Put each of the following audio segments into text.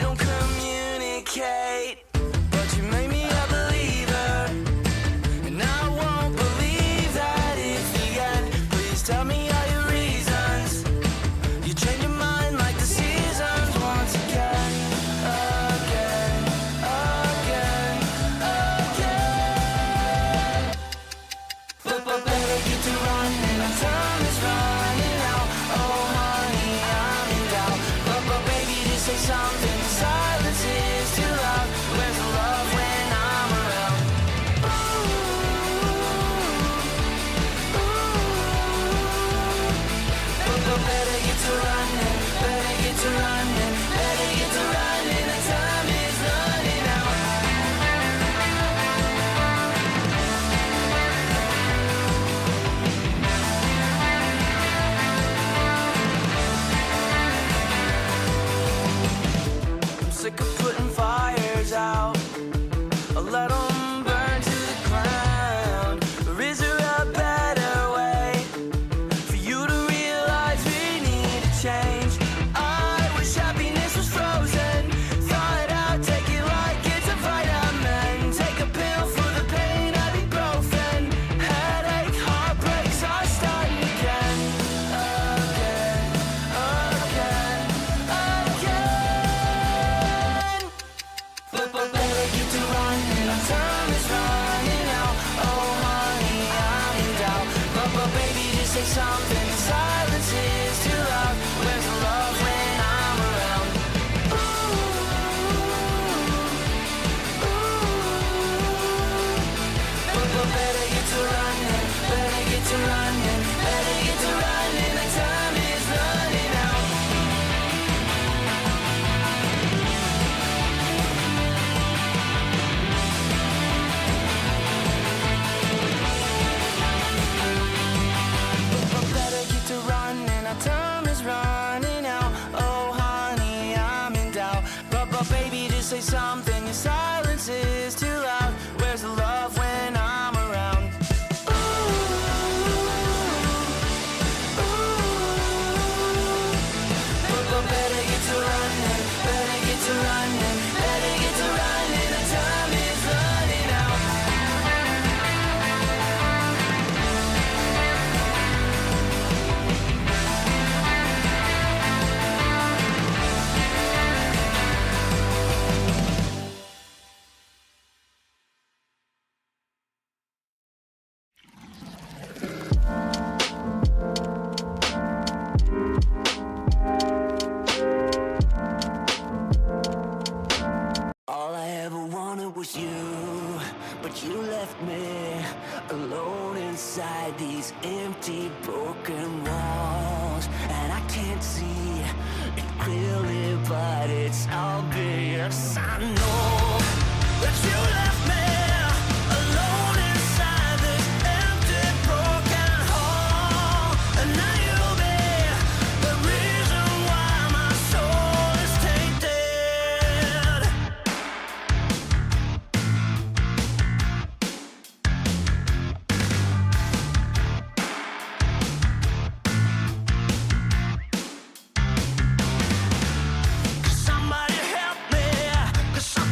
don't communicate, but you made me a believer, and I won't believe that it's the end. Please tell me all your reasons. You change your mind like the seasons once again, again, again, again. But better get to running, our time is running out. Oh honey, I'm in doubt. But baby, just say something. Silence is too loud. Where's the love when I'm around? But better get to running, better get to running, better get to running. The time is running out. I'm sick of putting fires out. I'll let them burn to the ground. Or is there a better way for you to realize we need a change? I wish happiness was frozen. Thought I'd take it like it's a vitamin. Take a pill for the pain, ibuprofen. Headache, heartbreaks are starting again, again, again, again. But better get to running, our time is running out. Oh honey, I'm in doubt. But baby, just say something. Silence is too loud. Where's the love when I'm around? But better get to running, better get to running, better get to running. The time is running out. But better get to running, our time is running out. Oh honey, I'm in doubt. But baby, just say something. Your silence is too loud. Where's the love when I'm around? But better get to running, better get to running, better get to running. The time is running out. All I ever wanted was you, but you left me alone inside these empty, broken walls. And I can't see it clearly, but it's obvious. I know that you left me alone inside this empty, broken hall. And now you'll be the reason why my soul is tainted. Somebody help me, 'cause I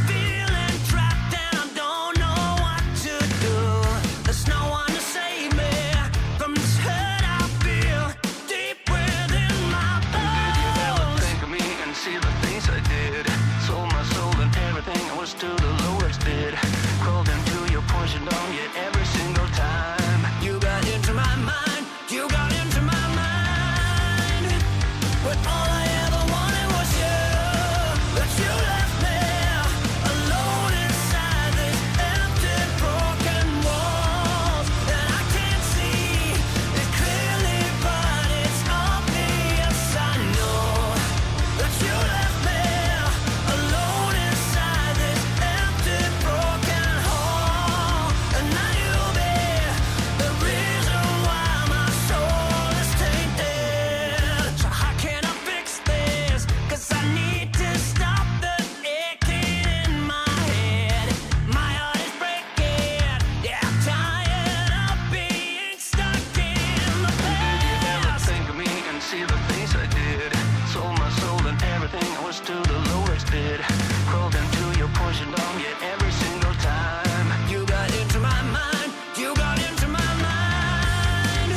twisted. Crawled into your poison dome, yet every single time you got into my mind, you got into my mind.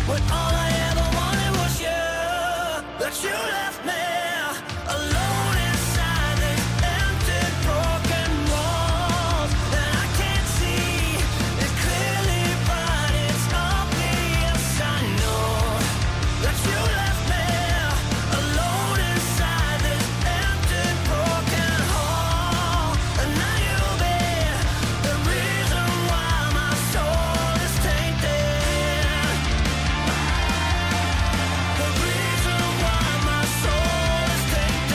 But all I ever wanted was you, but you left me alone inside these empty, broken walls. And I can't see it clearly, but it's obvious. I know that you left me alone inside this empty, broken hall. And now you'll be the reason why my soul is tainted. The reason why my soul is tainted.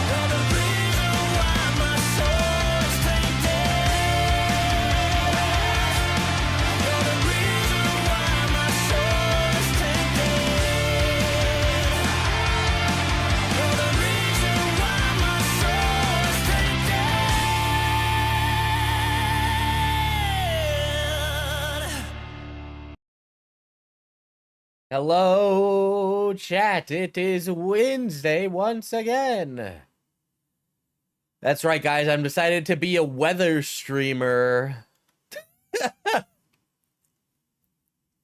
You're the reason why my soul is tainted. You're the reason why my soul is tainted. You're the reason why my soul is tainted. Hello, chat. It is Wednesday once again. That's right, guys. I'm decided to be a weather streamer.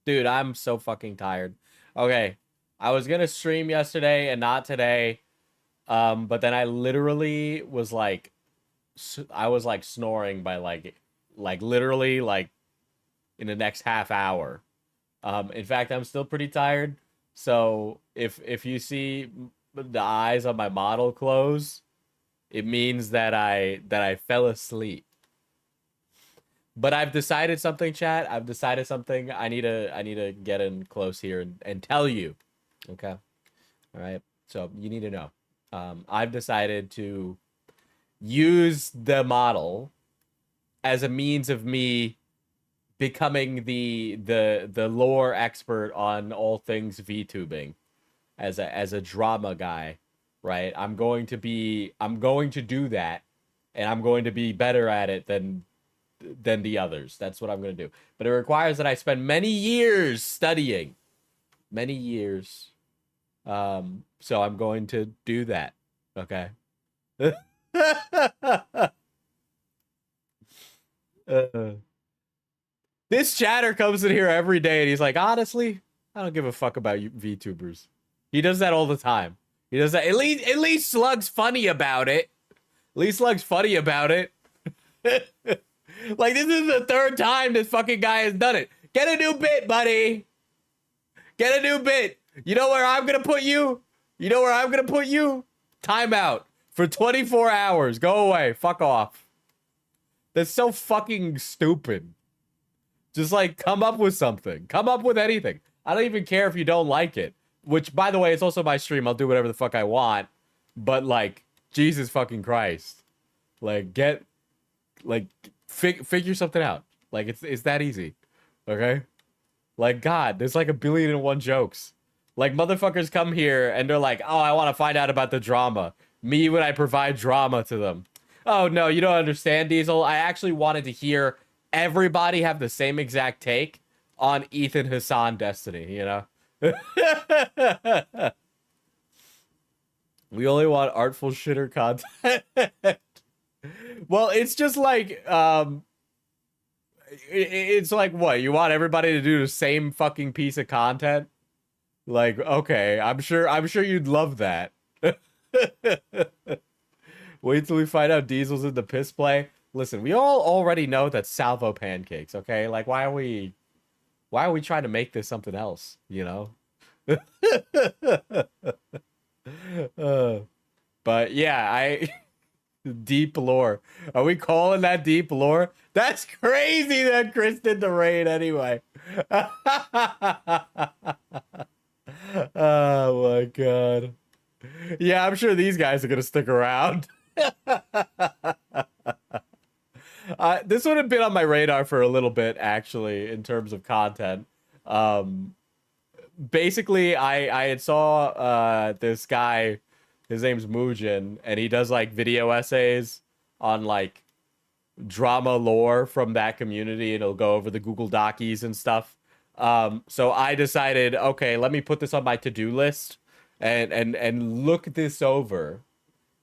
Dude, I'm so fucking tired. Okay, I was gonna stream yesterday and not today. But then I literally was like, I was like snoring by like literally like in the next half hour. In fact, I'm still pretty tired. So if you see the eyes on my model close, it means that I fell asleep. But I've decided something, chat. I've decided something. I need to get in close here and tell you. Okay. All right. So you need to know. I've decided to use the model as a means of me becoming the lore expert on all things VTubing as a drama guy, right? I'm going to do that, and I'm going to be better at it than the others. That's what I'm going to do. But it requires that I spend many years studying. Many years. So I'm going to do that. Okay. This chatter comes in here every day and he's like, honestly, I don't give a fuck about you VTubers. He does that all the time. He does that. At least Slug's funny about it. At least Slug's funny about it. Like, this is the third time this fucking guy has done it. Get a new bit, buddy. Get a new bit. You know where I'm gonna put you? You know where I'm gonna put you? Timeout for 24 hours. Go away. Fuck off. That's so fucking stupid. Just like come up with something. Come up with anything. I don't even care if you don't like it. Which, by the way, it's also my stream. I'll do whatever the fuck I want. But like, Jesus fucking Christ. Like, figure something out. Like, it's that easy. Okay? Like, God, there's like 1,000,000,001 jokes. Like, motherfuckers come here and they're like, oh, I want to find out about the drama. Me when I provide drama to them. Oh, no, you don't understand, Diesel. I actually wanted to hear everybody have the same exact take on Ethan Hassan Destiny, you know? We only want artful shitter content. Well, it's just like, it's like, what? You want everybody to do the same fucking piece of content? Like, okay, I'm sure you'd love that. Wait till we find out Diesel's in the piss play. Listen, we all already know that salvo pancakes, okay? Like, why are we trying to make this something else, you know? But yeah, deep lore. Are we calling that deep lore? That's crazy that Chris did the raid anyway. Oh my god. Yeah, I'm sure these guys are gonna stick around. This would have been on my radar for a little bit, actually, in terms of content. Basically, I had saw this guy, his name's Mujin, and he does like video essays on like drama lore from that community, and he'll go over the Google Docies and stuff. So I decided, okay, let me put this on my to-do list and look this over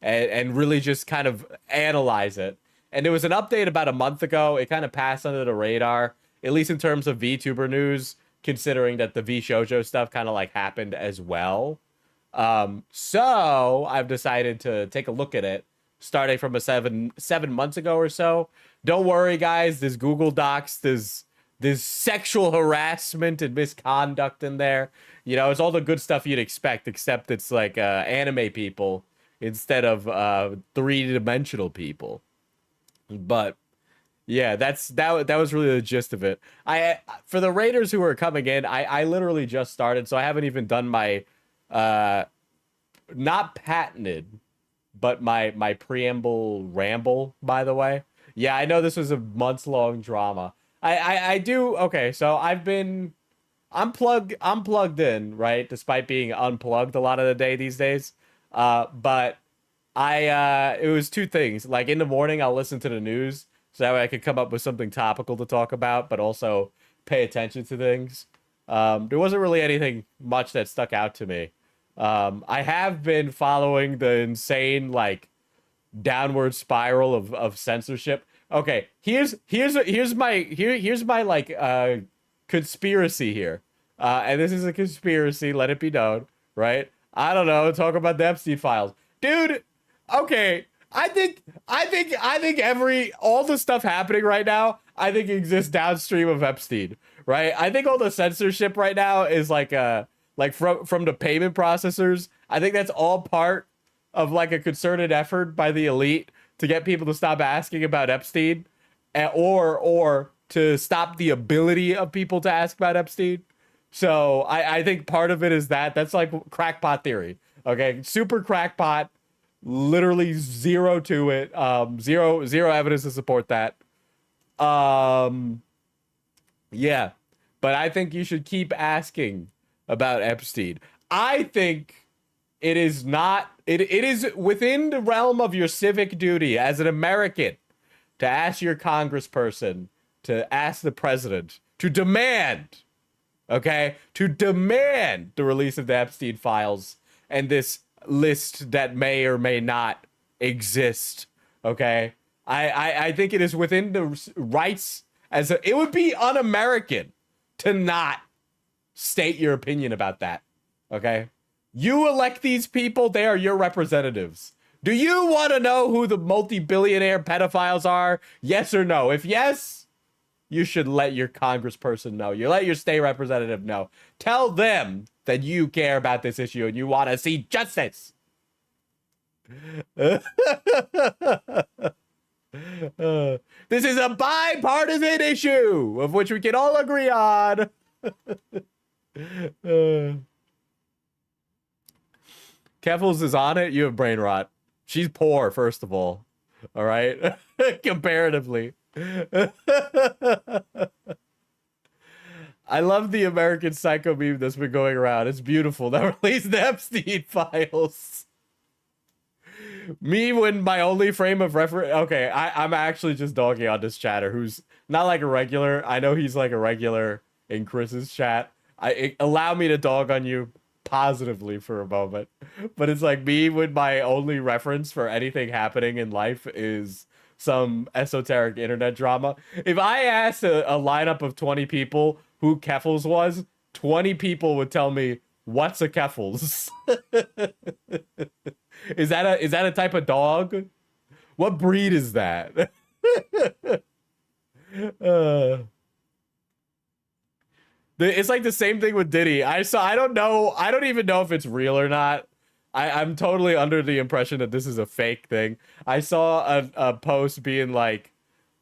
and really just kind of analyze it. And there was an update about a month ago. It kind of passed under the radar, at least in terms of VTuber news, considering that the V Shoujo stuff kind of like happened as well. So I've decided to take a look at it, starting from a seven months ago or so. Don't worry, guys. There's Google Docs. There's sexual harassment and misconduct in there. You know, it's all the good stuff you'd expect, except it's like anime people instead of three-dimensional people. But yeah, that was really the gist of it. For the raiders who are coming in, I literally just started, so I haven't even done my not patented, but my preamble ramble, by the way. Yeah, I know this was a months-long drama. I do okay, so I'm plugged in, right? Despite being unplugged a lot of the day these days. But it was two things. Like in the morning I'll listen to the news so that way I could come up with something topical to talk about, but also pay attention to things. There wasn't really anything much that stuck out to me. I have been following the insane like downward spiral of censorship. Okay, here's my like conspiracy here. And this is a conspiracy, let it be known, right? I don't know, talk about the Epstein files. Dude, okay, I think all the stuff happening right now, I think exists downstream of Epstein, right? I think all the censorship right now is like from the payment processors. I think that's all part of like a concerted effort by the elite to get people to stop asking about Epstein, or to stop the ability of people to ask about Epstein. So I think part of it is that's like crackpot theory. Okay, super crackpot, literally zero to it. Zero evidence to support that. Yeah, but I think you should keep asking about Epstein. I think it is not. It is within the realm of your civic duty as an American to ask your congressperson, to ask the president, to demand, okay, to demand the release of the Epstein files and this list that may or may not exist. Okay, I think it is within the rights it would be un-American to not state your opinion about that. Okay. You elect these people, they are your representatives. Do you want to know who the multi-billionaire pedophiles are? Yes or no? If yes, you should let your congressperson know. You let your state representative know. Tell them that you care about this issue and you want to see justice. This is a bipartisan issue of which we can all agree on. Keffels is on it. You have brain rot. She's poor, first of all. All right? Comparatively. I love the American Psycho meme that's been going around. It's beautiful. That released the Epstein files. Me when my only frame of reference... Okay, I'm actually just dogging on this chatter who's not like a regular. I know he's like a regular in Chris's chat. Allow me to dog on you positively for a moment, but it's like me when my only reference for anything happening in life is some esoteric internet drama. If I asked a lineup of 20 people who Keffels was, 20 people would tell me, what's a Keffels? Is that a type of dog? What breed is that? It's like the same thing with Diddy. I don't know. I don't even know if it's real or not. I'm totally under the impression that this is a fake thing. I saw a post being like,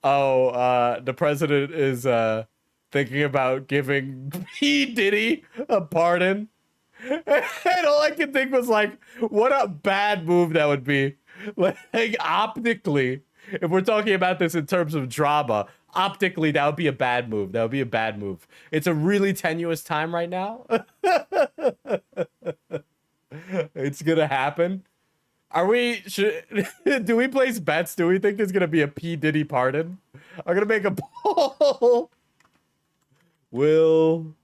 oh, the president is thinking about giving P. Diddy a pardon. And all I could think was like, what a bad move that would be. Like optically, if we're talking about this in terms of drama, optically, that would be a bad move. That would be a bad move. It's a really tenuous time right now. It's gonna happen. Do we place bets? Do we think there's gonna be a P. Diddy pardon? I'm gonna make a poll. Will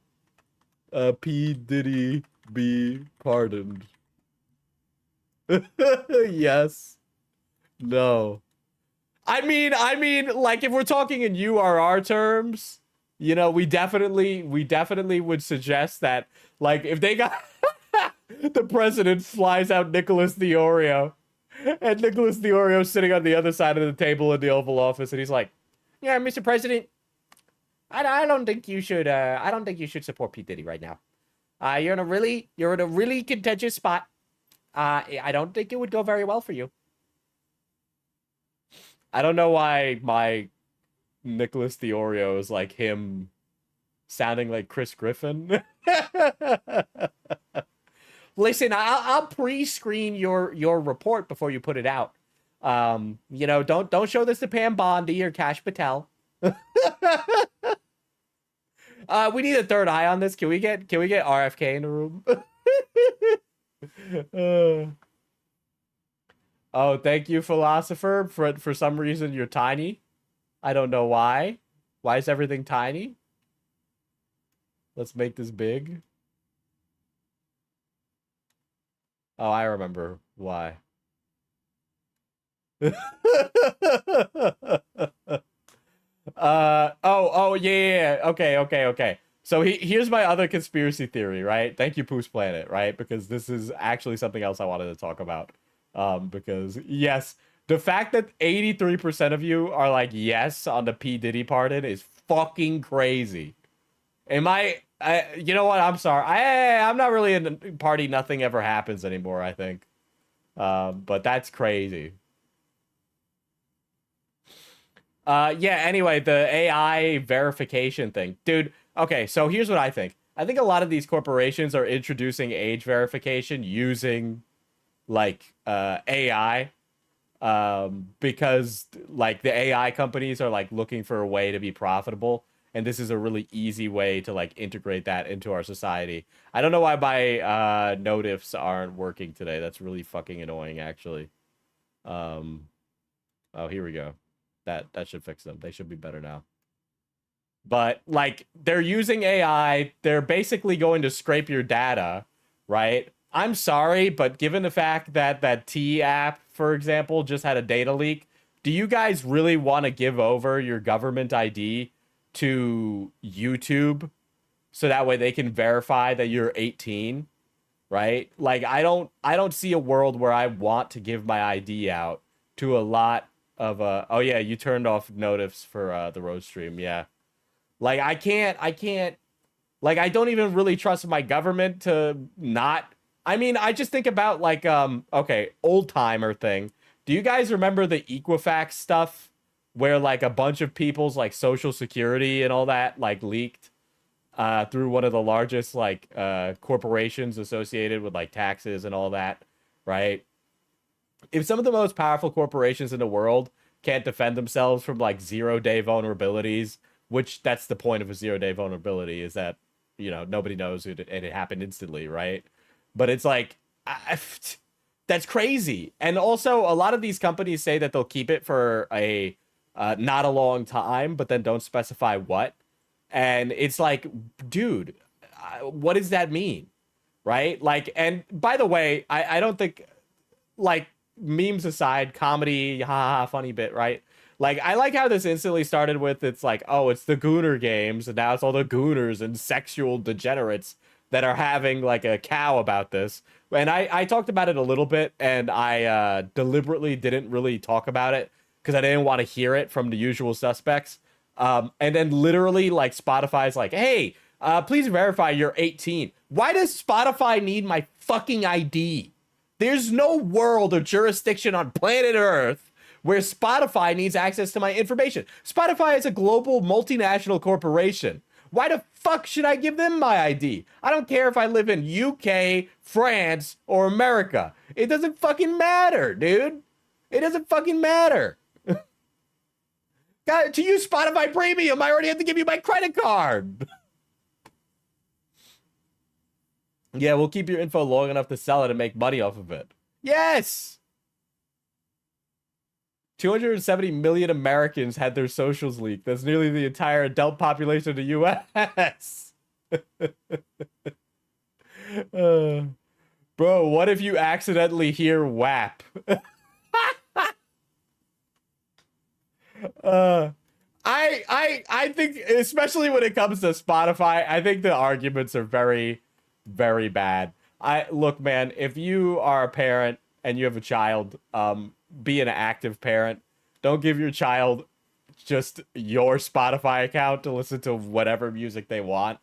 P. Diddy be pardoned? Yes. No. I mean, like if we're talking in URR terms, you know, we definitely would suggest that, like, if they got the president flies out Nicholas Diorio, and Nicholas Diorio sitting on the other side of the table in the Oval Office, and he's like, "Yeah, Mr. President, I don't think you should support P. Diddy right now. You're in a really contentious spot. I don't think it would go very well for you." I don't know why my Nicholas Diorio is like him sounding like Chris Griffin. Listen, I'll pre-screen your report before you put it out. You know, don't show this to Pam Bondi or Kash Patel. We need a third eye on this. Can we get RFK in the room? Oh, thank you, philosopher. For some reason, you're tiny. I don't know why. Why is everything tiny? Let's make this big. Oh, I remember why. Yeah. Okay. So here's my other conspiracy theory, right? Thank you, Poos Planet, right? Because this is actually something else I wanted to talk about. Because yes, the fact that 83% of you are like yes on the P. Diddy pardon is fucking crazy. You know what? I'm sorry. I'm not really in the party. Nothing ever happens anymore, I think. But that's crazy. Yeah, anyway, the AI verification thing. Dude, okay, so here's what I think. I think a lot of these corporations are introducing age verification using, like, AI. Because, like, the AI companies are, like, looking for a way to be profitable. And this is a really easy way to, like, integrate that into our society. I don't know why my notifs aren't working today. That's really fucking annoying, actually. Oh, here we go. That should fix them. They should be better now. But, like, they're using AI. They're basically going to scrape your data, right? I'm sorry, but given the fact that that T app, for example, just had a data leak, do you guys really want to give over your government ID to YouTube so that way they can verify that you're 18, right? Like, I don't see a world where I want to give my ID out to a lot of oh yeah, you turned off notifs for the road stream. Yeah, like I can't like, I don't even really trust my government to not. I mean, I just think about, like, okay, old timer thing. Do you guys remember the Equifax stuff where, like, a bunch of people's, like, social security and all that, like, leaked through one of the largest, like, corporations associated with, like, taxes and all that, right? If some of the most powerful corporations in the world can't defend themselves from, like, 0-day vulnerabilities, which that's the point of a 0-day vulnerability, is that, you know, nobody knows and it happened instantly, right? But it's like, that's crazy. And also, a lot of these companies say that they'll keep it for a not a long time, but then don't specify what. And it's like, dude, what does that mean? Right? Like, and by the way, I don't think, like, memes aside, comedy, haha, funny bit, right? Like, I like how this instantly started with, it's like, oh, it's the Gooner games, and now it's all the Gooners and sexual degenerates that are having, like, a cow about this. And I talked about it a little bit, and I deliberately didn't really talk about it because I didn't want to hear it from the usual suspects. And then literally, like, Spotify's like, hey, please verify you're 18. Why does Spotify need my fucking ID? There's no world or jurisdiction on planet Earth where Spotify needs access to my information. Spotify is a global multinational corporation. Why the fuck should I give them my ID? I don't care if I live in UK, France, or America. It doesn't fucking matter, dude. It doesn't fucking matter. God, to use Spotify Premium, I already have to give you my credit card. Yeah, we'll keep your info long enough to sell it and make money off of it. Yes! 270 million Americans had their socials leaked. That's nearly the entire adult population of the U.S. Bro, what if you accidentally hear WAP? I think, especially when it comes to Spotify, I think the arguments are very, very bad. Look, man, if you are a parent and you have a child, be an active parent. Don't give your child just your Spotify account to listen to whatever music they want.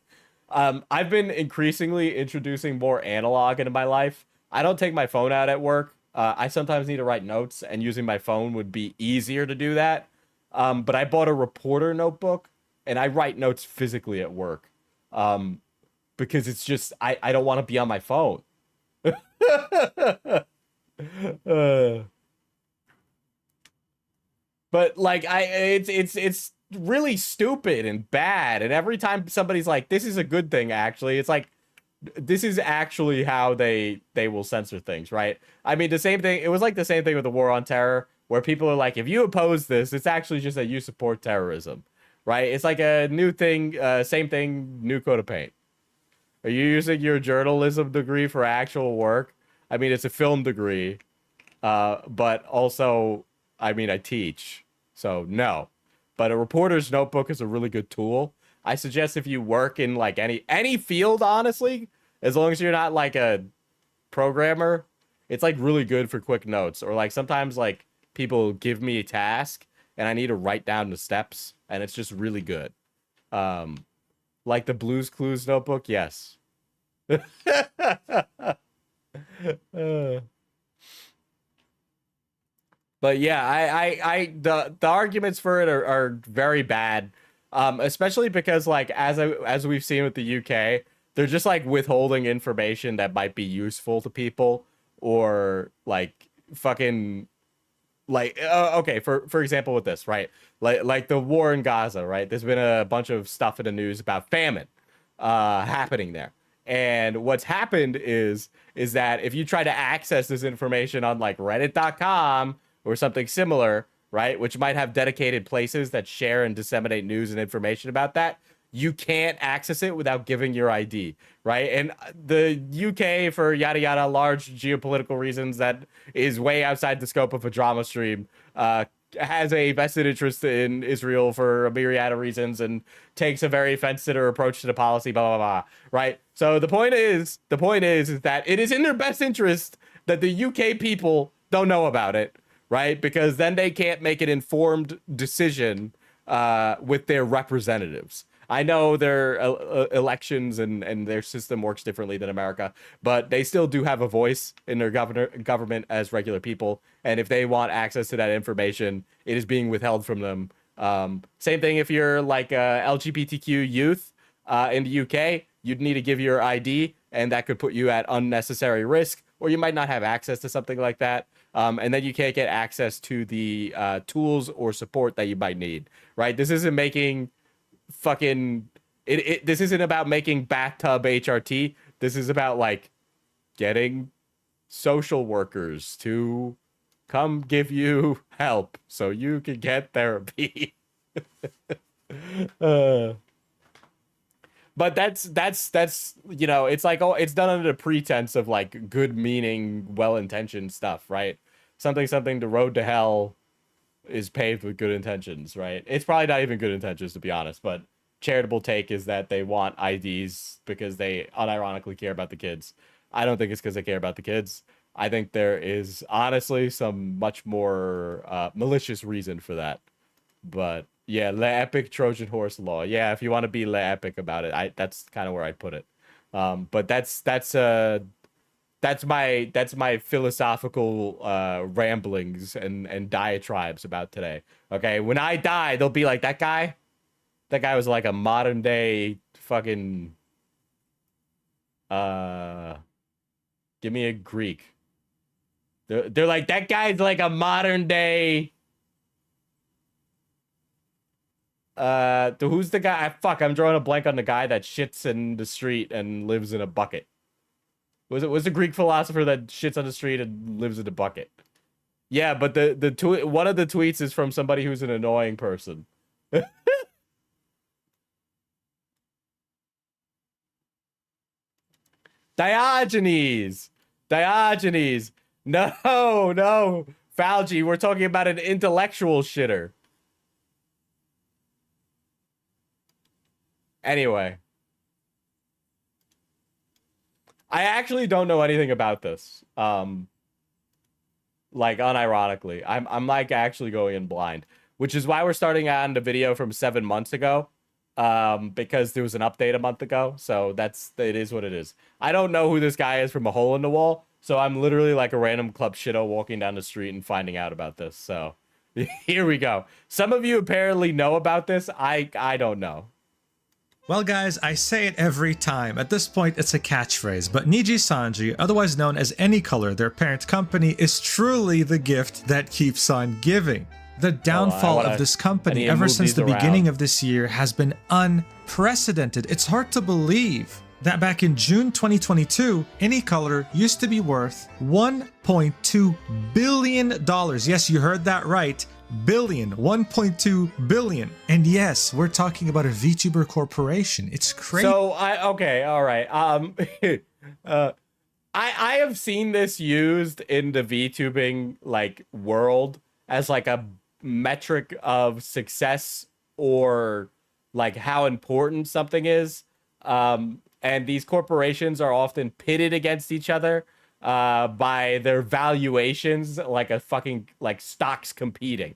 I've been increasingly introducing more analog into my life. I don't take my phone out at work. I sometimes need to write notes, and using my phone would be easier to do that. But I bought a reporter notebook, and I write notes physically at work. Because it's just, I don't want to be on my phone. But like it's really stupid and bad. And every time somebody's like, this is a good thing, actually, it's like, this is actually how they will censor things, right? I mean, the same thing, it was like the same thing with the war on terror, where people are like, if you oppose this, it's actually just that you support terrorism, right? It's like a new thing, same thing, new coat of paint. Are you using your journalism degree for actual work? I mean, it's a film degree, but also, I mean, I teach, so no. But a reporter's notebook is a really good tool. I suggest if you work in like any field, honestly, as long as you're not like a programmer, it's like really good for quick notes. Or like sometimes like people give me a task and I need to write down the steps, and it's just really good. Like the Blues Clues notebook, yes. But yeah, the arguments for it are very bad, especially because like as we've seen with the UK, they're just like withholding information that might be useful to people, or like fucking like okay, for example with this, right, like the war in Gaza, right, there's been a bunch of stuff in the news about famine happening there. And what's happened is that if you try to access this information on like reddit.com or something similar, right, which might have dedicated places that share and disseminate news and information about that, you can't access it without giving your ID, right? And the UK, for yada yada large geopolitical reasons that is way outside the scope of a drama stream, has a vested interest in Israel for a myriad of reasons and takes a very fence-sitter approach to the policy, blah, blah, blah, right? So the point is that it is in their best interest that the UK people don't know about it, right? Because then they can't make an informed decision with their representatives. I know their elections and their system works differently than America, but they still do have a voice in their government as regular people. And if they want access to that information, it is being withheld from them. Same thing if you're like LGBTQ youth in the UK, you'd need to give your ID, and that could put you at unnecessary risk, or you might not have access to something like that. And then you can't get access to the tools or support that you might need, right? This isn't making fucking this isn't about making bathtub HRT. This is about like getting social workers to come give you help so you can get therapy. But that's you know, it's like, oh, it's done under the pretense of like good meaning, well-intentioned stuff, right? Something the road to hell is paved with good intentions, right? It's probably not even good intentions, to be honest, but charitable take is that they want IDs because they unironically care about the kids. I don't think it's because they care about the kids. I think there is honestly some much more malicious reason for that. But yeah, Le Epic Trojan Horse Law. Yeah, if you want to be Le Epic about it, that's kind of where I'd put it. But that's my philosophical ramblings and diatribes about today. Okay, when I die, they'll be like, that guy was like a modern day fucking give me a Greek. They're like, that guy's like a modern day who's the guy? Fuck, I'm drawing a blank on the guy that shits in the street and lives in a bucket. Was the Greek philosopher that shits on the street and lives in a bucket? Yeah, but one of the tweets is from somebody who's an annoying person. Diogenes. Diogenes. No, no. Fauci, we're talking about an intellectual shitter. Anyway. I actually don't know anything about this. Like, unironically. I'm like actually going in blind. Which is why we're starting on the video from 7 months ago. Because there was an update a month ago. So it is what it is. I don't know who this guy is from a hole in the wall. So I'm literally like a random club shitto walking down the street and finding out about this. So here we go. Some of you apparently know about this. I don't know. Well guys, I say it every time. At this point, it's a catchphrase, but Niji Sanji, otherwise known as Any Color, their parent company, is truly the gift that keeps on giving. The downfall of this company ever since the beginning of this year has been unprecedented. It's hard to believe that back in June 2022, Any Color used to be worth $1.2 billion. Yes, you heard that right. Billion, 1.2 billion. And yes, we're talking about a VTuber corporation. It's crazy. So okay, all right. I have seen this used in the VTubing like world as like a metric of success or like how important something is. And these corporations are often pitted against each other by their valuations, like a fucking like stocks competing.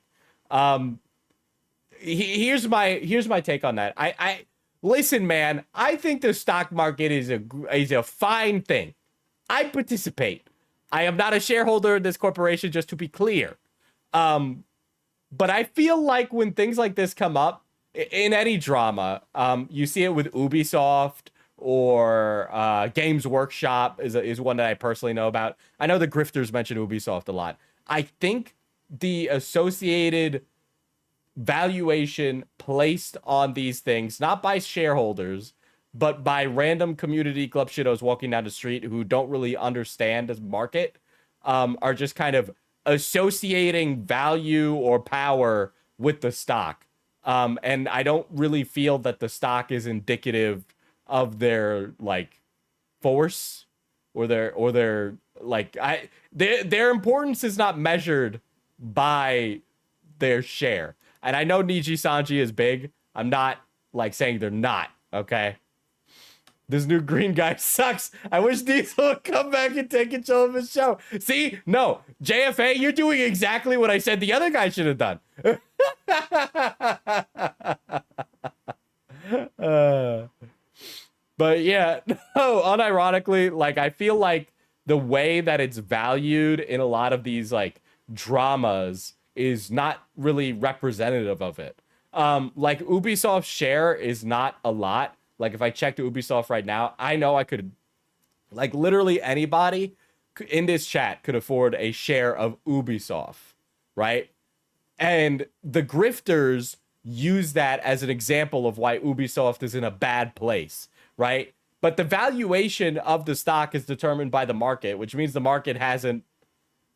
Here's my take on that. I listen, man. I think the stock market is a fine thing. I participate. I am not a shareholder in this corporation, just to be clear. But I feel like when things like this come up in any drama, you see it with Ubisoft or Games Workshop is one that I personally know about. I know the grifters mention Ubisoft a lot. I think the associated valuation placed on these things, not by shareholders, but by random community club shittos walking down the street who don't really understand the market, are just kind of associating value or power with the stock. And I don't really feel that the stock is indicative of their like force or their like their importance is not measured by their share. And I know Niji Sanji is big. I'm not like saying they're not, okay? This new green guy sucks. I wish Diesel would come back and take control of his show. See? No. JFA, you're doing exactly what I said the other guy should have done. But yeah, no, unironically, like I feel like the way that it's valued in a lot of these like dramas is not really representative of it. Like Ubisoft's share is not a lot. Like if I checked Ubisoft right now, I know I could, like literally anybody in this chat could afford a share of Ubisoft, right? And the grifters use that as an example of why Ubisoft is in a bad place, right? But the valuation of the stock is determined by the market, which means the market hasn't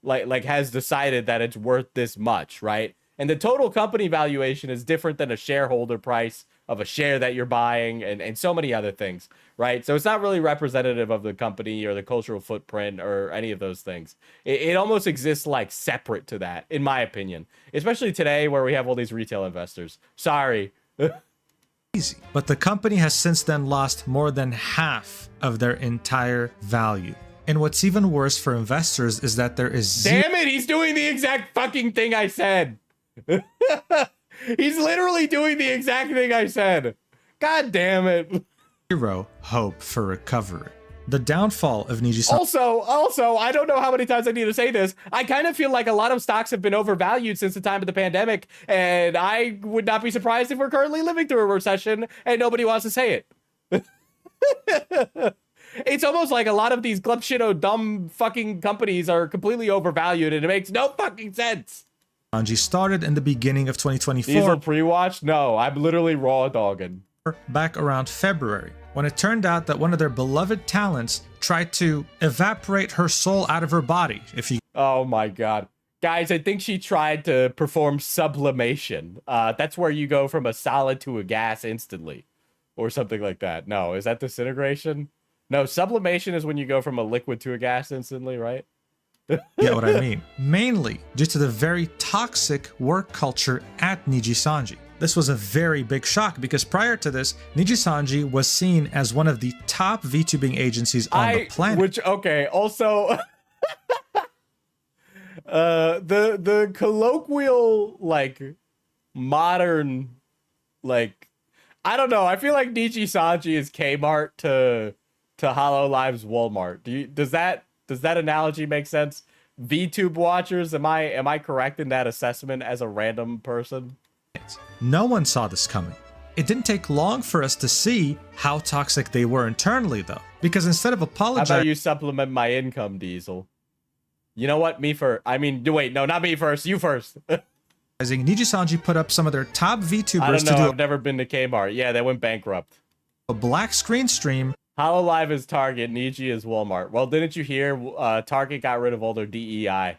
has decided that it's worth this much, right? And the total company valuation is different than a shareholder price of a share that you're buying and so many other things, right? So it's not really representative of the company or the cultural footprint or any of those things. It almost exists like separate to that, in my opinion, especially today where we have all these retail investors. Sorry. But the company has since then lost more than half of their entire value. And what's even worse for investors is that there is Damn it, he's doing the exact fucking thing I said. He's literally doing the exact thing I said. God damn it. Zero hope for recovery. The downfall of Niji Sanji. Also, I don't know how many times I need to say this. I kind of feel like a lot of stocks have been overvalued since the time of the pandemic, and I would not be surprised if we're currently living through a recession and nobody wants to say it. It's almost like a lot of these club shitto dumb fucking companies are completely overvalued and it makes no fucking sense. Sanji started in the beginning of 2024. These are pre-watched? No, I'm literally raw dogging. Back around February, when it turned out that one of their beloved talents tried to evaporate her soul out of her body. Oh my god. Guys, I think she tried to perform sublimation. That's where you go from a solid to a gas instantly. Or something like that. No, is that disintegration? No, sublimation is when you go from a liquid to a gas instantly, right? Get what I mean? Mainly due to the very toxic work culture at Nijisanji. This was a very big shock because prior to this, Nijisanji was seen as one of the top VTubing agencies on the planet. Which, okay, also... the colloquial, like, modern, like... I don't know, I feel like Nijisanji is Kmart to HoloLive's Walmart. Does that analogy make sense? VTube watchers, am I correct in that assessment as a random person? No one saw this coming. It didn't take long for us to see how toxic they were internally, though, because instead of apologizing, how about you supplement my income, Diesel? You know what? Me first. I mean, wait, no, not me first. You first. Nijisanji put up some of their top VTubers I don't know. to do I've never been to Kmart. Yeah, they went bankrupt. a black screen stream. HoloLive is Target, Niji is Walmart. Well, didn't you hear? Target got rid of all their DEI.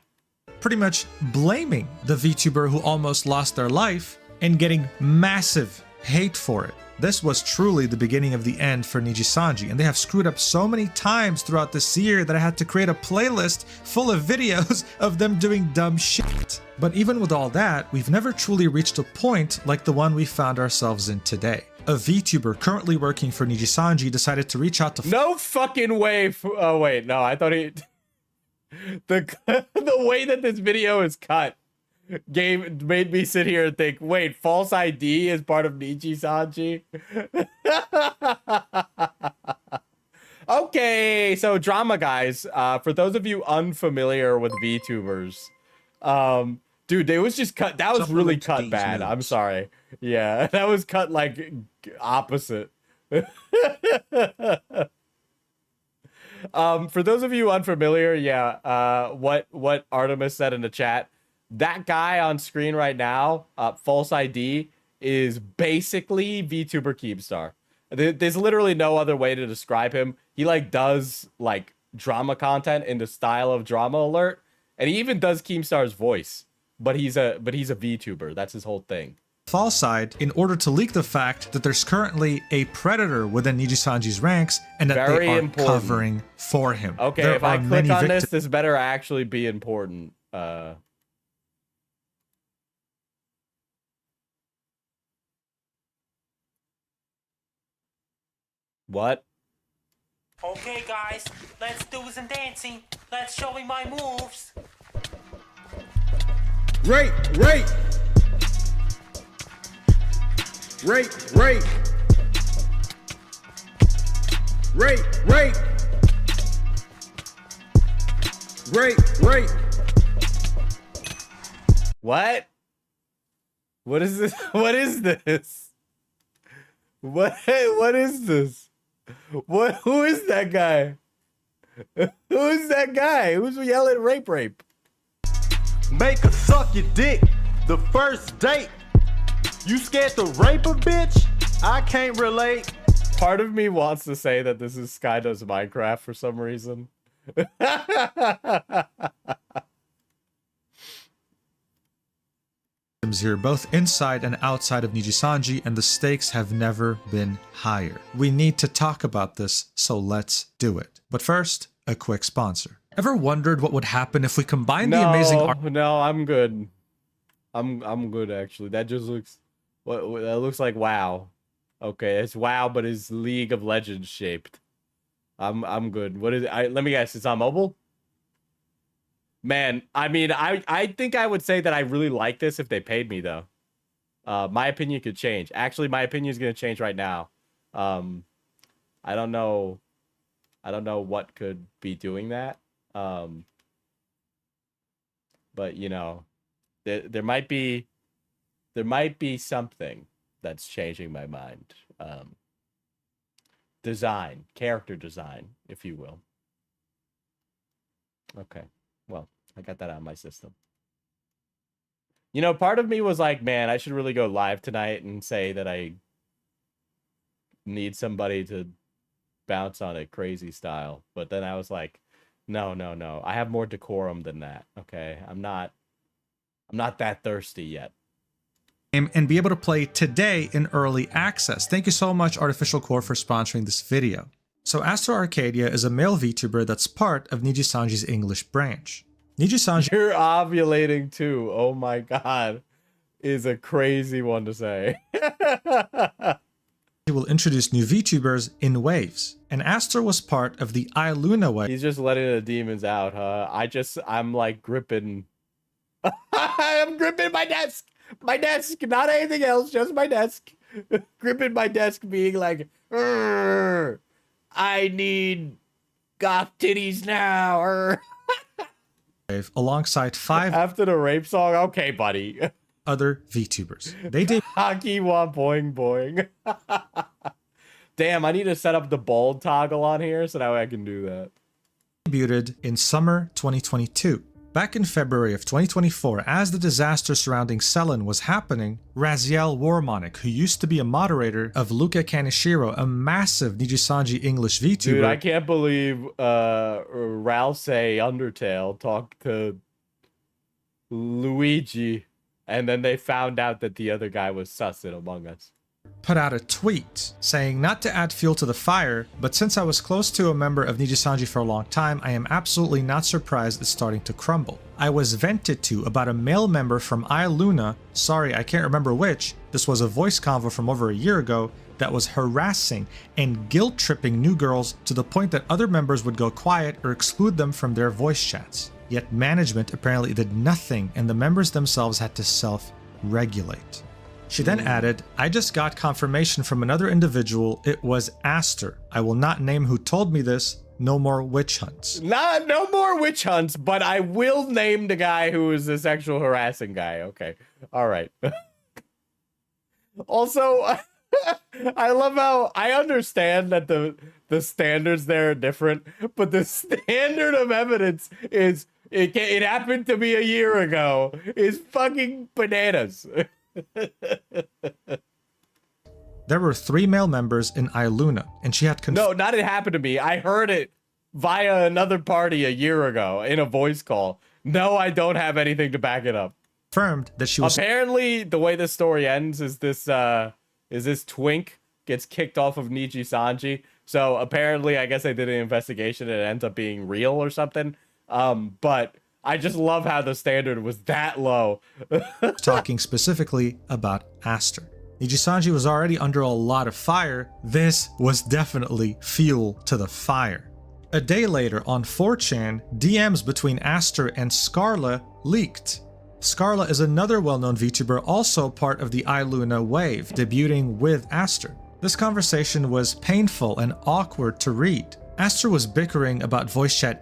Pretty much blaming the VTuber who almost lost their life and getting massive hate for it. This was truly the beginning of the end for Nijisanji, and they have screwed up so many times throughout this year that I had to create a playlist full of videos of them doing dumb shit. But even with all that, we've never truly reached a point like the one we found ourselves in today. A VTuber currently working for Nijisanji decided to reach out to... No fucking way. Oh, wait, no, I thought he... the way that this video is cut made me sit here and think, wait, false ID is part of Nijisanji? Okay, so drama, guys. For those of you unfamiliar with VTubers, dude, they was just cut. That was really cut bad. I'm sorry. Yeah, that was cut like opposite. For those of you unfamiliar, yeah, what Artemis said in the chat, that guy on screen right now, false ID, is basically VTuber Keemstar. There's literally no other way to describe him. He like does like drama content in the style of Drama Alert, and he even does Keemstar's voice. But he's a VTuber. That's his whole thing. Fall side in order to leak the fact that there's currently a predator within Nijisanji's ranks and that Very they are important. covering for him. Okay, There if I are click many on victims. this better actually be important. What? Okay, guys, let's do some dancing. Let's show me my moves. Rape, rape. Rape, rape. Rape, rape. Rape, rape. What? What is this? What is this? What is this? What? Who is that guy? Who is that guy? Who's yelling rape rape? Make her suck your dick the first date. You scared to rape a bitch? I can't relate. Part of me wants to say that this is Sky Does Minecraft for some reason. Here, both inside and outside of Nijisanji, and the stakes have never been higher. We need to talk about this, so let's do it. But first, a quick sponsor. Ever wondered what would happen if we combine the amazing art? No, I'm good. I'm good actually. That just looks that looks like WoW. Okay, it's WoW, but it's League of Legends shaped. I'm good. What is it? Let me guess. It's on mobile. Man, I mean, I think I would say that I really like this if they paid me though. My opinion could change. Actually, my opinion is gonna change right now. I don't know what could be doing that. But you know, there might be something that's changing my mind. Design, character design, if you will. Okay, well, I got that out of my system. You know, part of me was like, man, I should really go live tonight and say that I need somebody to bounce on it crazy style. But then I was like, no. I have more decorum than that. Okay, I'm not that thirsty yet. And be able to play today in early access. Thank you so much, Artificial Core, for sponsoring this video. So Astro Arcadia is a male VTuber that's part of Nijisanji's English branch. Nijisanji You're ovulating too. Oh my god. Is a crazy one to say. will introduce new VTubers in waves, and Astro was part of the iLuna wave. He's just letting the demons out, huh? I'm like gripping. I'm gripping my desk. My desk, not anything else, just my desk. Gripping my desk, being like, I need goth titties now. Alongside 5 After the rape song, okay, buddy. other VTubers. They debuted Hockey want boing boing. Damn, I need to set up the bold toggle on here so that way I can do that. in summer 2022. Back in February of 2024, as the disaster surrounding Selen was happening, Raziel Warmonic, who used to be a moderator of Luca Kaneshiro, a massive Nijisanji English VTuber. Dude, I can't believe Ralsei Undertale talked to Luigi, and then they found out that the other guy was sus in Among Us. Put out a tweet saying not to add fuel to the fire, but since I was close to a member of Nijisanji for a long time, I am absolutely not surprised it's starting to crumble. I was vented to about a male member from iLuna, sorry I can't remember which, this was a voice convo from over a year ago, that was harassing and guilt-tripping new girls to the point that other members would go quiet or exclude them from their voice chats. Yet management apparently did nothing and the members themselves had to self-regulate. She then added, I just got confirmation from another individual, it was Aster. I will not name who told me this, no more witch hunts. No more witch hunts, but I will name the guy who is the sexual harassing guy. Okay, all right. Also, I love how I understand that the standards there are different, but the standard of evidence is it happened to me a year ago is fucking bananas. There were 3 male members in iLuna, and she had No, not it happened to me. I heard it via another party a year ago in a voice call. No, I don't have anything to back it up. confirmed that she was Apparently, the way this story ends is this twink gets kicked off of Nijisanji. So apparently, I guess they did an investigation and it ends up being real or something. But I just love how the standard was that low. talking specifically about Aster. Nijisanji was already under a lot of fire. This was definitely fuel to the fire. A day later, on 4chan, DMs between Aster and Scarla leaked. Scarla is another well-known VTuber, also part of the iLuna wave, debuting with Aster. This conversation was painful and awkward to read. Aster was bickering about voice chat.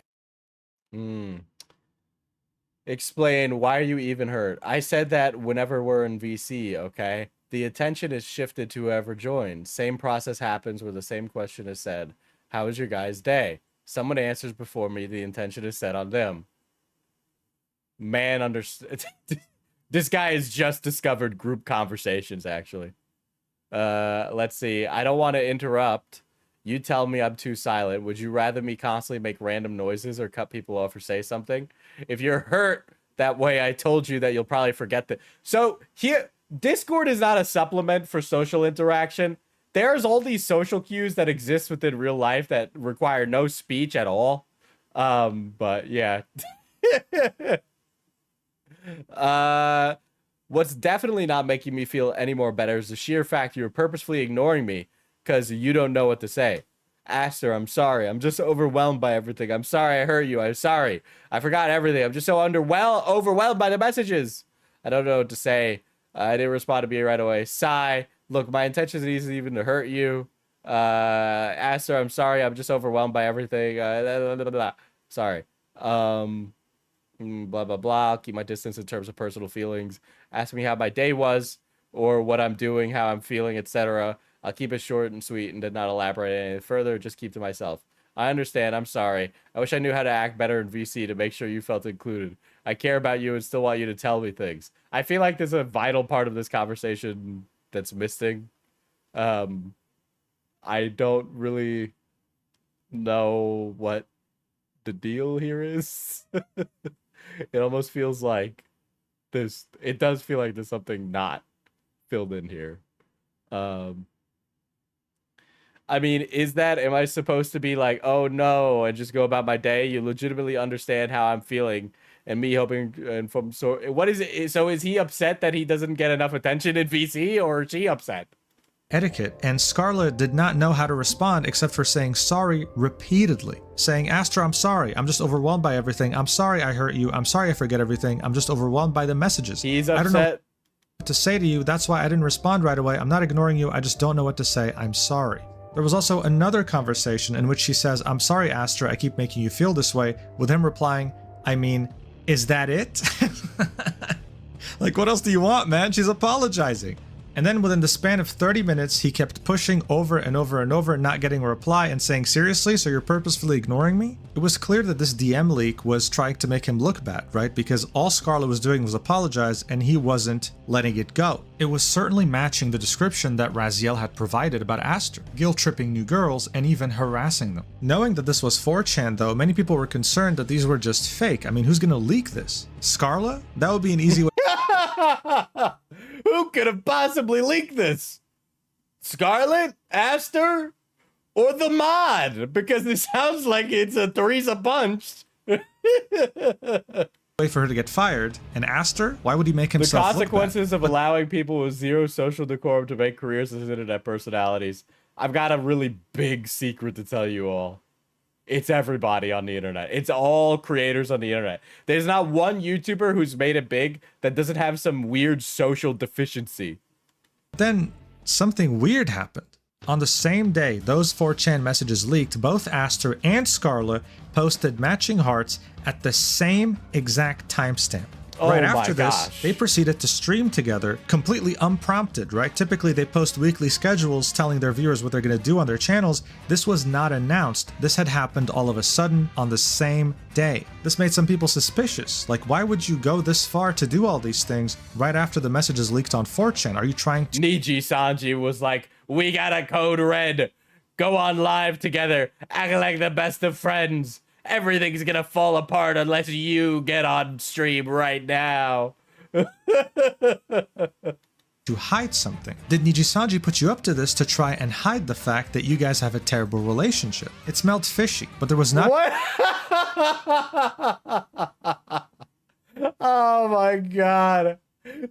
Explain, why are you even hurt? I said that whenever we're in VC, okay? The attention is shifted to whoever joined. Same process happens where the same question is said. How was your guy's day? Someone answers before me, the intention is set on them. Man, understood. This guy has just discovered group conversations, actually. Let's see. I don't want to interrupt. You tell me I'm too silent. Would you rather me constantly make random noises or cut people off or say something? If you're hurt that way, I told you that you'll probably forget that. So here, Discord is not a supplement for social interaction. There's all these social cues that exist within real life that require no speech at all. But yeah. What's definitely not making me feel any more better is the sheer fact you're purposefully ignoring me because you don't know what to say. Aster, I'm sorry. I'm just overwhelmed by everything. I'm sorry I hurt you. I'm sorry. I forgot everything. I'm just so overwhelmed by the messages. I don't know what to say. I didn't respond to me right away. Sigh. Look, my intention isn't even to hurt you. Aster, I'm sorry. I'm just overwhelmed by everything. Sorry. Blah, blah, blah. I'll keep my distance in terms of personal feelings. Ask me how my day was or what I'm doing, how I'm feeling, etc. I'll keep it short and sweet and did not elaborate any further. Just keep to myself. I understand. I'm sorry. I wish I knew how to act better in VC to make sure you felt included. I care about you and still want you to tell me things. I feel like there's a vital part of this conversation that's missing. I don't really know what the deal here is. It almost feels like it does feel like there's something not filled in here. I mean, am I supposed to be like, oh no, and just go about my day? You legitimately understand how I'm feeling, and me hoping, and what is it? So is he upset that he doesn't get enough attention in VC, or is she upset? Etiquette, and Scarlett did not know how to respond except for saying sorry repeatedly. Saying, Astra, I'm sorry. I'm just overwhelmed by everything. I'm sorry I hurt you. I'm sorry I forget everything. I'm just overwhelmed by the messages. He's I don't know upset. what to say to you. That's why I didn't respond right away. I'm not ignoring you. I just don't know what to say. I'm sorry. There was also another conversation in which she says, I'm sorry, Astra. I keep making you feel this way. With him replying, I mean, is that it? Like, what else do you want, man? She's apologizing. And then within the span of 30 minutes, he kept pushing over and over and over, not getting a reply and saying, seriously, so you're purposefully ignoring me? It was clear that this DM leak was trying to make him look bad, right? Because all Scarlett was doing was apologize and he wasn't letting it go. It was certainly matching the description that Raziel had provided about Aster, guilt-tripping new girls and even harassing them. Knowing that this was 4chan though, many people were concerned that these were just fake. I mean, who's gonna leak this? Scarlett? That would be an easy way. Who could have possibly leaked this? Scarlett, Aster, or the mod? Because it sounds like it's a Theresa punch. Way for her to get fired. And Aster? Why would he make The himself look bad? consequences of allowing people with zero social decorum to make careers as internet personalities. I've got a really big secret to tell you all. It's everybody on the internet. It's all creators on the internet. There's not one YouTuber who's made it big that doesn't have some weird social deficiency. Then something weird happened. On the same day those 4chan messages leaked, both Aster and Scarlett posted matching hearts at the same exact timestamp. Oh Right my after this, gosh. they proceeded to stream together, completely unprompted, right? Typically, they post weekly schedules telling their viewers what they're going to do on their channels. This was not announced. This had happened all of a sudden on the same day. This made some people suspicious. Like, why would you go this far to do all these things right after the messages leaked on 4chan? Are you trying to... Niji Sanji was like, we got a code red. Go on live together. Act like the best of friends. Everything's gonna fall apart unless you get on stream right now. to hide something? Did Nijisanji put you up to this to try and hide the fact that you guys have a terrible relationship? It smelled fishy, but there was not... What? Oh my god.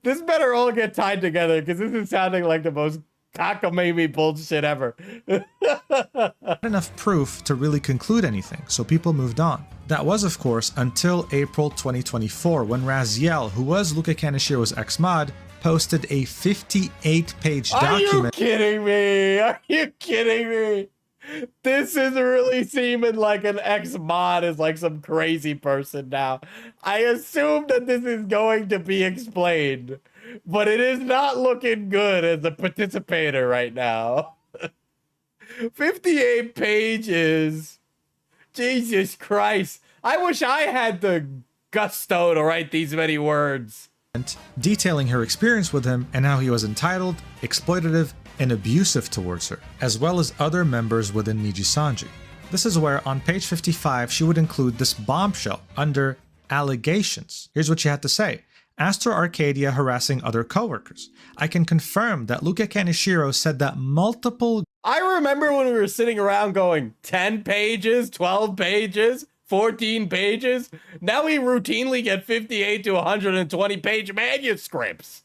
This better all get tied together because this is sounding like the most cockamamie bullshit ever. Not enough proof to really conclude anything, so people moved on. That was, of course, until April 2024, when Raziel, who was Luca Kaneshiro's ex-mod, posted a 58-page document. Are you kidding me? Are you kidding me? This is really seeming like an ex-mod is like some crazy person now. I assume that this is going to be explained, but it is not looking good as a participator right now. 58 pages. Jesus Christ. I wish I had the gusto to write these many words. Detailing her experience with him and how he was entitled, exploitative, and abusive towards her, as well as other members within Nijisanji. This is where, on page 55, she would include this bombshell under allegations. Here's what she had to say. Astor Arcadia harassing other coworkers. I can confirm that Luca Kaneshiro said that multiple... I remember when we were sitting around going 10 pages, 12 pages, 14 pages. Now we routinely get 58 to 120 page manuscripts.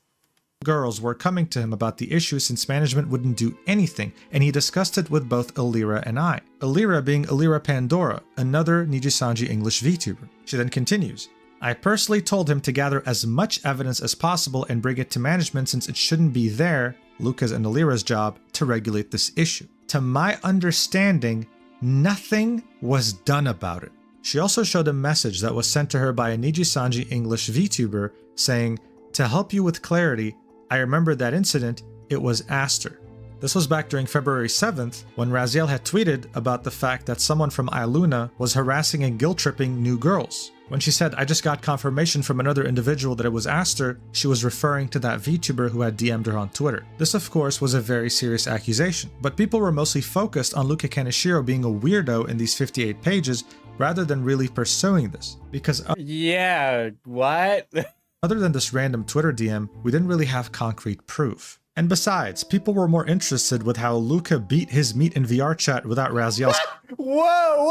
Girls were coming to him about the issue since management wouldn't do anything, and he discussed it with both Illyra and I. Illyra being Illyra Pandora, another Nijisanji English VTuber. She then continues, I personally told him to gather as much evidence as possible and bring it to management since it shouldn't be there, Luca's and Illyra's job, to regulate this issue. To my understanding, nothing was done about it. She also showed a message that was sent to her by a Nijisanji English VTuber saying, to help you with clarity, I remember that incident, it was Aster. This was back during February 7th when Raziel had tweeted about the fact that someone from Iluna was harassing and guilt-tripping new girls. When she said, I just got confirmation from another individual that it was Aster, she was referring to that VTuber who had DM'd her on Twitter. This of course was a very serious accusation, but people were mostly focused on Luca Kaneshiro being a weirdo in these 58 pages rather than really pursuing this. Because yeah, what? Other than this random Twitter DM, we didn't really have concrete proof. And besides, people were more interested with how Luca beat his meat in VR chat without Raziel's Whoa.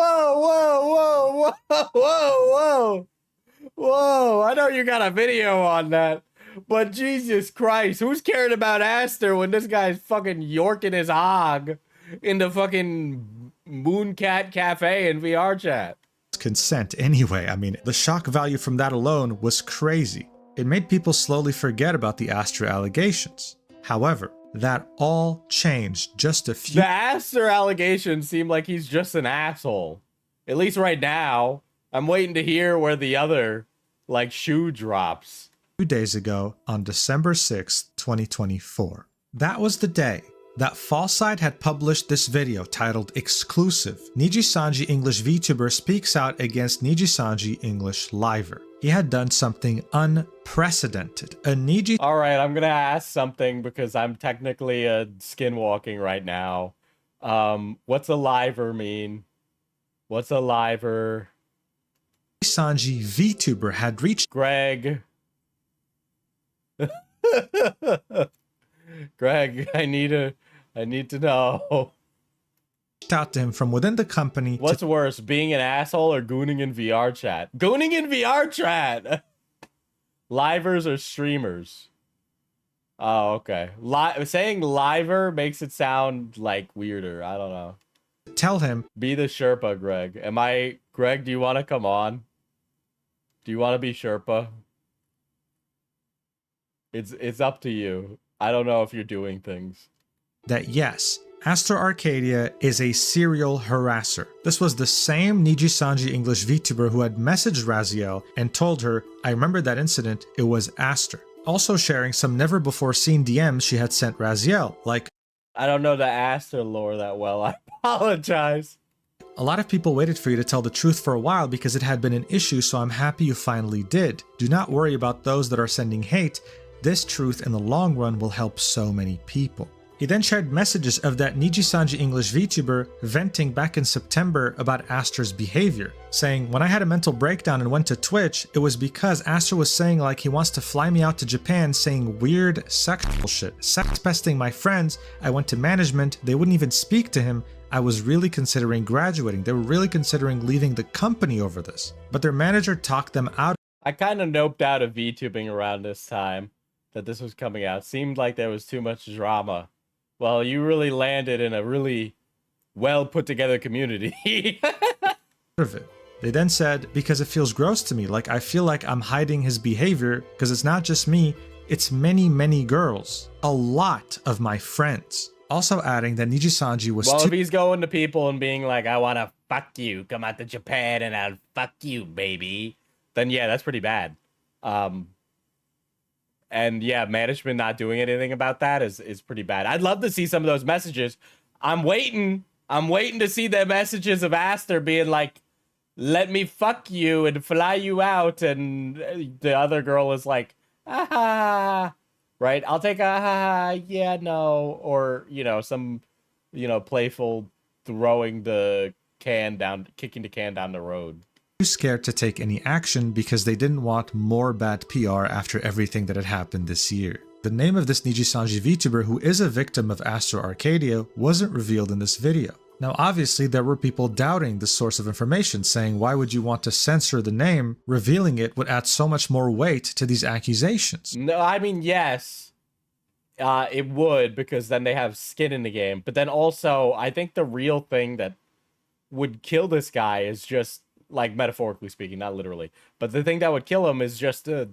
Whoa. I know you got a video on that. But Jesus Christ, who's caring about Aster when this guy's fucking yorking his hog in the fucking Mooncat Cafe in VR chat? consent anyway. I mean, the shock value from that alone was crazy. It made people slowly forget about the Aster allegations. However, that all changed just a few. The Aster allegations seem like he's just an asshole. At least right now. I'm waiting to hear where the other, like, shoe drops. 2 days ago on December 6th, 2024. That was the day that Fallside had published this video titled Exclusive. Nijisanji English VTuber speaks out against Nijisanji English Liver. He had done something unprecedented. Alright, I'm gonna ask something because I'm technically skinwalking right now. What's a liver mean? What's a liver? Nijisanji VTuber had reached Greg. Greg, I need to know. out to him from within the company. What's worse, being an asshole or gooning in VR chat? Gooning in VR chat! Livers or streamers? Oh, okay. Saying liver makes it sound like weirder. I don't know. Tell him. Be the Sherpa, Greg. Greg, do you want to come on? Do you want to be Sherpa? It's up to you. I don't know if you're doing things. That yes, Aster Arcadia is a serial harasser. This was the same Nijisanji English VTuber who had messaged Raziel and told her, I remember that incident, it was Aster. Also sharing some never before seen DMs she had sent Raziel, like, I don't know the Aster lore that well, I apologize. A lot of people waited for you to tell the truth for a while because it had been an issue, so I'm happy you finally did. Do not worry about those that are sending hate. This truth in the long run will help so many people. He then shared messages of that Nijisanji English VTuber venting back in September about Aster's behavior, saying, when I had a mental breakdown and went to Twitch, it was because Aster was saying like he wants to fly me out to Japan, saying weird sexual shit, sex pesting my friends. I went to management, they wouldn't even speak to him. I was really considering graduating. They were really considering leaving the company over this. But their manager talked them out. I kind of noped out of VTubing around this time that this was coming out. Seemed like there was too much drama. Well, you really landed in a really well put together community. Of it. They then said, because it feels gross to me, like I feel like I'm hiding his behavior because it's not just me, it's many girls. A lot of my friends. Also adding that Nijisanji was well, if he's going to people and being like, I want to fuck you, come out to Japan and I'll fuck you, baby, then yeah, that's pretty bad. And yeah, management not doing anything about that is pretty bad. I'd love to see some of those messages. I'm waiting to see the messages of Aster being like, let me fuck you and fly you out. And the other girl is like, aha, right? I'll take a ha, yeah, no. Or, some, playful throwing the can down, kicking the can down the road. Too scared to take any action because they didn't want more bad PR after everything that had happened this year. The name of this Nijisanji VTuber who is a victim of Aster Arcadia wasn't revealed in this video. Now obviously there were people doubting the source of information, saying why would you want to censor the name? Revealing it would add so much more weight to these accusations. No, I mean, yes, it would, because then they have skin in the game. But then also, I think the real thing that would kill this guy is just, like, metaphorically speaking, not literally, but the thing that would kill him is just to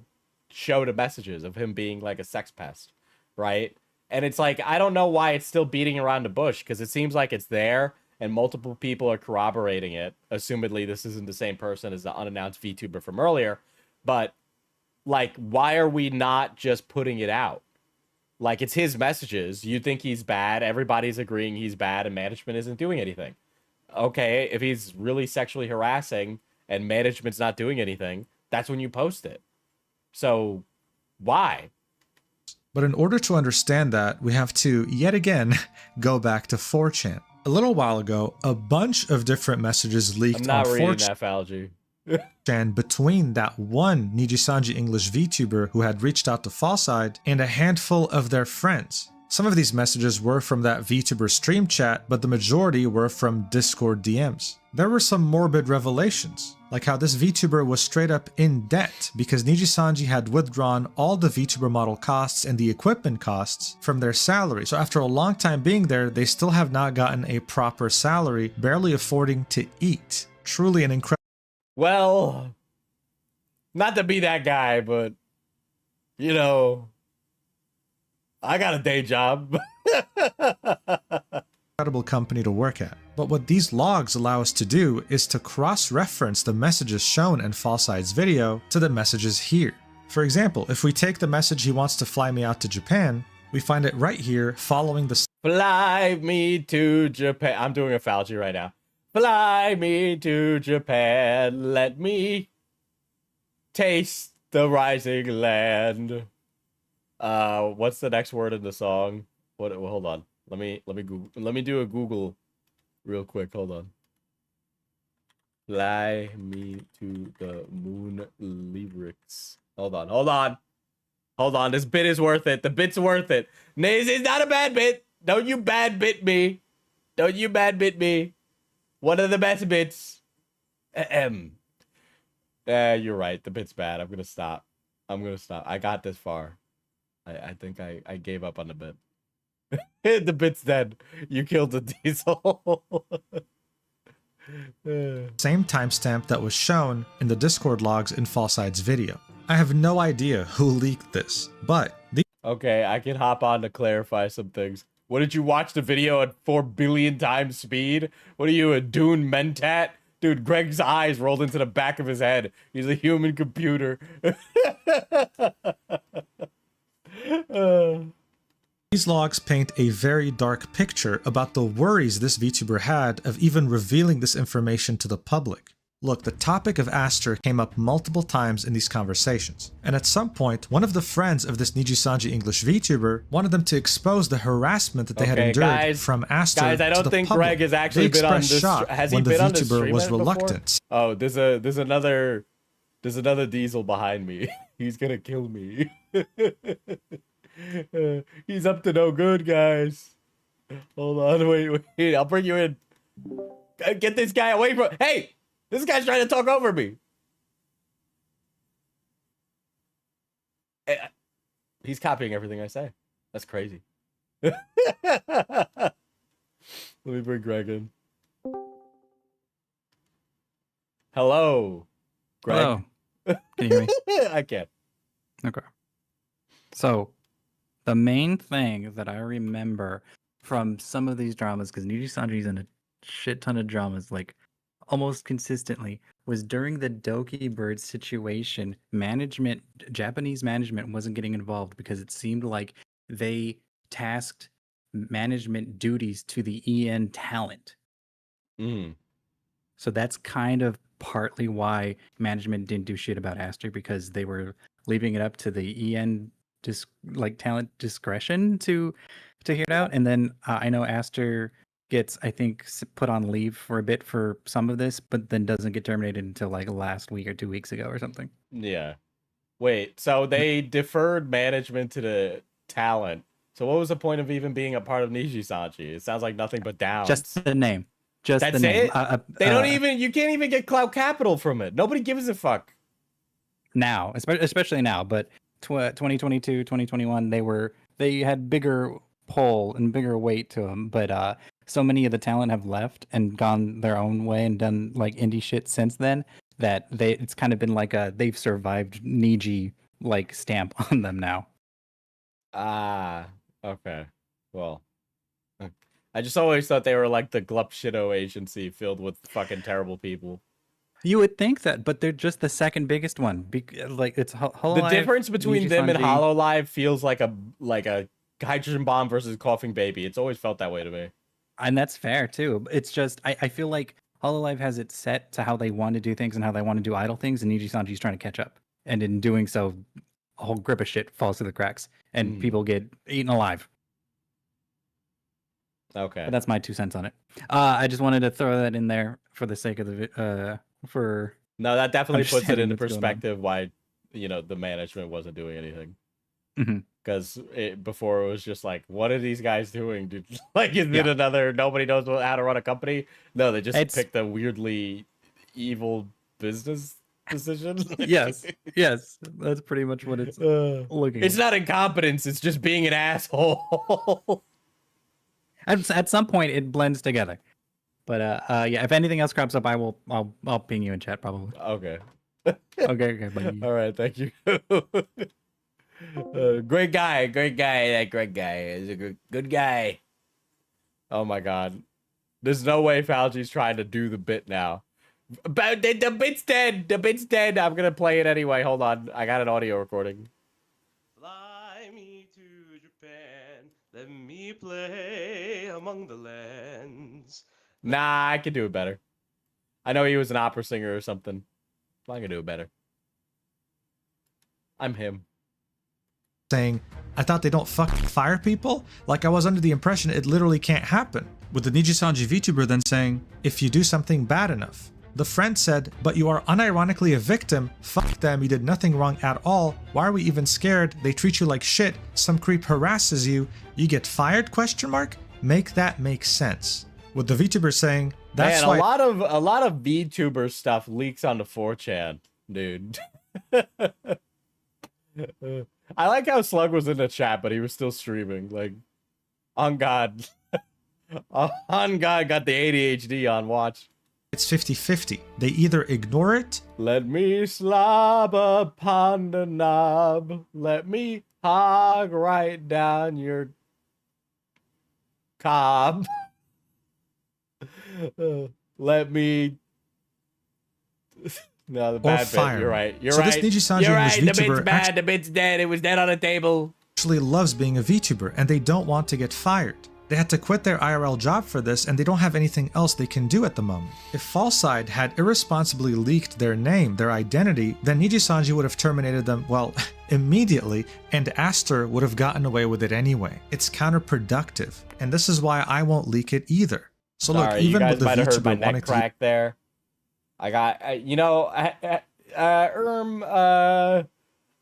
show the messages of him being like a sex pest, right? And it's like, I don't know why it's still beating around the bush, because it seems like it's there and multiple people are corroborating it. Assumedly, this isn't the same person as the unannounced VTuber from earlier, but like, why are we not just putting it out? Like, it's his messages. You think he's bad, everybody's agreeing he's bad, and management isn't doing anything. Okay, if he's really sexually harassing and management's not doing anything, that's when you post it. So, why? But in order to understand that, we have to, yet again, go back to 4chan. A little while ago, a bunch of different messages leaked on 4chan between that one Nijisanji English VTuber who had reached out to Fallside and a handful of their friends. Some of these messages were from that VTuber stream chat, but the majority were from Discord DMs. There were some morbid revelations, like how this VTuber was straight up in debt because Niji-sanji had withdrawn all the VTuber model costs and the equipment costs from their salary. So after a long time being there, they still have not gotten a proper salary, barely affording to eat. Truly an incredible. Well, not to be that guy, but, you know, I got a day job. Incredible company to work at. But what these logs allow us to do is to cross-reference the messages shown in Falside's video to the messages here. For example, if we take the message he wants to fly me out to Japan, we find it right here following the Fly me to Japan. I'm doing a Fauci right now. Fly me to Japan. Let me taste the rising land. What's the next word in the song? What? Hold on. Let me Google. Let me do a Google real quick. Hold on. Fly me to the moon lyrics. Hold on. This bit is worth it. The bit's worth it. This is not a bad bit. Don't you bad bit me. One of the best bits. You're right. The bit's bad. I'm gonna stop. I got this far. I think I gave up on the bit. The bit's dead. You killed the diesel. same timestamp that was shown in the Discord logs in Falside's video. I have no idea who leaked this, but Okay, I can hop on to clarify some things. What, did you watch the video at 4 billion times speed? What are you, a Dune Mentat? Dude, Greg's eyes rolled into the back of his head. He's a human computer. these logs paint a very dark picture about the worries this VTuber had of even revealing this information to the public. Look, the topic of Aster came up multiple times in these conversations, and at some point, one of the friends of this Niji-sanji English VTuber wanted them to expose the harassment that they had endured from Aster Guys, I don't to the think public. Greg has actually They been on expressed this. shock Has he when the been on this VTuber stream was before? reluctant. Oh, there's another diesel behind me. He's gonna kill me. He's up to no good, guys. Hold on, wait. I'll bring you in. Get this guy away from. Hey, this guy's trying to talk over me. He's copying everything I say. That's crazy. Let me bring Greg in. Hello, Greg. Hello. Can you hear me? I can. Okay. So, the main thing that I remember from some of these dramas, because Niji-sanji's in a shit ton of dramas, like almost consistently, was during the Doki Bird situation, Japanese management wasn't getting involved because it seemed like they tasked management duties to the EN talent. So that's kind of partly why management didn't do shit about Aster, because they were leaving it up to the EN talent discretion to hear it out. And then I know Aster gets, I think, put on leave for a bit for some of this, but then doesn't get terminated until like last week or 2 weeks ago or something. Yeah. Wait, so they deferred management to the talent. So what was the point of even being a part of Niji-sanji? It sounds like nothing but downs. Just the name. Just That's the name. it? They don't even, you can't even get cloud capital from it. Nobody gives a fuck. Now, especially now, but 2022, 2021, they had bigger pull and bigger weight to them, but so many of the talent have left and gone their own way and done like indie shit since then that it's kind of been like they've survived Niji like stamp on them now. Ah, okay. Well, I just always thought they were like the Glup Shido agency filled with fucking terrible people. You would think that, but they're just the second biggest one. Like it's Hololive, The difference between them and Niji-sanji. Hololive feels like a hydrogen bomb versus coughing baby. It's always felt that way to me. And that's fair too. It's just I feel like Hololive has it set to how they want to do things and how they want to do idle things, and Niji-sanji's trying to catch up. And in doing so, a whole grip of shit falls through the cracks, and people get eaten alive. Okay. But that's my 2 cents on it. I just wanted to throw that in there for the sake of the No, that definitely puts it understanding into what's going on. perspective why, the management wasn't doing anything. Because before it was just like, what are these guys doing, dude? Like, is it another nobody knows how to run a company? No, they just picked a weirdly evil business decision. Yes, that's pretty much what it's looking. It's not incompetence; it's just being an asshole. At some point, it blends together. But yeah, if anything else crops up, I'll ping you in chat probably. Okay. Okay, buddy. All right, thank you. Great guy. That great guy is a good guy. Oh my god, there's no way Fauci's trying to do the bit now. But the bit's dead. The bit's dead. I'm gonna play it anyway. Hold on, I got an audio recording. Fly me to Japan. Let me play among the lands. Nah, I could do it better. I know he was an opera singer or something. I can do it better. I'm him. Saying, I thought they don't fucking fire people? Like I was under the impression it literally can't happen. With the Nijisanji VTuber then saying, if you do something bad enough. The friend said, but you are unironically a victim. Fuck them, you did nothing wrong at all. Why are we even scared? They treat you like shit. Some creep harasses you. You get fired? Question mark? Make that make sense. With the VTuber saying, that's why a lot of VTuber stuff leaks onto 4chan, dude. I like how Slug was in the chat, but he was still streaming. Like, on God. On God, got the ADHD on watch. It's 50-50. They either ignore it. Let me slob upon the knob. Let me hog right down your cob. Let me... No, the bad bit. You're right. You're right. This Nijisanji You're right. The VTuber bit's bad. The bit's dead. It was dead on the table. Actually loves being a VTuber and they don't want to get fired. They had to quit their IRL job for this and they don't have anything else they can do at the moment. If Fallside had irresponsibly leaked their name, their identity, then Nijisanji would have terminated them, well, immediately, and Aster would have gotten away with it anyway. It's counterproductive, and this is why I won't leak it either. So sorry, look, even with the VTuber heard my VTuber neck wanting crack there. I got,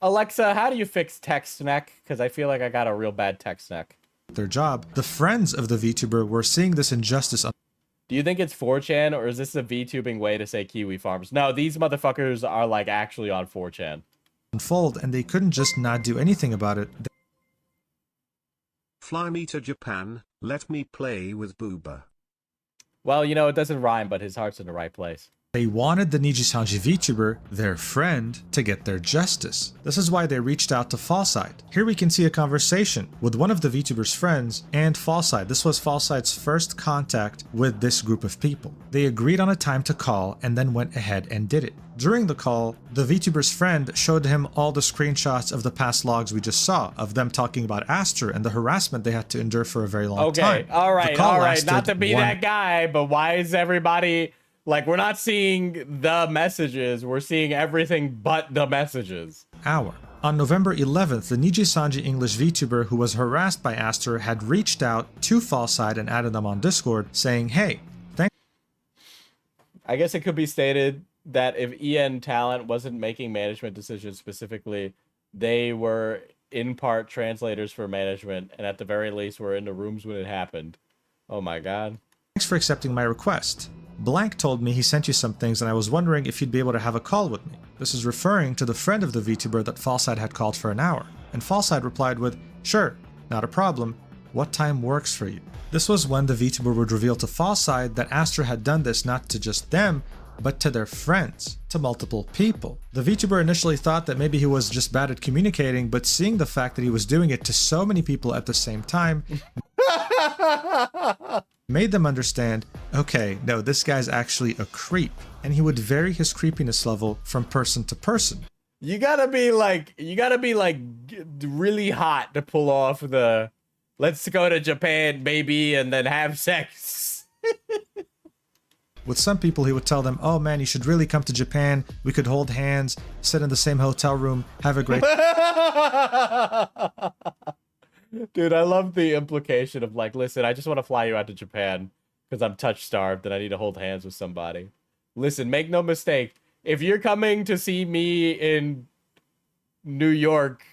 Alexa, how do you fix text neck? Because I feel like I got a real bad text neck. their job, the friends of the VTuber were seeing this injustice. Do you think it's 4chan, or is this a VTubing way to say Kiwi Farms? No, these motherfuckers are like actually on 4chan. Unfold, and they couldn't just not do anything about it. Fly me to Japan, let me play with Booba. Well, you know, it doesn't rhyme, but his heart's in the right place. They wanted the Nijisanji VTuber, their friend, to get their justice. This is why they reached out to Fallside. Here we can see a conversation with one of the VTuber's friends and Fallside. This was Fallside's first contact with this group of people. They agreed on a time to call and then went ahead and did it. During the call, the VTuber's friend showed him all the screenshots of the past logs we just saw, of them talking about Aster and the harassment they had to endure for a very long time. Okay, all right. Not to be that guy, but why is everybody... Like, we're not seeing the messages, we're seeing everything but the messages. Hour. On November 11th, the Nijisanji English VTuber who was harassed by Aster had reached out to Fallside and added them on Discord, saying, hey, I guess it could be stated that if EN Talent wasn't making management decisions specifically, they were in part translators for management, and at the very least were in the rooms when it happened. Oh my god. Thanks for accepting my request. Blank told me he sent you some things and I was wondering if you'd be able to have a call with me. This is referring to the friend of the VTuber that Fallside had called for an hour. And Fallside replied with, sure, not a problem. What time works for you? This was when the VTuber would reveal to Fallside that Aster had done this not to just them, but to their friends, to multiple people. The VTuber initially thought that maybe he was just bad at communicating, but seeing the fact that he was doing it to so many people at the same time made them understand, okay, no, this guy's actually a creep, and he would vary his creepiness level from person to person. You gotta be like really hot to pull off the let's go to Japan, baby, and then have sex. With some people, he would tell them, oh man, you should really come to Japan. We could hold hands, sit in the same hotel room, have a great... Dude, I love the implication of like, listen, I just want to fly you out to Japan because I'm touch starved and I need to hold hands with somebody. Listen, make no mistake. If you're coming to see me in New York,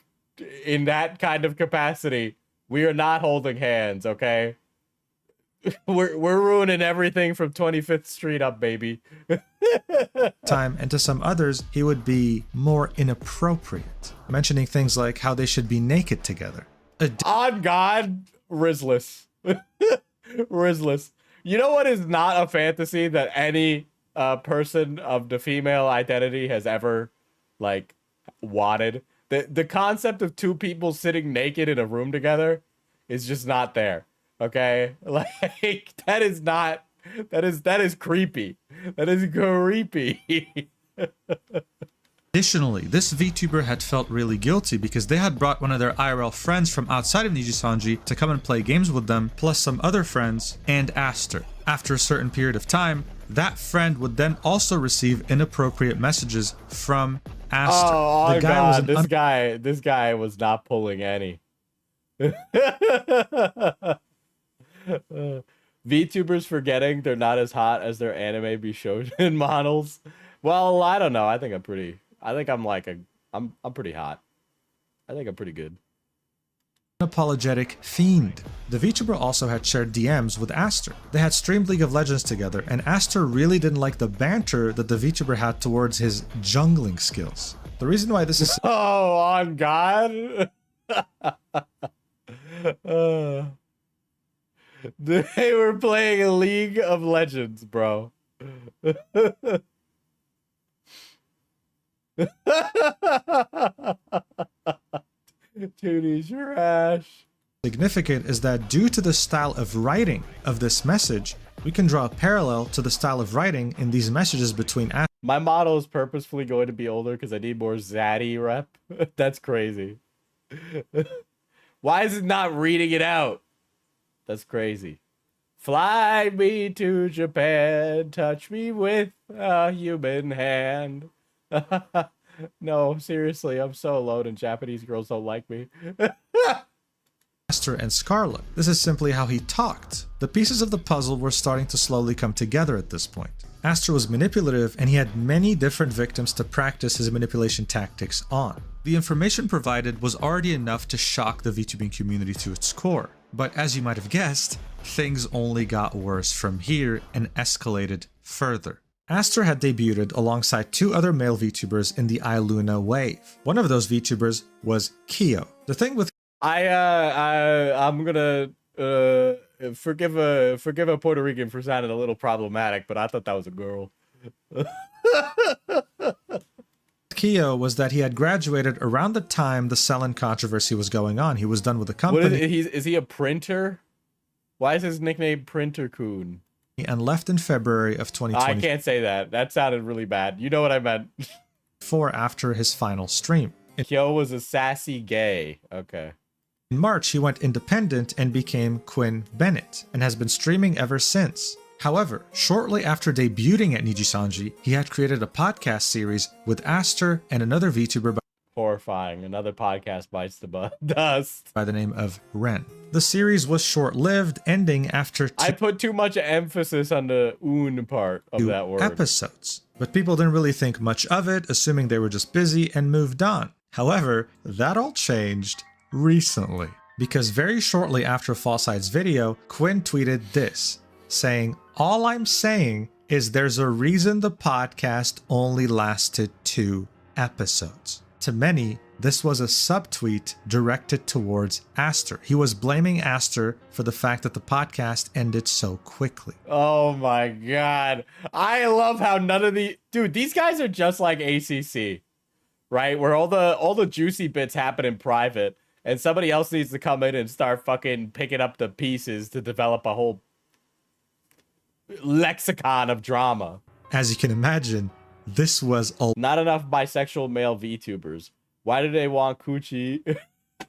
in that kind of capacity, we are not holding hands, okay? We're ruining everything from 25th Street up, baby. Time, and to some others, he would be more inappropriate, mentioning things like how they should be naked together. On God, Rizless. Rizless. You know what is not a fantasy that any person of the female identity has ever, like, wanted? The concept of two people sitting naked in a room together is just not there. Okay? Like, that is not... That is creepy. That is creepy. Additionally, this VTuber had felt really guilty because they had brought one of their IRL friends from outside of Nijisanji to come and play games with them, plus some other friends, and Aster. After a certain period of time, that friend would then also receive inappropriate messages from Aster. Oh, the guy God, this guy was not pulling any. VTubers forgetting they're not as hot as their anime Bishonen models. Well, I don't know. I think I'm pretty hot. I think I'm pretty good. Unapologetic fiend. The VTuber also had shared DMs with Aster. They had streamed League of Legends together, and Aster really didn't like the banter that the VTuber had towards his jungling skills. The reason why this is Oh, on God. They were playing a League of Legends, bro. Toonie's trash. significant is that due to the style of writing of this message, we can draw a parallel to the style of writing in these messages between Aster. My model is purposefully going to be older because I need more zaddy rep. That's crazy. Why is it not reading it out? That's crazy. Fly me to Japan, touch me with a human hand. No, seriously, I'm so alone and Japanese girls don't like me. Aster and Scarlet. This is simply how he talked. The pieces of the puzzle were starting to slowly come together at this point. Aster was manipulative and he had many different victims to practice his manipulation tactics on. The information provided was already enough to shock the VTubing community to its core. But as you might have guessed, things only got worse from here and escalated further. Aster had debuted alongside two other male VTubers in the iLuna wave. One of those VTubers was Kyo. The thing with I'm gonna forgive a Puerto Rican for sounding a little problematic, but I thought that was a girl. Kyo was that he had graduated around the time the Selen controversy was going on. He was done with the company. Is he a printer? Why is his nickname Printer Coon? And left in February of 2020. I can't say that. That sounded really bad. You know what I meant. After his final stream. Kyo was a sassy gay. Okay. In March, he went independent and became Quinn Bennett, and has been streaming ever since. However, shortly after debuting at Nijisanji, he had created a podcast series with Aster and another VTuber Horrifying. Another podcast bites the dust. by the name of Ren. The series was short-lived, ending after I put too much emphasis on the "un" part of two that word. episodes. But people didn't really think much of it, assuming they were just busy and moved on. However, that all changed recently. Because very shortly after False Side's video, Quinn tweeted this, saying, "All I'm saying is there's a reason the podcast only lasted 2 episodes." To many, this was a subtweet directed towards Aster. He was blaming Aster for the fact that the podcast ended so quickly. Oh my God. I love how none of these guys are just like ACC, right? Where all the juicy bits happen in private and somebody else needs to come in and start fucking picking up the pieces to develop a whole lexicon of drama. As you can imagine, this was Not enough bisexual male VTubers. Why do they want coochie?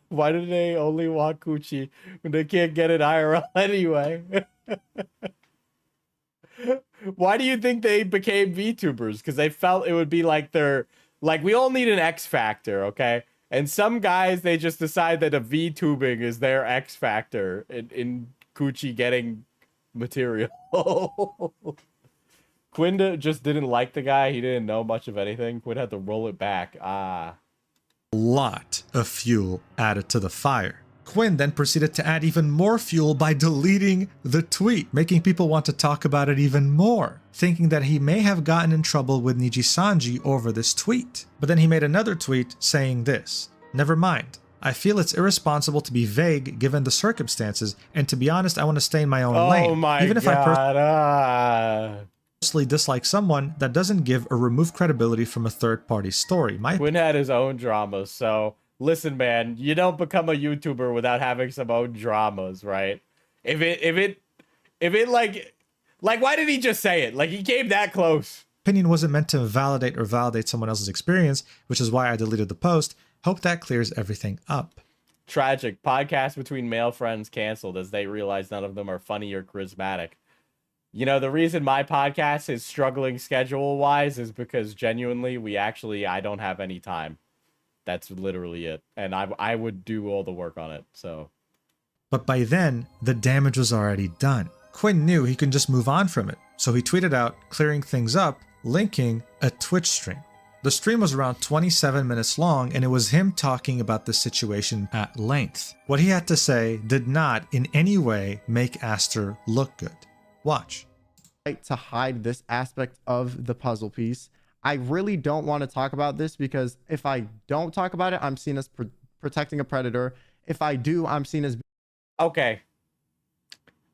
Why do they only want coochie when they can't get it IRL anyway? Why do you think they became VTubers? Because they felt it would be like we all need an X factor, okay? And some guys, they just decide that a VTubing is their X factor in coochie getting material. Quinn just didn't like the guy. He didn't know much of anything. Quinn had to roll it back. lot of fuel added to the fire. Quinn then proceeded to add even more fuel by deleting the tweet, making people want to talk about it even more, thinking that he may have gotten in trouble with Niji-sanji over this tweet. But then he made another tweet saying this: "Never mind. I feel it's irresponsible to be vague given the circumstances, and to be honest, I want to stay in my own lane. Oh my Even if god. I personally dislike someone, that doesn't give or remove credibility from a third-party story." Quinn had his own dramas, so listen, man, you don't become a YouTuber without having some own dramas, right? If it like why did he just say it? Like, he came that close. Opinion wasn't meant to validate or validate someone else's experience, which is why I deleted the post. Hope that clears everything up. Tragic. Podcast between male friends canceled as they realize none of them are funny or charismatic. You know, the reason my podcast is struggling schedule-wise is because genuinely, I don't have any time. That's literally it. And I would do all the work on it, so. But by then, the damage was already done. Quinn knew he could just move on from it, so he tweeted out, clearing things up, linking a Twitch stream. The stream was around 27 minutes long, and it was him talking about the situation at length. What he had to say did not in any way make Aster look good. Watch. To hide this aspect of the puzzle piece. I really don't want to talk about this because if I don't talk about it, I'm seen as protecting a predator. If I do, I'm seen as... Okay.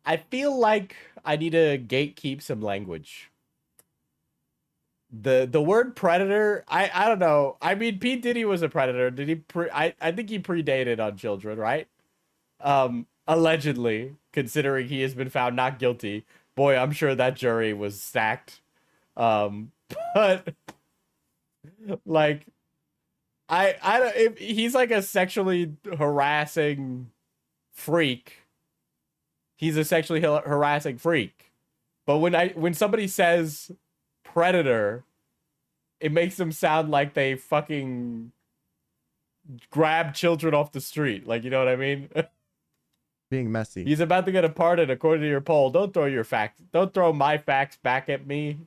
I feel like I need to gatekeep some language. The word predator, I don't know. I mean, P. Diddy was a predator. Did he I think he predated on children, right? Allegedly, considering he has been found not guilty. Boy, I'm sure that jury was stacked. But like, I don't, if he's like a sexually harassing freak, he's a sexually harassing freak. But when somebody says predator, it makes them sound like they fucking grab children off the street. Like, you know what I mean? Being messy. He's about to get a pardon according to your poll. Don't throw my facts back at me.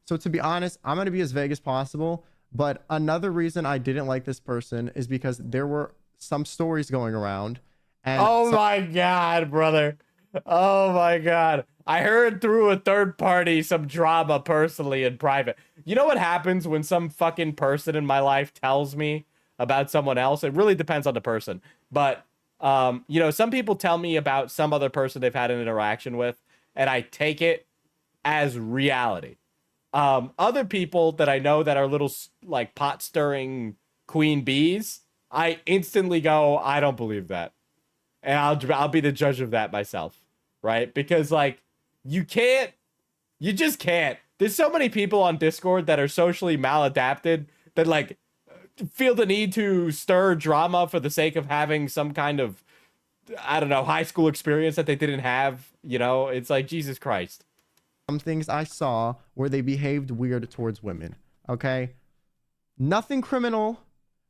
So to be honest, I'm going to be as vague as possible. But another reason I didn't like this person is because there were some stories going around. And oh my god, brother. Oh my god. I heard through a third party some drama personally in private. You know what happens when some fucking person in my life tells me about someone else? It really depends on the person. But, you know, some people tell me about some other person they've had an interaction with, and I take it as reality. Other people that I know that are little, like, pot-stirring queen bees, I instantly go, I don't believe that. And I'll be the judge of that myself, right? Because, like, you just can't. There's so many people on Discord that are socially maladapted that, like, feel the need to stir drama for the sake of having some kind of, I don't know, high school experience that they didn't have. You know, it's like, Jesus Christ. Some things I saw where they behaved weird towards women. Okay? Nothing criminal.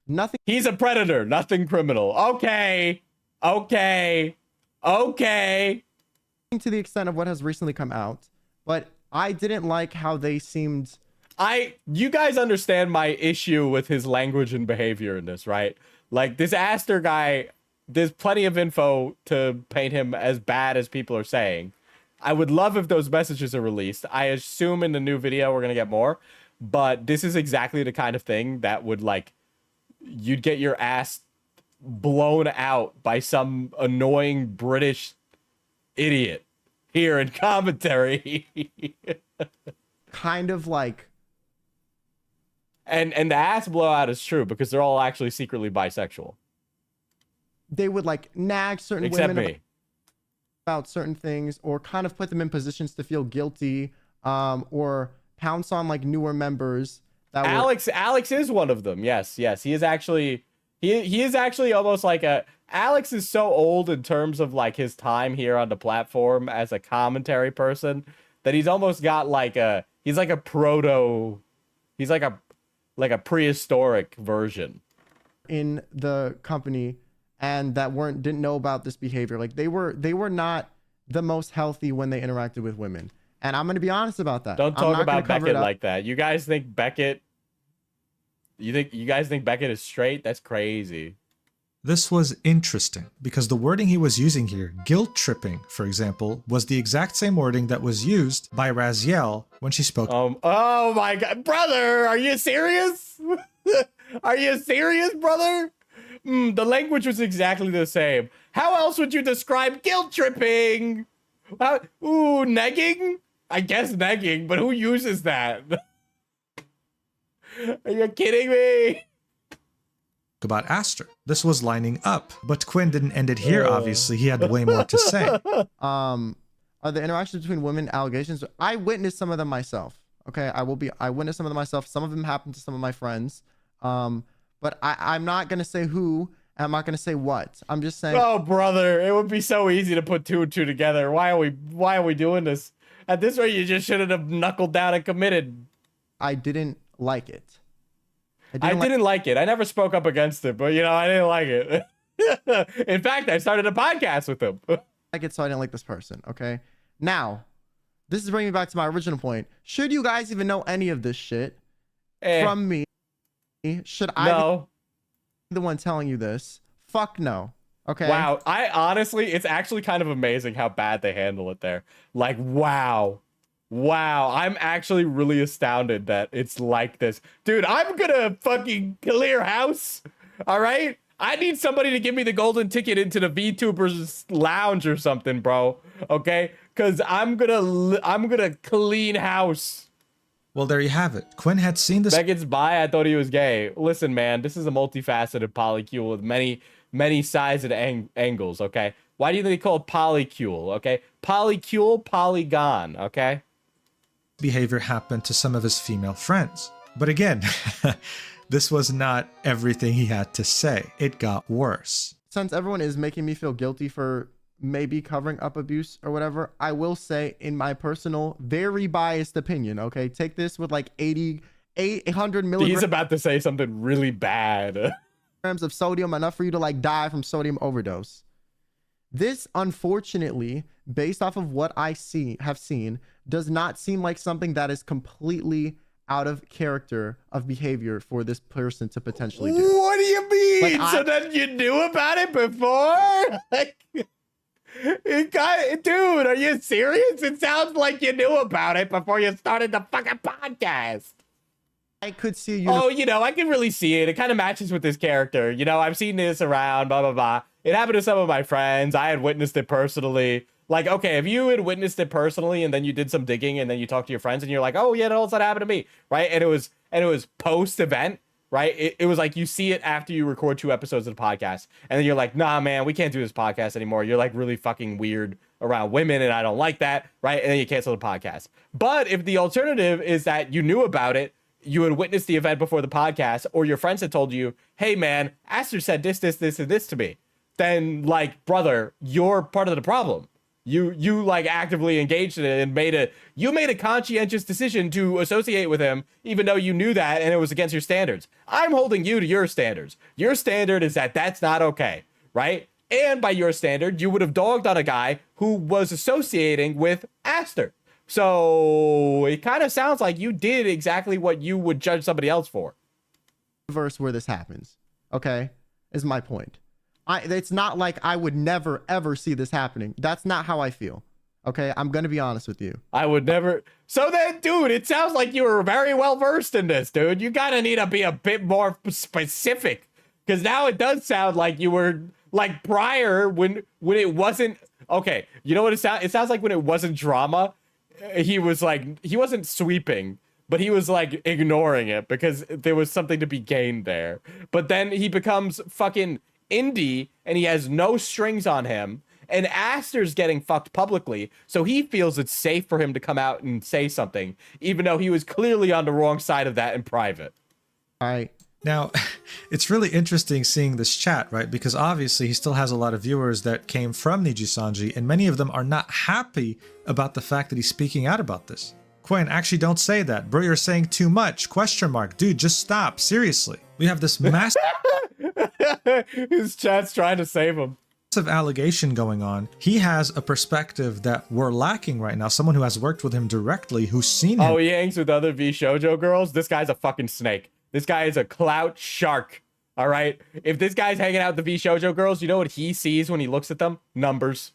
Nothing. He's a predator. Nothing criminal. Okay. Okay. Okay. To the extent of what has recently come out. But I didn't like how they seemed... You guys understand my issue with his language and behavior in this, right? Like, this Aster guy, there's plenty of info to paint him as bad as people are saying. I would love if those messages are released. I assume in the new video we're going to get more. But this is exactly the kind of thing that would, like, you'd get your ass blown out by some annoying British idiot here in commentary. kind of like... And the ass blowout is true because they're all actually secretly bisexual. They would, like, nag certain Except women me. about certain things, or kind of put them in positions to feel guilty, or pounce on, like, newer members. That Alex is one of them. Yes. He is actually he is actually almost like a... Alex is so old in terms of, like, his time here on the platform as a commentary person that he's almost got like a... He's like a proto... He's like a prehistoric version in the company, and that didn't know about this behavior. Like, they were not the most healthy when they interacted with women. And I'm going to be honest about that. Don't talk about Beckett like that. You guys think Beckett You guys think Beckett is straight? That's crazy. This was interesting because the wording he was using here, guilt tripping, for example, was the exact same wording that was used by Raziel when she spoke. Oh my god, brother, are you serious? Are you serious, brother? The language was exactly the same. How else would you describe guilt tripping? Negging? I guess negging, but who uses that? Are you kidding me? About Aster. This was lining up, but Quinn didn't end it here, obviously. He had way more to say. Are the interactions between women allegations? I witnessed some of them myself. Okay, I witnessed some of them myself. Some of them happened to some of my friends. But I'm not gonna say who, and I'm not gonna say what. I'm just saying. Oh, brother, it would be so easy to put 2 and 2 together. Why are we doing this? At this rate, you just shouldn't have knuckled down and committed. I didn't like it. I didn't like it. I never spoke up against it, but I didn't like it. In fact, I started a podcast with him. Like it, so I didn't like this person. Okay. Now, this is bringing me back to my original point. Should you guys even know any of this shit from me? Should I be the one telling you this? Fuck no. Okay. Wow. I honestly, it's actually kind of amazing how bad they handle it there. Like, wow. Wow, I'm actually really astounded that it's like this. Dude, I'm gonna fucking clear house, all right? I need somebody to give me the golden ticket into the VTubers lounge or something, bro, okay? Because I'm gonna clean house. Well, there you have it. Quinn had seen this. Beckett's bi, I thought he was gay. Listen, man, this is a multifaceted polycule with many sides and angles, okay? Why do you think they call it polycule, okay? Polycule, polygon, okay? Behavior happened to some of his female friends. But again, this was not everything he had to say. It got worse. Since everyone is making me feel guilty for maybe covering up abuse or whatever, I will say in my personal, very biased opinion, okay? Take this with like 800 milligrams. He's about to say something really bad. Of sodium, enough for you to like die from sodium overdose. This, unfortunately, based off of what I have seen, does not seem like something that is completely out of character of behavior for this person to potentially do. What do you mean? Like, so then you knew about it before? Like, dude, are you serious? It sounds like you knew about it before you started the fucking podcast. I could see you. Oh, I can really see it. It kind of matches with this character. I've seen this around, blah, blah, blah. It happened to some of my friends. I had witnessed it personally. Like, okay, if you had witnessed it personally and then you did some digging and then you talked to your friends and you're like, oh, yeah, that happened to me, right? And it was post-event, right? It was like you see it after you record 2 episodes of the podcast. And then you're like, nah, man, we can't do this podcast anymore. You're like really fucking weird around women and I don't like that, right? And then you cancel the podcast. But if the alternative is that you knew about it, you had witnessed the event before the podcast, or your friends had told you, hey, man, Aster said this, and this to me, then, like, brother, you're part of the problem. You like actively engaged in it and made a conscientious decision to associate with him, even though you knew that and it was against your standards. I'm holding you to your standards. Your standard is that that's not okay, right? And by your standard, you would have dogged on a guy who was associating with Aster. So it kind of sounds like you did exactly what you would judge somebody else for. Verse where this happens, okay, is my point. It's not like I would never, ever see this happening. That's not how I feel. Okay, I'm going to be honest with you. I would never. So then, dude, it sounds like you were very well versed in this, dude. You got to need to be a bit more specific. Because now it does sound like you were like prior when it wasn't. Okay, you know what it sounds? It sounds like when it wasn't drama. He wasn't sweeping, but he was like ignoring it because there was something to be gained there. But then he becomes fucking indie and he has no strings on him. And Aster's getting fucked publicly, so he feels it's safe for him to come out and say something, even though he was clearly on the wrong side of that in private. All right. Now, it's really interesting seeing this chat, right? Because obviously he still has a lot of viewers that came from Niji-sanji, and many of them are not happy about the fact that he's speaking out about this. Quinn, actually don't say that. Bro, you're saying too much. Question mark. Dude, just stop. Seriously. We have this massive... His chat's trying to save him. Allegation going on. He has a perspective that we're lacking right now. Someone who has worked with him directly, who's seen him. Oh, he hangs with other V Shoujo girls? This guy's a fucking snake. This guy is a clout shark. All right. If this guy's hanging out with the V Shoujo girls, you know what he sees when he looks at them? Numbers.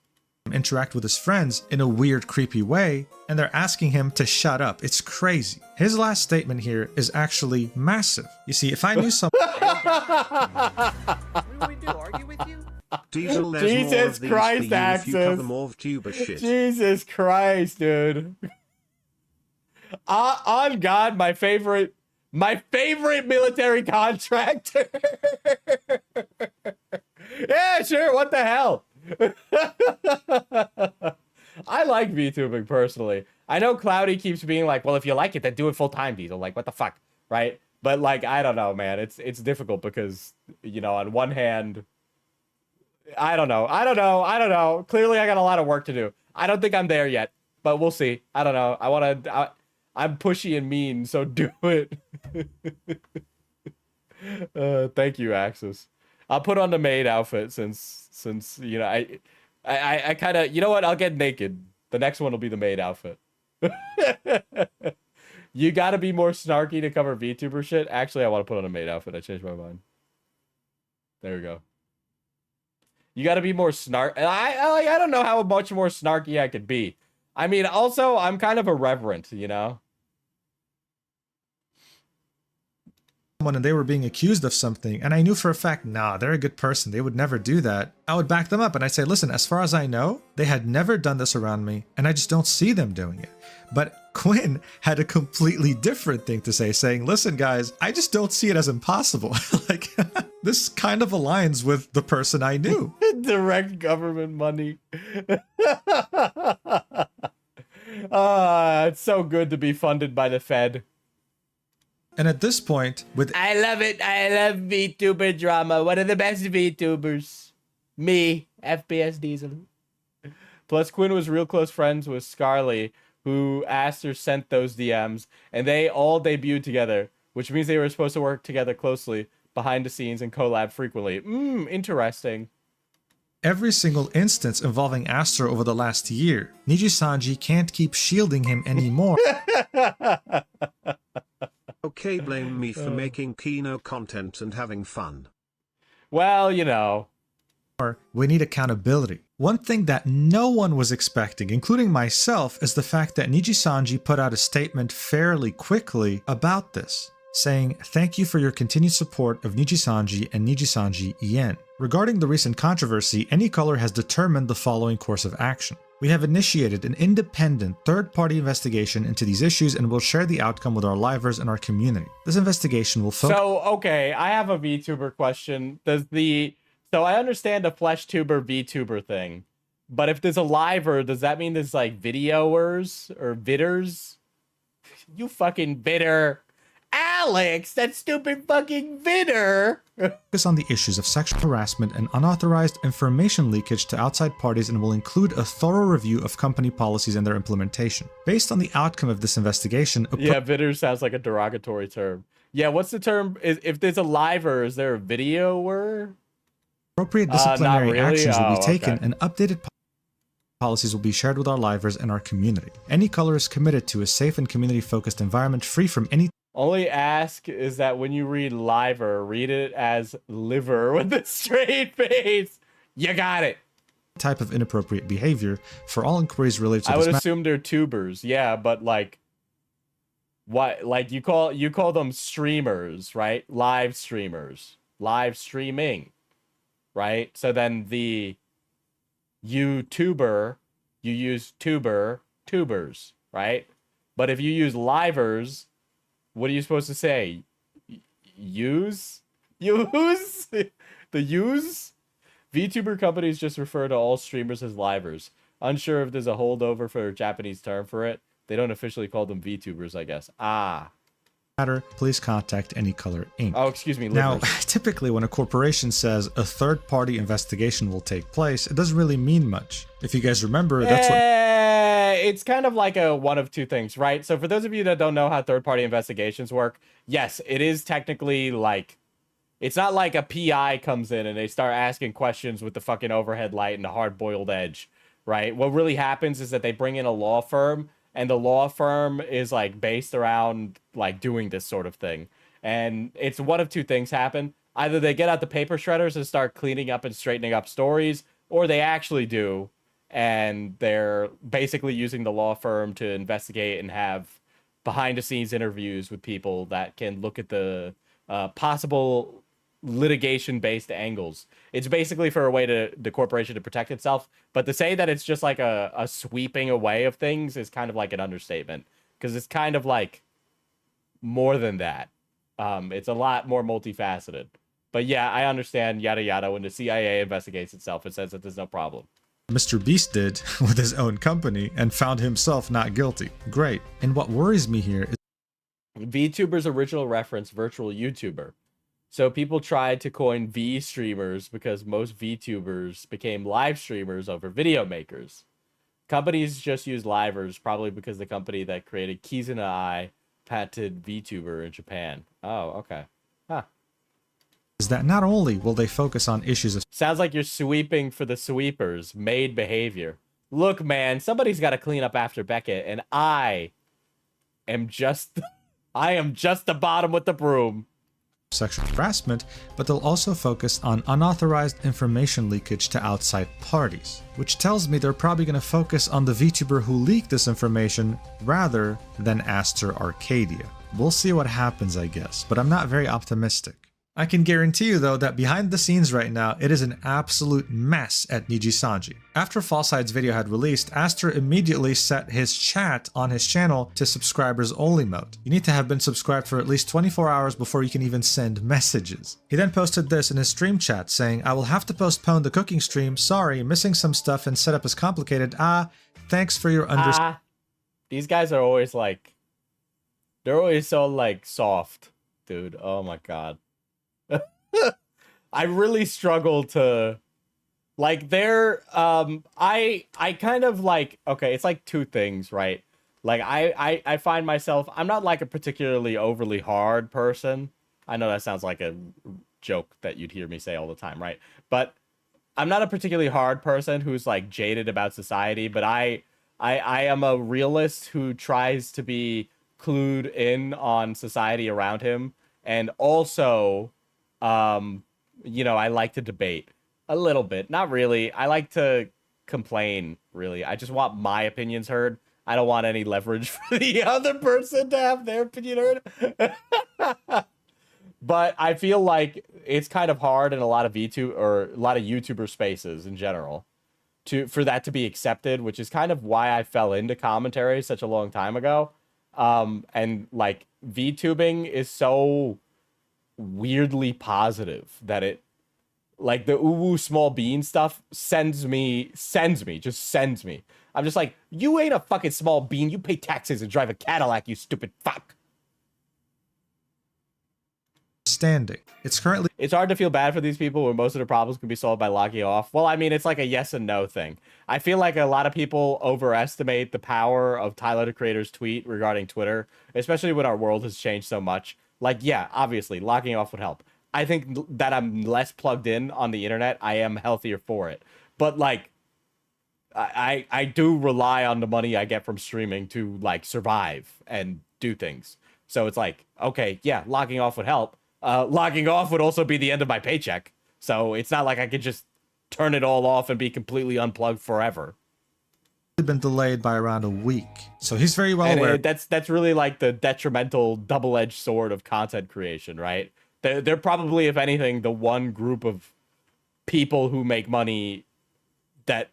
Interact with his friends in a weird, creepy way, and they're asking him to shut up. It's crazy. His last statement here is actually massive. You see, if I knew something... What do we do? Argue with you? Diesel, there's more Jesus of these Christ, for you if you cover Axis. more Vtuber shit. Jesus Christ, dude. On God, my favorite military contractor. Yeah, sure. What the hell? I like VTubing personally. I know Cloudy keeps being like, well, if you like it, then do it full time, Diesel. Like, what the fuck, right? But like, I don't know, man. It's difficult because, you know, on one hand, I don't know. Clearly, I got a lot of work to do. I don't think I'm there yet, but we'll see. I don't know. I'm pushy and mean, so do it. Thank you, Axis. I'll put on the maid outfit since you know I kind of, you know what, I'll get naked. The next one will be the maid outfit. You got to be more snarky to cover VTuber shit. Actually, I want to put on a maid outfit. I changed my mind. There we go. You got to be more snark. I don't know how much more snarky I could be. I mean, also, I'm kind of irreverent, you know? And they were being accused of something, and I knew for a fact, nah, they're a good person, they would never do that. I would back them up and I'd say, listen, as far as I know, they had never done this around me, and I just don't see them doing it. But Quinn had a completely different thing to say, saying, listen guys, I just don't see it as impossible. Like, this kind of aligns with the person I knew. Direct government money. It's so good to be funded by the Fed. And at this point, with I love it. I love VTuber drama. One of the best VTubers. Me, FPS Diesel. Plus, Quinn was real close friends with Scarly, who asked or sent those DMs, and they all debuted together, which means they were supposed to work together closely, behind the scenes, and collab frequently. Interesting. every single instance involving Astro over the last year, Niji-Sanji can't keep shielding him anymore. Okay, blame me for making Kino content and having fun. Well, you know. We need accountability. One thing that no one was expecting, including myself, is the fact that Niji-Sanji put out a statement fairly quickly about this, saying, "Thank you for your continued support of Niji-Sanji and Niji-Sanji Yen. Regarding the recent controversy, AnyColor has determined the following course of action. We have initiated an independent third-party investigation into these issues and will share the outcome with our livers and our community. This investigation will focus..." So, okay, I have a VTuber question. So I understand the FleshTuber VTuber thing, but if there's a liver, does that mean there's like videoers or vidders? You fucking vidder. Alex, that stupid fucking vidder. Focus on the issues of sexual harassment and unauthorized information leakage to outside parties and will include a thorough review of company policies and their implementation. Based on the outcome of this investigation... Yeah, vidder sounds like a derogatory term. Yeah, what's the term? If there's a liver, is there a videoer? Appropriate disciplinary actions will be Oh, taken okay. and updated policies will be shared with our livers and our community. AnyColor is committed to a safe and community-focused environment free from any Only ask is that when you read liver, read it as liver with a straight face. You got it. type of inappropriate behavior. For all inquiries related to I this would matter, assume they're tubers. Yeah, but like, what? Like you call them streamers, right? Live streamers, live streaming, right? So then the YouTuber, you use tubers, right? But if you use livers, what are you supposed to say? Use? The use? VTuber companies just refer to all streamers as livers. Unsure if there's a holdover for a Japanese term for it. They don't officially call them VTubers, I guess. please contact AnyColor Inc. Oh, excuse me. Now, livers. typically when a corporation says a third-party investigation will take place, it doesn't really mean much. If you guys remember, that's what... It's kind of like a one of two things, right? So for those of you that don't know how third-party investigations work, yes, it is technically like... It's not like a PI comes in and they start asking questions with the fucking overhead light and the hard-boiled edge, right? What really happens is that they bring in a law firm, and the law firm is like based around like doing this sort of thing. And it's one of two things happen. Either they get out the paper shredders and start cleaning up and straightening up stories, or they actually do, and they're basically using the law firm to investigate and have behind-the-scenes interviews with people that can look at the possible litigation-based angles. It's basically for a way to the corporation to protect itself, but to say that it's just like a sweeping away of things is kind of like an understatement, because it's kind of like more than that. It's a lot more multifaceted. But yeah, I understand yada yada. When the CIA investigates itself, it says that there's no problem. Mr. Beast did with his own company and found himself not guilty. Great. And what worries me here is VTuber's original reference, virtual YouTuber. So people tried to coin V streamers because most VTubers became live streamers over video makers. Companies just use livers, probably because the company that created Kizuna Eye patented VTuber in Japan. Oh, okay. Huh. is that not only will they focus on issues of Sounds like you're sweeping for the sweepers. Made behavior. Look, man, somebody's got to clean up after Beckett, and I am just the bottom with the broom. sexual harassment, but they'll also focus on unauthorized information leakage to outside parties, which tells me they're probably going to focus on the VTuber who leaked this information rather than Aster Arcadia. We'll see what happens, I guess, but I'm not very optimistic. I can guarantee you though that behind the scenes right now, it is an absolute mess at Nijisanji. After Falside's video had released, Aster immediately set his chat on his channel to subscribers only mode. You need to have been subscribed for at least 24 hours before you can even send messages. He then posted this in his stream chat saying, "I will have to postpone the cooking stream, sorry, missing some stuff and setup is complicated, thanks for your understanding." These guys are always like, they're always so like soft, dude. Oh my god. I really struggle to like I kind of like, okay, it's like two things, right? Like I find myself, I'm not like a particularly overly hard person. I know that sounds like a joke that you'd hear me say all the time, right? But I'm not a particularly hard person who's like jaded about society, but I am a realist who tries to be clued in on society around him, and also you know, I like to debate a little bit. Not really. I like to complain, really. I just want my opinions heard. I don't want any leverage for the other person to have their opinion heard. But I feel like it's kind of hard in a lot of YouTuber spaces in general for that to be accepted, which is kind of why I fell into commentary such a long time ago. And like VTubing is so weirdly positive that it, like the uwu small bean stuff sends me. I'm just like, you ain't a fucking small bean, you pay taxes and drive a Cadillac, you stupid fuck. It's hard to feel bad for these people when most of the problems can be solved by logging off. Well, I mean, it's like a yes and no thing. I feel like a lot of people overestimate the power of Tyler the Creator's tweet regarding Twitter, especially when our world has changed so much. Like, yeah, obviously, logging off would help. I think that I'm less plugged in on the internet. I am healthier for it. But, like, I do rely on the money I get from streaming to, like, survive and do things. So it's like, okay, yeah, logging off would help. Logging off would also be the end of my paycheck. So it's not like I could just turn it all off and be completely unplugged forever. Been delayed by around a week, so he's very well aware. That's really like the detrimental double-edged sword of content creation, right? They're probably, if anything, the one group of people who make money that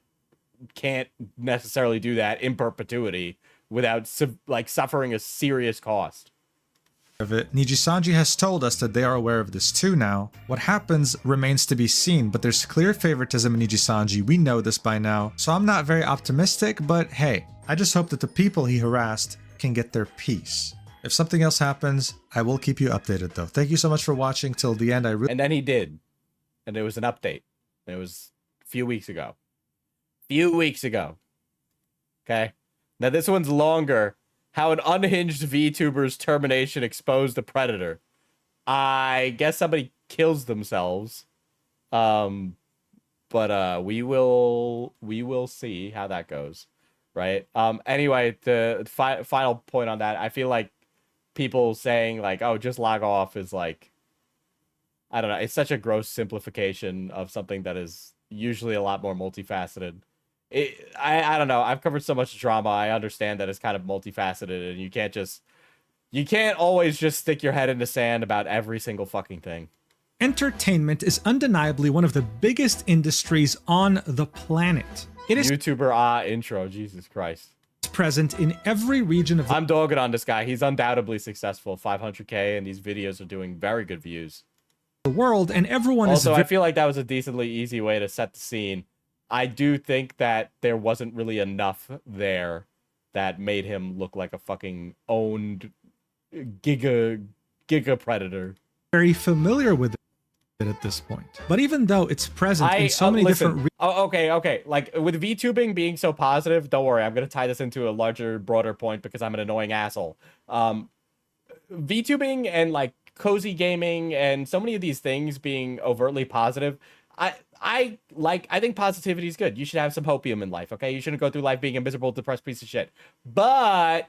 can't necessarily do that in perpetuity without like suffering a serious cost. Of it. Nijisanji has told us that they are aware of this too now. What happens remains to be seen, but there's clear favoritism in Nijisanji. We know this by now, so I'm not very optimistic, but hey, I just hope that the people he harassed can get their peace. If something else happens, I will keep you updated though. Thank you so much for watching till the end. And then he did. And there was an update. And it was a few weeks ago. Okay? Now this one's longer. How an unhinged VTuber's termination exposed the predator. I guess somebody kills themselves. But we will see how that goes, right? Anyway, the final point on that, I feel like people saying like, oh, just log off is like, I don't know. It's such a gross simplification of something that is usually a lot more multifaceted. I don't know. I've covered so much drama. I understand that it's kind of multifaceted, and you can't always just stick your head in the sand about every single fucking thing. Entertainment is undeniably one of the biggest industries on the planet. It is YouTuber intro, Jesus Christ. Present in every region of the I'm dogging on this guy. He's undoubtedly successful. 500K, and these videos are doing very good views. World, and everyone also, is I feel like that was a decently easy way to set the scene. I do think that there wasn't really enough there that made him look like a fucking owned giga predator. very familiar with it at this point. But even though it's present in so many different okay. Like with VTubing being so positive, don't worry, I'm gonna tie this into a larger, broader point because I'm an annoying asshole. VTubing and like cozy gaming and so many of these things being overtly positive, I think positivity is good. You should have some hopium in life, okay? You shouldn't go through life being a miserable, depressed piece of shit. But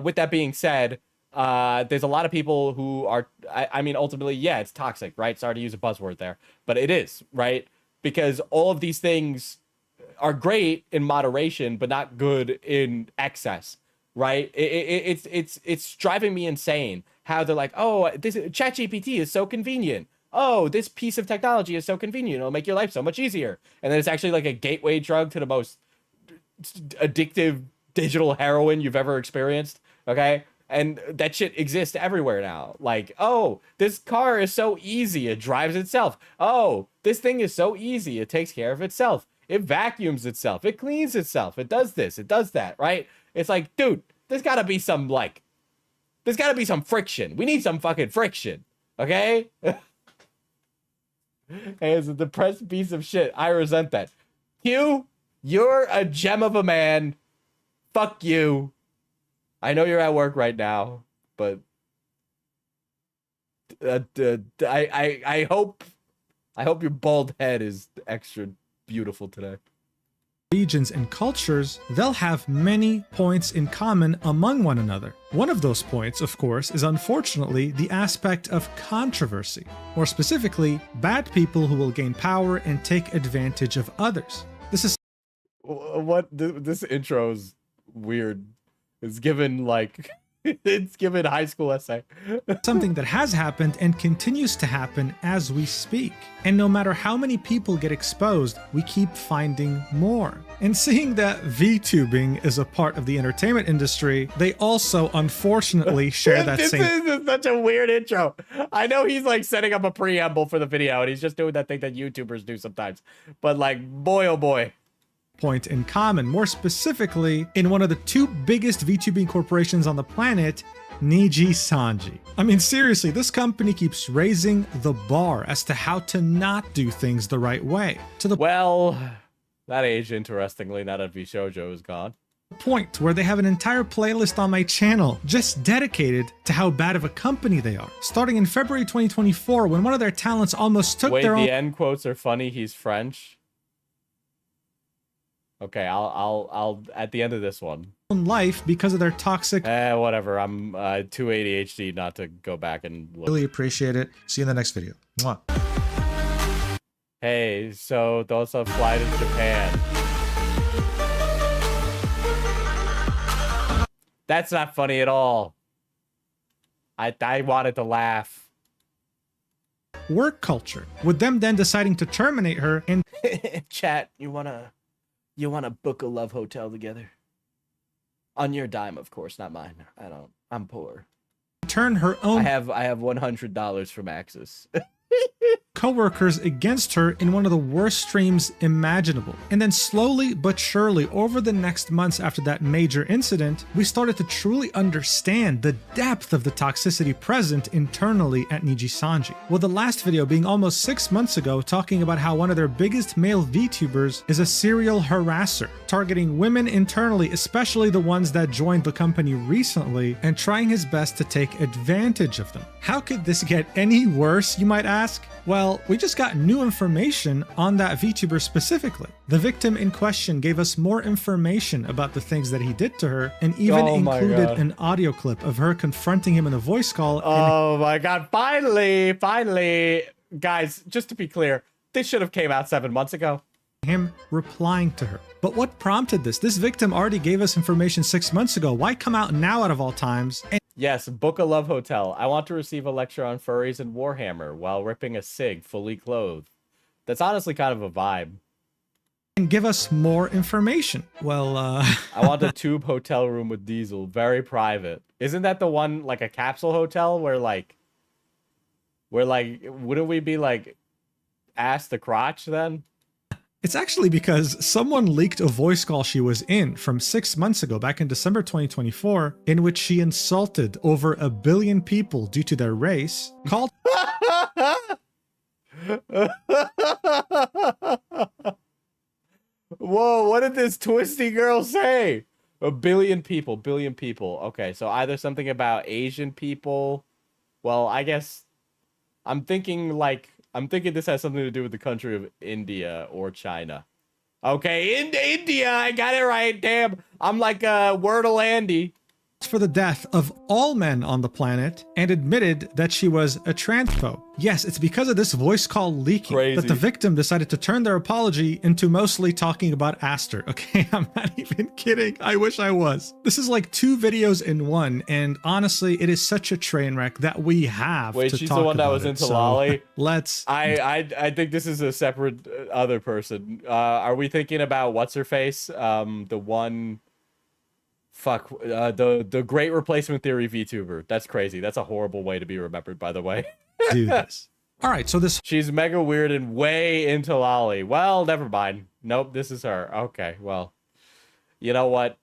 with that being said, there's a lot of people who are, I mean, ultimately, yeah, it's toxic, right? Sorry to use a buzzword there, but it is, right? Because all of these things are great in moderation, but not good in excess, right? It's driving me insane how they're like, oh, this ChatGPT is so convenient. Oh, this piece of technology is so convenient. It'll make your life so much easier. And then it's actually like a gateway drug to the most addictive digital heroin you've ever experienced. Okay. And that shit exists everywhere now. Like, oh, this car is so easy. It drives itself. Oh, this thing is so easy. It takes care of itself. It vacuums itself. It cleans itself. It does this. It does that. Right. It's like, dude, there's gotta be some friction. We need some fucking friction. Okay. Hey, it's a depressed piece of shit. I resent that. Q, you're a gem of a man. Fuck you. I know you're at work right now, but I hope your bald head is extra beautiful today. Regions and cultures, they'll have many points in common among one another. One of those points, of course, is unfortunately the aspect of controversy. More specifically, bad people who will gain power and take advantage of others. This is this intro is weird. It's given like it's given high school essay. something that has happened and continues to happen as we speak. And no matter how many people get exposed, we keep finding more. And seeing that VTubing is a part of the entertainment industry, they also unfortunately share that this same... This is such a weird intro. I know he's like setting up a preamble for the video and he's just doing that thing that YouTubers do sometimes. But like, boy, oh boy. Point in common, more specifically in one of the two biggest VTubing corporations on the planet, Niji Sanji. I mean, seriously, this company keeps raising the bar as to how to not do things the right way. To the well, that aged interestingly now that VShojo is gone. Point where they have an entire playlist on my channel just dedicated to how bad of a company they are. Starting in February 2024, when one of their talents almost took their own... Wait, the end quotes are funny. He's French. Okay, I'll at the end of this one. Life because of their toxic... whatever. I'm too ADHD not to go back and look. Really appreciate it. See you in the next video. Mwah. Hey, so those are fly to Japan. That's not funny at all. I wanted to laugh. Work culture, with them then deciding to terminate her and... Chat, you wanna book a love hotel together? On your dime, of course, not mine. I'm poor. Turn her own... I have $100 from Axis. co-workers against her in one of the worst streams imaginable. And then slowly but surely, over the next months after that major incident, we started to truly understand the depth of the toxicity present internally at Niji Sanji. With the last video being almost 6 months ago, talking about how one of their biggest male VTubers is a serial harasser, targeting women internally, especially the ones that joined the company recently, and trying his best to take advantage of them. How could this get any worse, you might ask? Well, we just got new information on that VTuber specifically. The victim in question gave us more information about the things that he did to her, and even included an audio clip of her confronting him in a voice call. Oh my god, finally. Guys, just to be clear, this should have came out 7 months ago. Him replying to her. But what prompted this? This victim already gave us information 6 months ago. Why come out now out of all times? Yes, book a love hotel. I want to receive a lecture on furries and Warhammer while ripping a cig fully clothed. That's honestly kind of a vibe. And give us more information. Well, I want a tube hotel room with diesel, very private. Isn't that the one, like a capsule hotel where wouldn't we be like ass to crotch then? it's actually because someone leaked a voice call she was in from 6 months ago, back in December 2024, in which she insulted over 1 billion people due to their race, called Whoa, what did this Twisty girl say? 1 billion people, billion people. Okay, so either something about Asian people. Well, I guess I'm thinking this has something to do with the country of India or China. Okay, India, I got it right. Damn, I'm like Wordle Andy. for the death of all men on the planet and admitted that she was a transphobe. Yes, it's because of this voice call leaking that the victim decided to turn their apology into mostly talking about Aster. Okay, I'm not even kidding. I wish I was. This is like 2 videos in one, and honestly, it is such a train wreck that we have Wait, to she's talk the one that about was it. into So, Lolly? let's... I think this is a separate other person. Are we thinking about what's-her-face? The one... Fuck, the Great Replacement Theory VTuber. That's crazy. That's a horrible way to be remembered, by the way. do this. All right, so this... She's mega weird and way into Lolly. Well, never mind. Nope, this is her. Okay, well. You know what?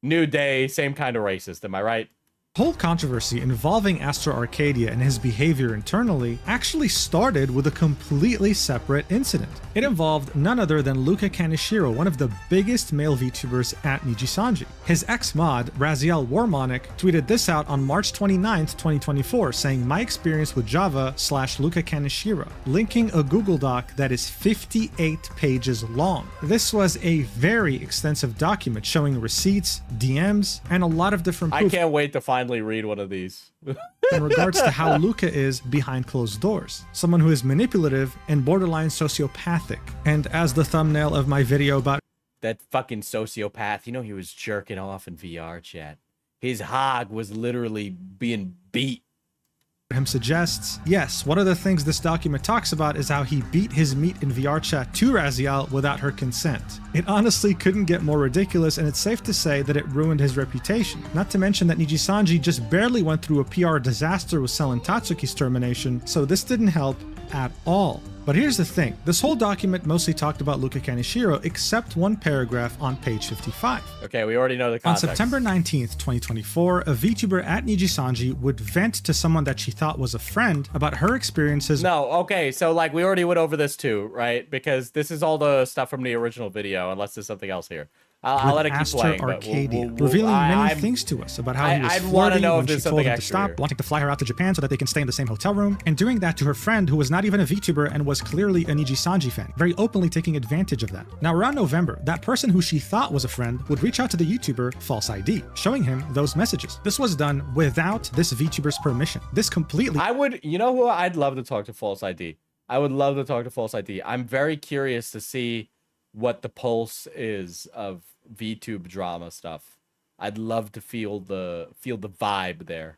New day, same kind of racist, am I right? whole controversy involving Astro Arcadia and his behavior internally actually started with a completely separate incident. It involved none other than Luca Kaneshiro, one of the biggest male VTubers at Nijisanji. His ex-mod, Raziel Warmonic, tweeted this out on March 29th, 2024, saying, "My experience with Java / Luca Kaneshiro," linking a Google Doc that is 58 pages long. This was a very extensive document showing receipts, DMs, and a lot of different proof. I can't wait to finally read one of these. in regards to how Luca is behind closed doors. Someone who is manipulative and borderline sociopathic. And as the thumbnail of my video about that fucking sociopath, you know, he was jerking off in VR chat. His hog was literally being beat. him suggests, yes, one of the things this document talks about is how he beat his meat in VR chat to Raziel without her consent. It honestly couldn't get more ridiculous, and it's safe to say that it ruined his reputation. Not to mention that Nijisanji just barely went through a PR disaster with Selen Tatsuki's termination, so this didn't help at all. But here's the thing, this whole document mostly talked about Luca Kaneshiro except one paragraph on page 55. Okay, we already know the context. On September 19th, 2024, a VTuber at Nijisanji would vent to someone that she thought was a friend about her experiences. No, okay, so like we already went over this too, right? Because this is all the stuff from the original video, unless there's something else here. I'll let it keep playing. Arcadia, revealing many things to us about how he was flirty when she told him to stop, wanting to fly her out to Japan so that they can stay in the same hotel room, and doing that to her friend who was not even a VTuber and was clearly a Nijisanji fan, very openly taking advantage of that. Now around November, that person who she thought was a friend would reach out to the YouTuber False ID, showing him those messages. This was done without this VTuber's permission. This completely... you know who I'd love to talk to False ID? I would love to talk to False ID. I'm very curious to see what the pulse is of VTube drama stuff. I'd love to feel the vibe there.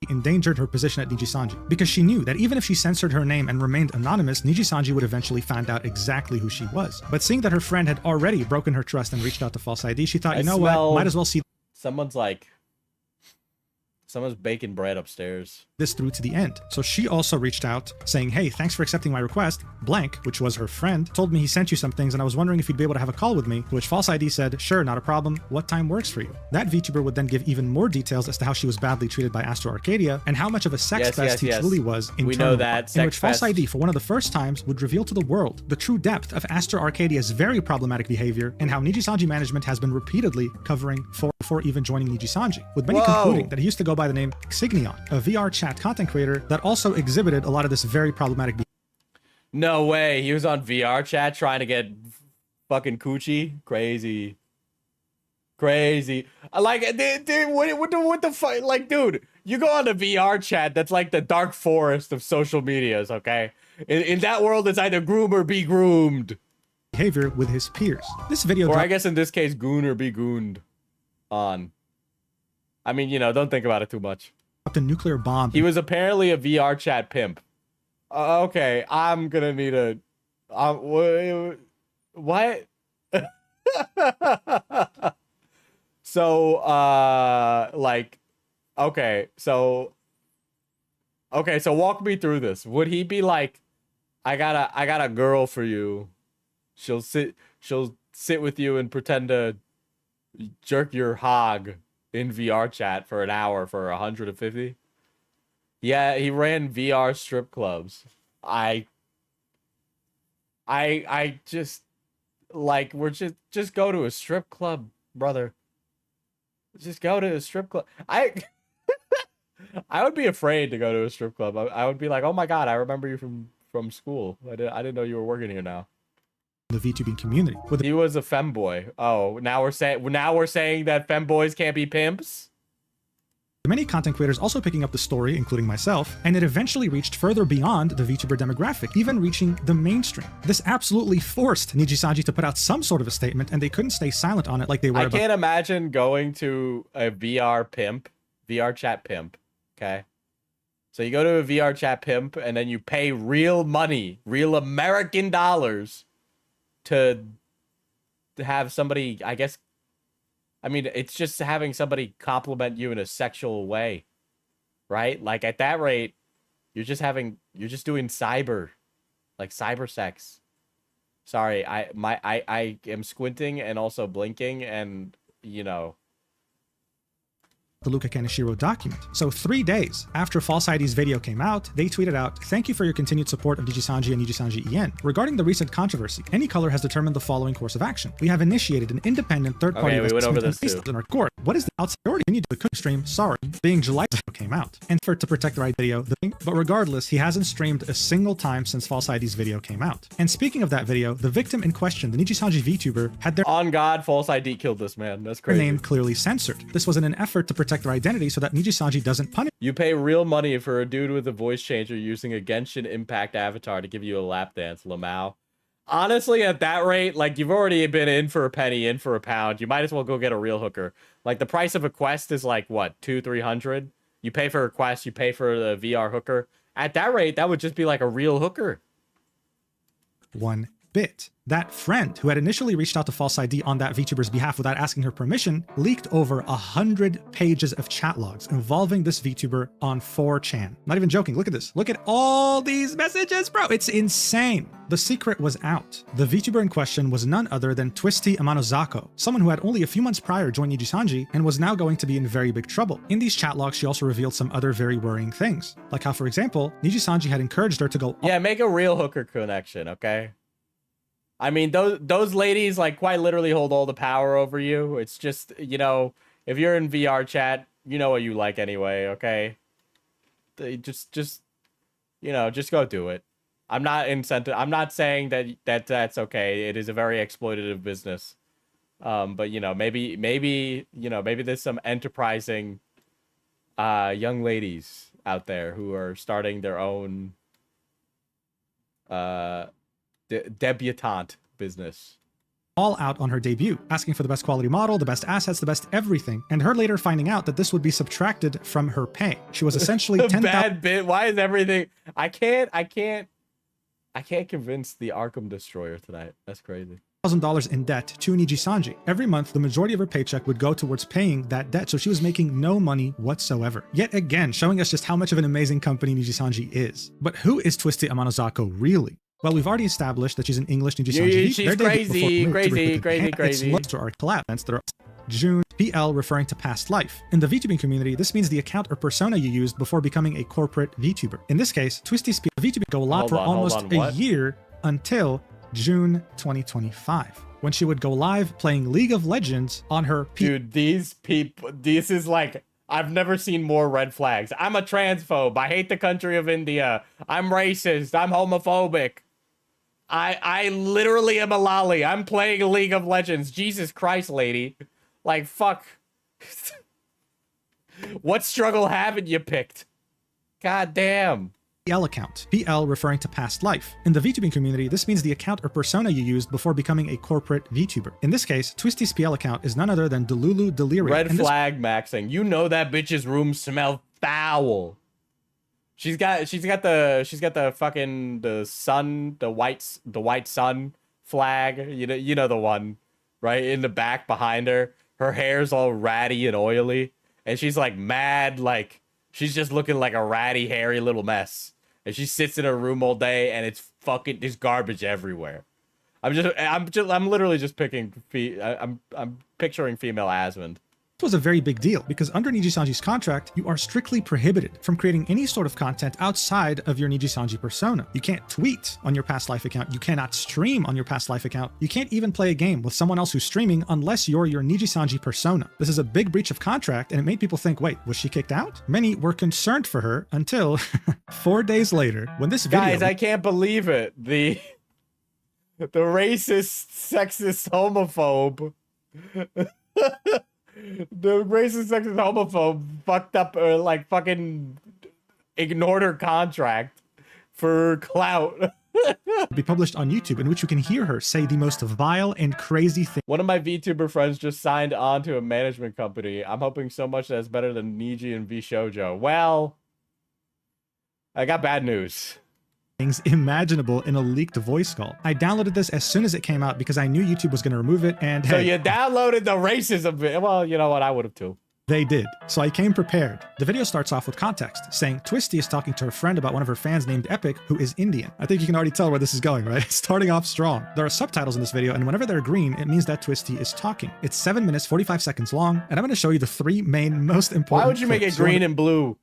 Endangered her position at Nijisanji because she knew that even if she censored her name and remained anonymous, Nijisanji would eventually find out exactly who she was. But seeing that her friend had already broken her trust and reached out to False ID, she thought, you know what, might as well see someone's baking bread upstairs. This through to the end. So she also reached out saying, hey, thanks for accepting my request. Blank, which was her friend, told me he sent you some things and I was wondering if you'd be able to have a call with me, to which False ID said, sure, not a problem. What time works for you? That VTuber would then give even more details as to how she was badly treated by Astro Arcadia and how much of a sex fest he truly was internally. We know that. In which False ID, for one of the first times, would reveal to the world the true depth of Astro Arcadia's very problematic behavior and how Nijisanji management has been repeatedly covering for even joining Nijisanji, with many concluding that he used to go by by the name Xigneon, a VR chat content creator that also exhibited a lot of this very problematic behavior. No way. He was on VR chat trying to get fucking coochie. Crazy. Crazy. Like, dude, what the fuck? Like, dude, you go on the VR chat, that's like the dark forest of social medias, okay? In that world, it's either groom or be groomed. Behavior with his peers. This video, or I guess in this case, goon or be gooned on. I mean, you know, don't think about it too much. The nuclear bomb. He was apparently a VR chat pimp. Okay, I'm gonna need a. What? So, like, okay, so walk me through this. Would he be like, I got a girl for you. She'll sit with you and pretend to jerk your hog in VR chat for an hour for 150? Yeah, he ran VR strip clubs. I just, like, we're just go to a strip club, brother. Just go to a strip club. I would be afraid to go to a strip club. I would be like, oh my god, I remember you from school. I didn't know you were working here now. The VTubing community. He was a femboy. Oh, now we're saying that femboys can't be pimps? Many content creators also picking up the story, including myself, and it eventually reached further beyond the VTuber demographic, even reaching the mainstream. This absolutely forced Nijisanji to put out some sort of a statement, and they couldn't stay silent on it like they were. I can't imagine going to a VR chat pimp, okay? So you go to a VR chat pimp, and then you pay real money, real American dollars, to have somebody, I guess, I mean, it's just having somebody compliment you in a sexual way, right? Like, at that rate, you're just doing cyber sex. Sorry, I am squinting and also blinking, and, you know. The Luka Kaneshiro document. So 3 days after False ID's video came out, they tweeted out, "Thank you for your continued support of Nijisanji and Nijisanji EN. Regarding the recent controversy, Any Color has determined the following course of action. We have initiated an independent third-party investment based on our court. What is the outside authority? Continue to the cooking stream, sorry, being July came out. And for to protect the right video, but regardless, he hasn't streamed a single time since False ID's video came out. And speaking of that video, the victim in question, the Nijisanji VTuber, had their on God, False ID killed this man. That's crazy. Name clearly censored. This was in an effort to protect their identity so that Nijisanji doesn't punish. You pay real money for a dude with a voice changer using a Genshin Impact avatar to give you a lap dance, Lamau. Honestly, at that rate, like, you've already been in for a penny, in for a pound. You might as well go get a real hooker. Like, the price of a quest is like, what, $200-300? You pay for a quest, you pay for the VR hooker. At that rate, that would just be like a real hooker. 1 bit. That friend who had initially reached out to False ID on that VTuber's behalf without asking her permission leaked over 100 pages of chat logs involving this VTuber on 4chan. Not even joking. Look at this. Look at all these messages, bro. It's insane. The secret was out. The VTuber in question was none other than Twisty Amanozako, someone who had only a few months prior joined Nijisanji and was now going to be in very big trouble. In these chat logs, she also revealed some other very worrying things, like how, for example, Nijisanji had encouraged her to go. Yeah, make a real hooker connection, okay? I mean, those ladies, like, quite literally hold all the power over you. It's just, you know, if you're in VR chat, you know what you like anyway, okay? They just, you know, just go do it. I'm not saying that's okay. It is a very exploitative business. But, you know, maybe there's some enterprising young ladies out there who are starting their own debutante business. All out on her debut, asking for the best quality model, the best assets, the best everything, and her later finding out that this would be subtracted from her pay. She was essentially a bad bit. Why is everything? I can't convince the Arkham Destroyer tonight. That's crazy. $1,000 in debt to Nijisanji. Every month, the majority of her paycheck would go towards paying that debt, so she was making no money whatsoever. Yet again, showing us just how much of an amazing company Nijisanji is. But who is Twisty Amanozako really? Well, we've already established that she's an English Nijisanji. She's crazy. To our collabs that are June, PL referring to past life. In the VTubing community, this means the account or persona you used before becoming a corporate VTuber. In this case, Twisty's VTubing go live for almost a year until June 2025, when she would go live playing League of Legends on her. Dude, these people, this is like I've never seen more red flags. I'm a transphobe. I hate the country of India. I'm racist. I'm homophobic. I literally am a lolly. I'm playing League of Legends. Jesus Christ, lady. Like, fuck. What struggle haven't you picked? God damn. PL account. PL referring to past life. In the VTubing community, this means the account or persona you used before becoming a corporate VTuber. In this case, Twisty's PL account is none other than Delulu Delirium. Red flag maxing. You know that bitch's room smell foul. She's got the fucking the white sun flag. You know the one, right? In the back behind her. Her hair's all ratty and oily. And she's like mad, like she's just looking like a ratty, hairy little mess. And she sits in her room all day, and it's fucking there's garbage everywhere. I'm literally just picking. I'm picturing female Asmund. This was a very big deal because under Nijisanji's contract, you are strictly prohibited from creating any sort of content outside of your Nijisanji persona. You can't tweet on your past life account. You cannot stream on your past life account. You can't even play a game with someone else who's streaming unless you're your Nijisanji persona. This is a big breach of contract, and it made people think, wait, was she kicked out? Many were concerned for her until 4 days later when this video— Guys, I can't believe it. The racist, sexist, homophobe. The racist, sexist, homophobe fucked up, or like fucking ignored her contract for clout. be published on YouTube, in which you can hear her say the most vile and crazy things. One of my VTuber friends just signed on to a management company. I'm hoping so much that's better than Niji and V Shoujo. Well, I got bad news. Things imaginable in a leaked voice call. I downloaded this as soon as it came out because I knew YouTube was going to remove it, and so hey, you downloaded the racism bit. Well, you know what? I would have too. They did. So I came prepared. The video starts off with context, saying Twisty is talking to her friend about one of her fans named Epic, who is Indian. I think you can already tell where this is going, right? Starting off strong. There are subtitles in this video, and whenever they're green, it means that Twisty is talking. It's 7 minutes, 45 seconds long, and I'm going to show you the three main most important— Why would you make it green and blue?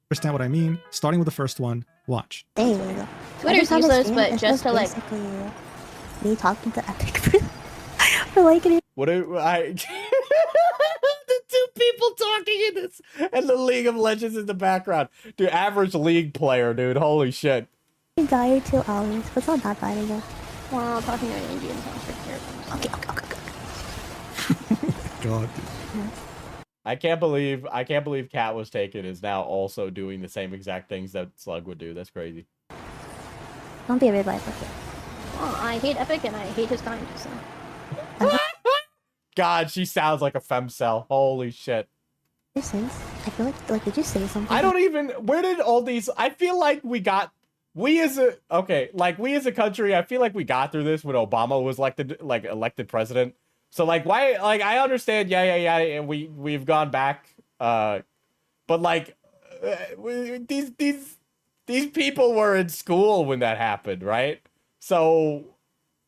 Understand what I mean? Starting with the first one, watch. There you go. Twitter's useless, but just to like me talking to Epic for like it. What do I? The two people talking in this, and the League of Legends in the background. Dude, average League player, dude. Holy shit. We died 2 hours, but it's not that bad, I guess. Well, talking to an Indian sounds pretty terrible. Okay. God. Yeah. I can't believe Cat Was Taken is now also doing the same exact things that Slug would do. That's crazy. Don't be a red light, okay. Well, I hate Epic and I hate his kind, so. God, she sounds like a femcel. Holy shit. Since I feel like did you say something? I don't even. Where did all these? I feel like we as a country, I feel like we got through this when Obama was elected president. So like, why? Like, I understand. Yeah. We've gone back. But like, these people were in school when that happened, right? So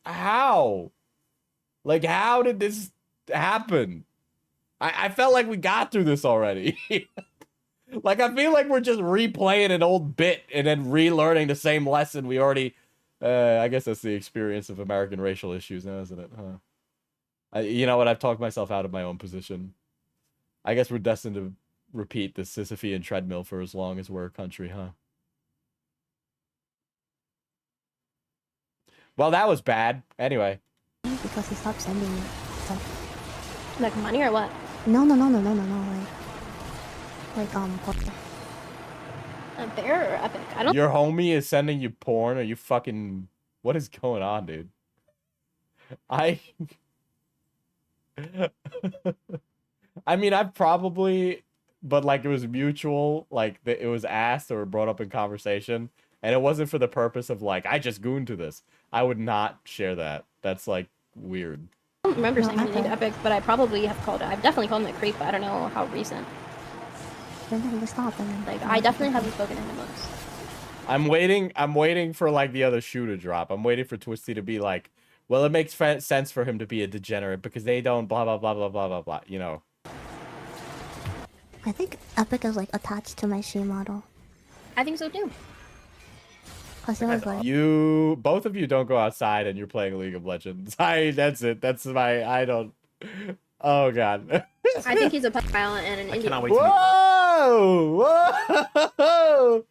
how? Like, how did this happen? I felt like we got through this already. Like, I feel like we're just replaying an old bit and then relearning the same lesson we already... I guess that's the experience of American racial issues now, isn't it? Huh? You know what? I've talked myself out of my own position. I guess we're destined to repeat the Sisyphean treadmill for as long as we're a country, huh? Well, that was bad. Anyway. Because he stopped sending me stuff. Like money or what? No. Like A bear or Epic? I don't. Your homie is sending you porn? Are you fucking... What is going on, dude? I mean, I've probably... But, like, it was mutual. Like, it was asked or brought up in conversation. And it wasn't for the purpose of, like, I just gooned to this. I would not share that. That's, like, weird. I don't remember saying anything to Epic, but I probably have called it. I've definitely called him a creep, but I don't know how recent. Like, I definitely haven't spoken to him once. I'm waiting for, like, the other shoe to drop. I'm waiting for Twisty to be like, well, it makes sense for him to be a degenerate because they don't blah, blah, blah, blah, blah, blah, blah, you know. I think Epic is, like, attached to my she model. I think so, too. Cause it was like... Both of you don't go outside and you're playing League of Legends. That's it. I don't... Oh, God. I think he's a pedophile and an Indian. Whoa! Whoa!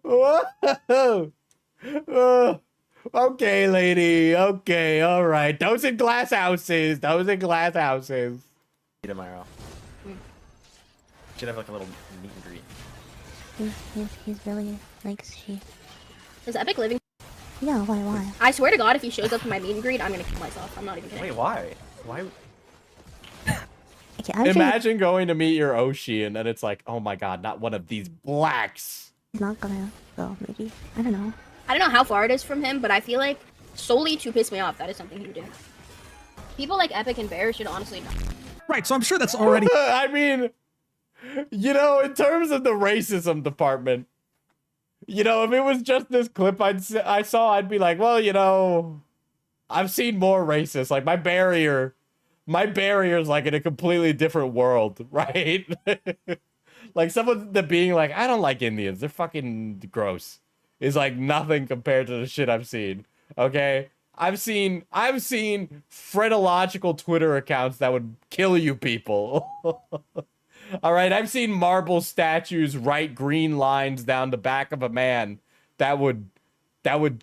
Whoa! Whoa! Okay, lady. Okay, all right. Those in glass houses. Those in glass houses. Tomorrow. Should have like a little meet and greet. He's really likes she. Is Epic living? Yeah, why? I swear to God, if he shows up to my meet and greet, I'm gonna kill myself. I'm not even kidding. Wait, why? Why? Okay, Imagine going to meet your Oshi and then it's like, oh my god, not one of these blacks. He's not gonna go, maybe. I don't know. I don't know how far it is from him, but I feel like solely to piss me off, that is something he would do. People like Epic and Bear should honestly not. Right, so I'm sure that's already... I mean, you know, in terms of the racism department, you know, if it was just this clip I saw, I'd be like, well, you know, I've seen more racists. Like, my barrier is like in a completely different world, right? Like, someone that being like, I don't like Indians, they're fucking gross, is like nothing compared to the shit I've seen, okay? I've seen phrenological Twitter accounts that would kill you people. All right, I've seen marble statues write green lines down the back of a man that would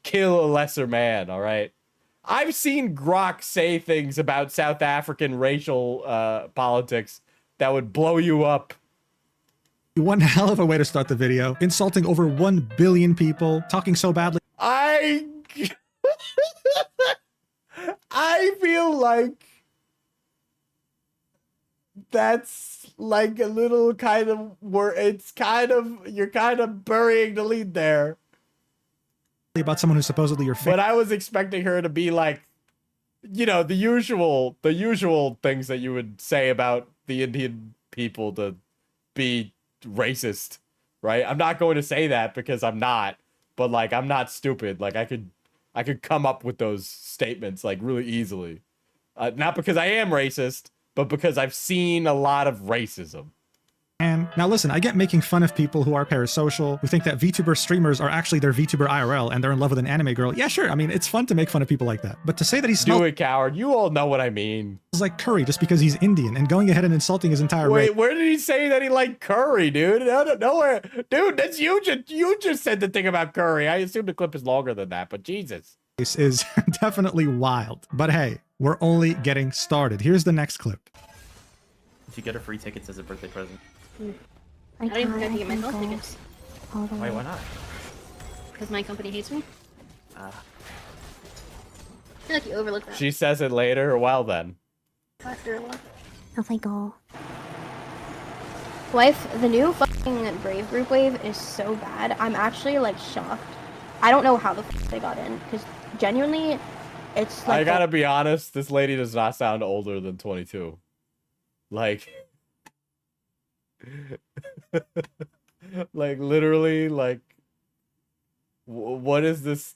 kill a lesser man, all right? I've seen Grok say things about South African racial politics that would blow you up. One hell of a way to start the video. Insulting over 1 billion people, talking so badly. I feel like that's like a little kind of where it's kind of, you're kind of burying the lead there. About someone who's supposedly your But I was expecting her to be like, you know, the usual things that you would say about the Indian people to be racist, right? I'm not going to say that because I'm not, but like, I'm not stupid. Like, I could come up with those statements like really easily. Not because I am racist, but because I've seen a lot of racism. And now listen, I get making fun of people who are parasocial, who think that VTuber streamers are actually their VTuber IRL and they're in love with an anime girl. Yeah, sure. I mean, it's fun to make fun of people like that. But to say that he smells Do it, coward. You all know what I mean. like curry just because he's Indian and going ahead and insulting his entire race. Wait, where did he say that he liked curry, dude? Nowhere. Dude, that's you just said the thing about curry. I assume the clip is longer than that, but Jesus. This is definitely wild. But hey, we're only getting started. Here's the next clip. If you get her free tickets as a birthday present. I don't even think I can get myself tickets. Wait, why not? Because my company hates me. I feel like you overlooked that. She says it later. Well then. After a while. If I go. Wife, the new fucking Brave group wave is so bad. I'm actually like shocked. I don't know how the fuck they got in, because genuinely, it's like. I gotta be honest, this lady does not sound older than 22. Like. Like literally, like. What is this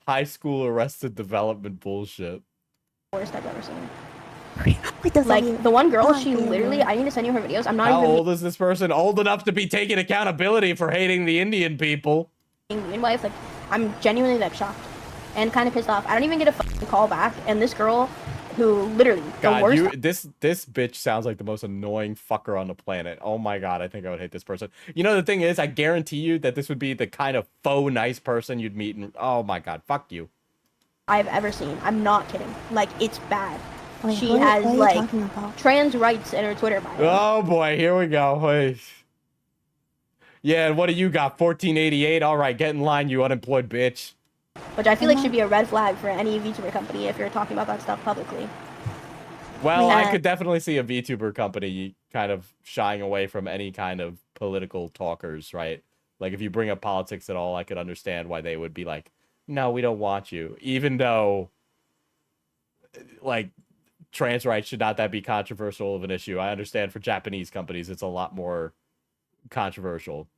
high school arrested development bullshit? Worst I've ever seen. Wait, Like the one girl, she literally. I need to send you her videos. I'm not How even. old is this person? Old enough to be taking accountability for hating the Indian people. Wife, like, I'm genuinely like shocked and kind of pissed off. I don't even get a fucking call back, and this girl, who literally the worst. This bitch sounds like the most annoying fucker on the planet. Oh my god, I think I would hate this person. You know, the thing is, I guarantee you that this would be the kind of faux nice person you'd meet. And oh my god, fuck you. I've ever seen. I'm not kidding. Like, it's bad. Wait, She what has are you like talking about? trans rights in her Twitter bio. Oh boy, here we go. Hey. Yeah, and what do you got? 1488. All right, get in line, you unemployed bitch. Which I feel like should be a red flag for any VTuber company if you're talking about that stuff publicly. Well, Yeah. I could definitely see a VTuber company kind of shying away from any kind of political talkers, right? Like, if you bring up politics at all, I could understand why they would be like, no, we don't want you. Even though, like, trans rights should not that be controversial of an issue. I understand for Japanese companies, it's a lot more controversial.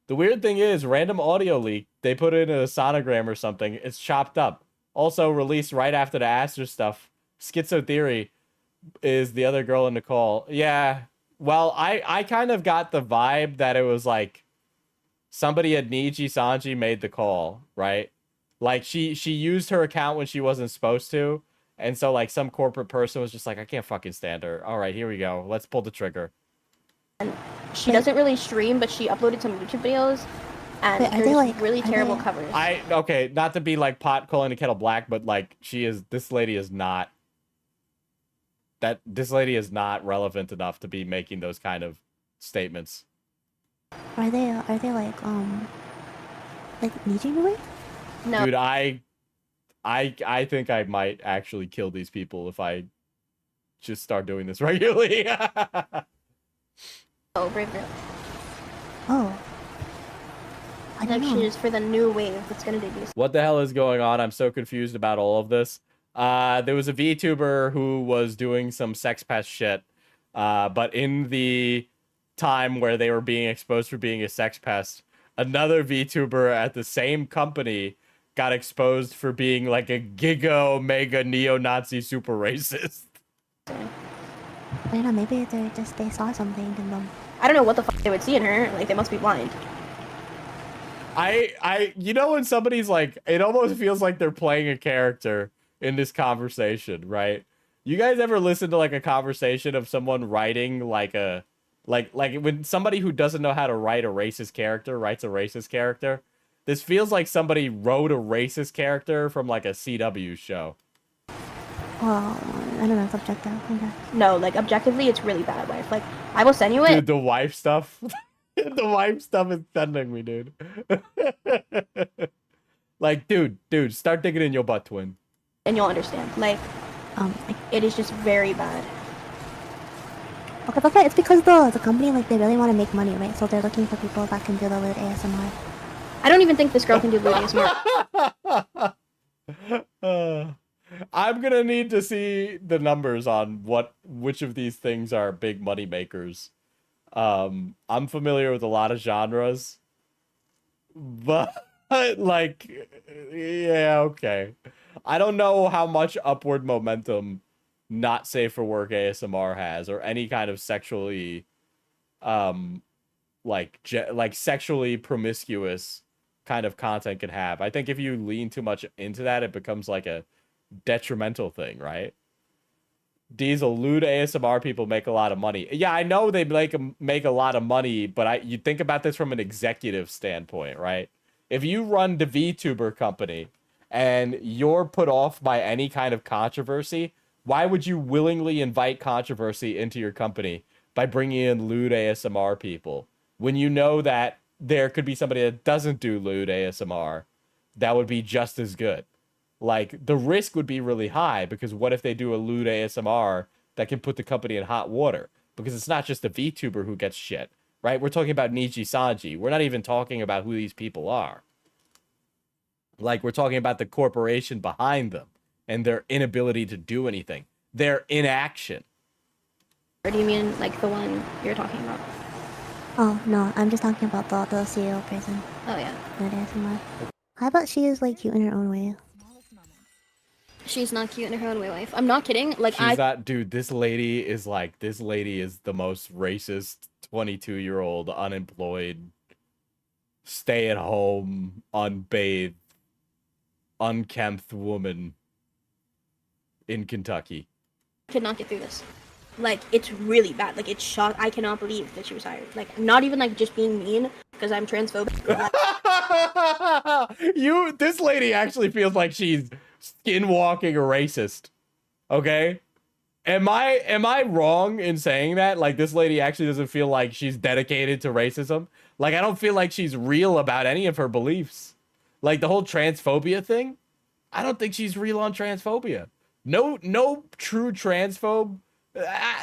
The weird thing is, random audio leak, they put it in a sonogram or something, it's chopped up. Also released right after the Aster stuff. Schizo Theory is the other girl in the call. Yeah, well, I kind of got the vibe that it was like somebody at Niji Sanji made the call, right? Like she used her account when she wasn't supposed to, And so like some corporate person was just like, I can't fucking stand her. All right, here we go. Let's pull the trigger. And she doesn't really stream, but she uploaded some YouTube videos, and Wait, are there's they, like- really are terrible they- covers. Okay, not to be like pot calling the kettle black, but like this lady is not relevant enough to be making those kind of statements. Are they like Niji movie? No. Dude, I think I might actually kill these people if I just start doing this regularly. Oh, Brave Group. Oh. I don't Like know. she's for the new wave that's gonna debut. What the hell is going on? I'm so confused about all of this. There was a VTuber who was doing some sex pest shit, but in the time where they were being exposed for being a sex pest, another VTuber at the same company got exposed for being like a giga mega neo-Nazi super racist. I don't know, maybe they saw something in them. I don't know what the fuck they would see in her. Like they must be blind. You know when somebody's like, it almost feels like they're playing a character in this conversation, right? You guys ever listen to like a conversation of someone writing like like when somebody who doesn't know how to write a racist character writes a racist character? This feels like somebody wrote a racist character from like a CW show. Well, I don't know, it's objective. Okay. No, like objectively, it's really bad, wife. Like I will send you it. Dude, the wife stuff. The wife stuff is sending me, dude. Like, dude, start digging in your butt, twin. And you'll understand. Like, it is just very bad. Okay, okay, it's because the company, like, they really want to make money, right? So they're looking for people that can do the lewd ASMR. I don't even think this girl can do lewd ASMR. I'm gonna need to see the numbers on which of these things are big money makers. I'm familiar with a lot of genres, but like, yeah, okay. I don't know how much upward momentum not safe for work ASMR has, or any kind of sexually, like sexually promiscuous kind of content can have. I think if you lean too much into that, it becomes like a detrimental thing, right? Diesel, lewd ASMR people make a lot of money. Yeah, I know they make a lot of money, but you think about this from an executive standpoint, right? If you run the VTuber company and you're put off by any kind of controversy, why would you willingly invite controversy into your company by bringing in lewd ASMR people when you know that there could be somebody that doesn't do lewd ASMR that would be just as good? Like, the risk would be really high, because what if they do a lewd ASMR that can put the company in hot water? Because it's not just the VTuber who gets shit, right? We're talking about Niji Sanji. We're not even talking about who these people are. Like, we're talking about the corporation behind them and their inability to do anything. Their inaction. Or do you mean like the one you're talking about? Oh, no, I'm just talking about the CEO person. Oh yeah. Lewd ASMR. How about she is, like, cute in her own way? She's not cute in her own way, wife. I'm not kidding. Like She's not, dude, this lady is the most racist 22-year-old unemployed, stay at home, unbathed, unkempt woman in Kentucky. could not get through this. Like, it's really bad. Like, it's shock. I cannot believe that she was hired. Like, not even like just being mean because I'm transphobic. This lady actually feels like she's skinwalking a racist. Okay? Am I wrong in saying that? Like, this lady actually doesn't feel like she's dedicated to racism? Like, I don't feel like she's real about any of her beliefs. Like, the whole transphobia thing, I don't think she's real on transphobia. No true transphobe,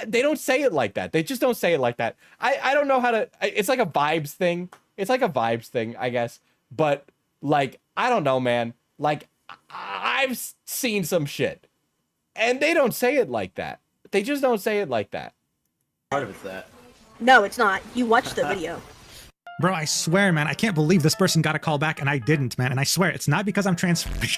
they don't say it like that. They just don't say it like that. I don't know how to, it's like a vibes thing. It's like a vibes thing, I guess. But, like, I don't know, man. Like, I've seen some shit. And they don't say it like that. They just don't say it like that. Part of it's that. No, it's not. You watched the video. Bro, I swear, man, I can't believe this person got a call back and I didn't, man. And I swear, it's not because I'm transphobic.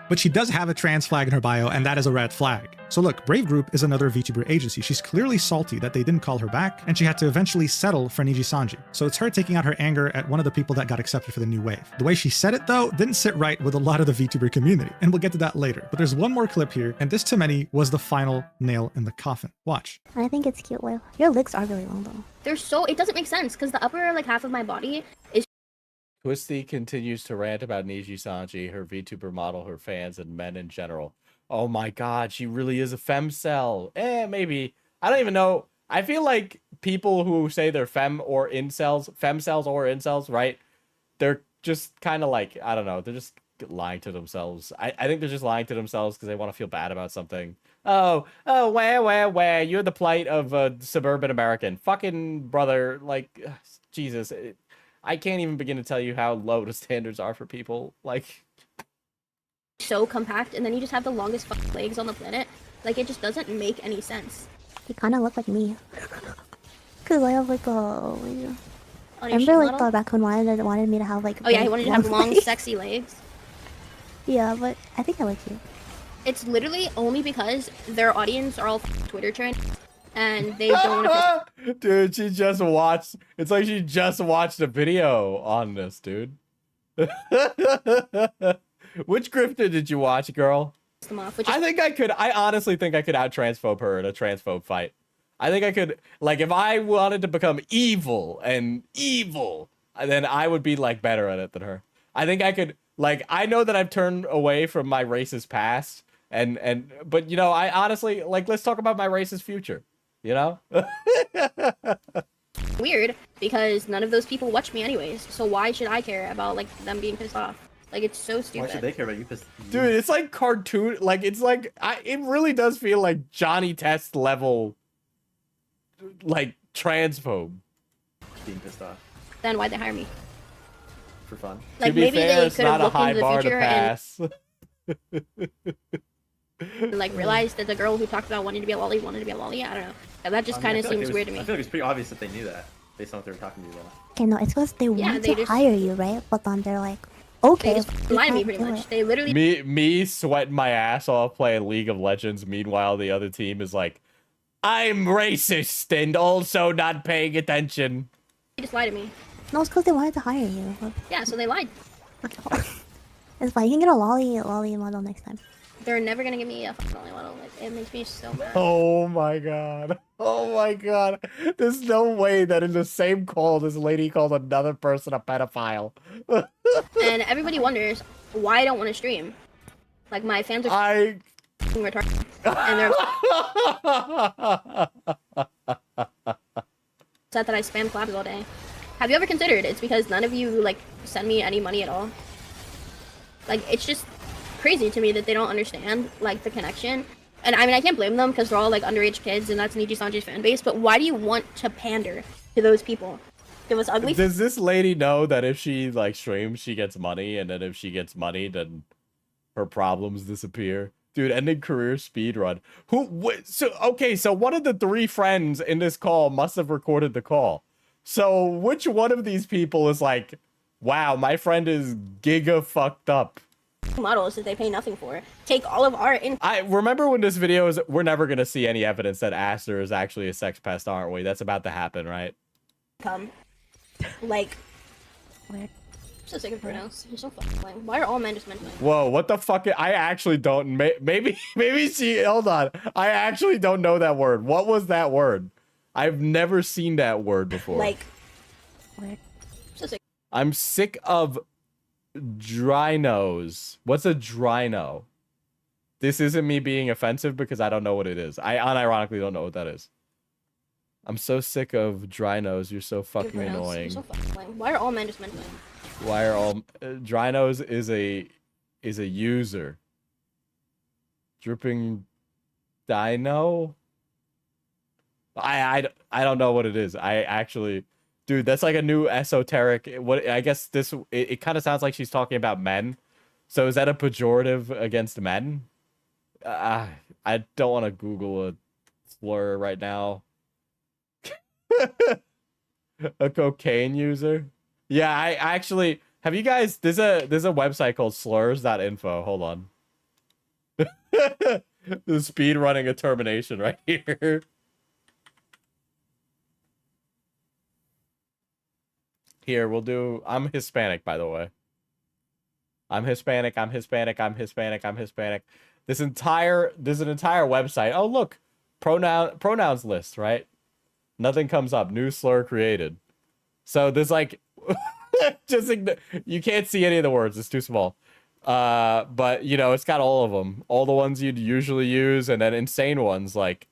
But she does have a trans flag in her bio, and that is a red flag. So look, Brave Group is another VTuber agency. She's clearly salty that they didn't call her back, and she had to eventually settle for Niji Sanji. So it's her taking out her anger at one of the people that got accepted for the new wave. The way she said it though, didn't sit right with a lot of the VTuber community, and we'll get to that later. But there's one more clip here, and this to many was the final nail in the coffin. Watch. I think it's cute. Well, your legs are really long though. It doesn't make sense because the upper like half of my body is. Twisty continues to rant about Niji Sanji, her VTuber model, her fans, and men in general. Oh my god, she really is a femcel. Maybe. I don't even know. I feel like people who say they're femcels or incels, right? They're just kind of like, I don't know, they're just lying to themselves. I think they're just lying to themselves because they want to feel bad about something. Where, you're the plight of a suburban American. Fucking brother, like, Jesus. I can't even begin to tell you how low the standards are for people. Like, so compact, and then you just have the longest fucking legs on the planet. Like, it just doesn't make any sense. They kind of look like me. Cause I have like a. Remember, sheet like model? the raccoon wanted me to have like. Oh yeah, he wanted to have long, sexy legs. Yeah, but I think I like you. It's literally only because their audience are all Twitter trained, and they don't want to. Dude, she just watched. It's like she just watched a video on this, dude. Which grifter did you watch, girl? I honestly think I could out-transphobe her in a transphobe fight. I think I could, like, if I wanted to become evil, then I would be, like, better at it than her. I think I could, like, I know that I've turned away from my racist past, but, you know, I honestly, like, let's talk about my racist future, you know? Weird, because none of those people watch me anyways, so why should I care about, like, them being pissed off? Like, it's so stupid. Why should they care about you? Dude, it's like cartoon, like, it's like, it really does feel like Johnny Test level, like, transphobe. Being pissed off. Then why'd they hire me? For fun. Like, to be maybe fair, they it's could not have a looked high into the bar to future pass. and, like, realized that the girl who talked about wanting to be a lolly wanted to be a lolly. I don't know. That just kind of seems weird to me. I feel like it's pretty obvious that they knew that, based on what they were talking to you about. Okay, no, it's because they want they to just- hire you, right? But then they're like, okay, They just lied to me pretty much. They literally Me sweating my ass off playing League of Legends. Meanwhile, the other team is like, I'm racist and also not paying attention. just lied to me. No, it's because they wanted to hire you. Yeah, so they lied. It's fine. You can get a lolly model next time. They're never gonna give me a fucking lolly model. Like, it makes me so mad. Oh my god. Oh my god. There's no way that in the same call this lady called another person a pedophile. And everybody wonders why I don't want to stream. Like, my fans are retarded. And they're upset that I spam collabs all day. Have you ever considered it's because none of you, like, send me any money at all? Like, it's just crazy to me that they don't understand, like, the connection. And I mean, I can't blame them because they're all, like, underage kids and that's Niji Sanji's fan base, but why do you want to pander to those people? It was ugly. Does this lady know that if she, like, streams, she gets money, and then if she gets money, then her problems disappear? Dude, ending career speedrun. So one of the 3 friends in this call must have recorded the call. So which one of these people is like, wow, my friend is giga fucked up? Models that they pay nothing for. Take all of our I remember when this video is, we're never gonna see any evidence that Aster is actually a sex pest, aren't we? That's about to happen, right? income. Like, I'm so sick of pronouns. You're so fucking lame. Why are all men just men? Whoa, what the fuck? I actually don't. Maybe she. Hold on. I actually don't know that word. What was that word? I've never seen that word before. Like, so sick. I'm sick of dry nose. What's a dry nose? This isn't me being offensive because I don't know what it is. I unironically don't know what that is. I'm so sick of dry nose. You're so fucking annoying. You're so fucking lame. Why are all men just men? Why are all dry nose is a user. Dripping dino. I don't know what it is. I actually, dude, that's like a new esoteric. What I guess this it kind of sounds like she's talking about men. So is that a pejorative against men? I don't want to Google a slur right now. A cocaine user. Yeah, I actually have you guys. There's a website called slurs.info. Hold on. The speed running a termination right here. Here, we'll do... I'm Hispanic, by the way. I'm Hispanic, I'm Hispanic, I'm Hispanic, I'm Hispanic. There's an entire website. Oh, look. Pronouns list, right? Nothing comes up. New slur created. So there's like... just you can't see any of the words. It's too small. But, you know, it's got all of them. All the ones you'd usually use, and then insane ones like,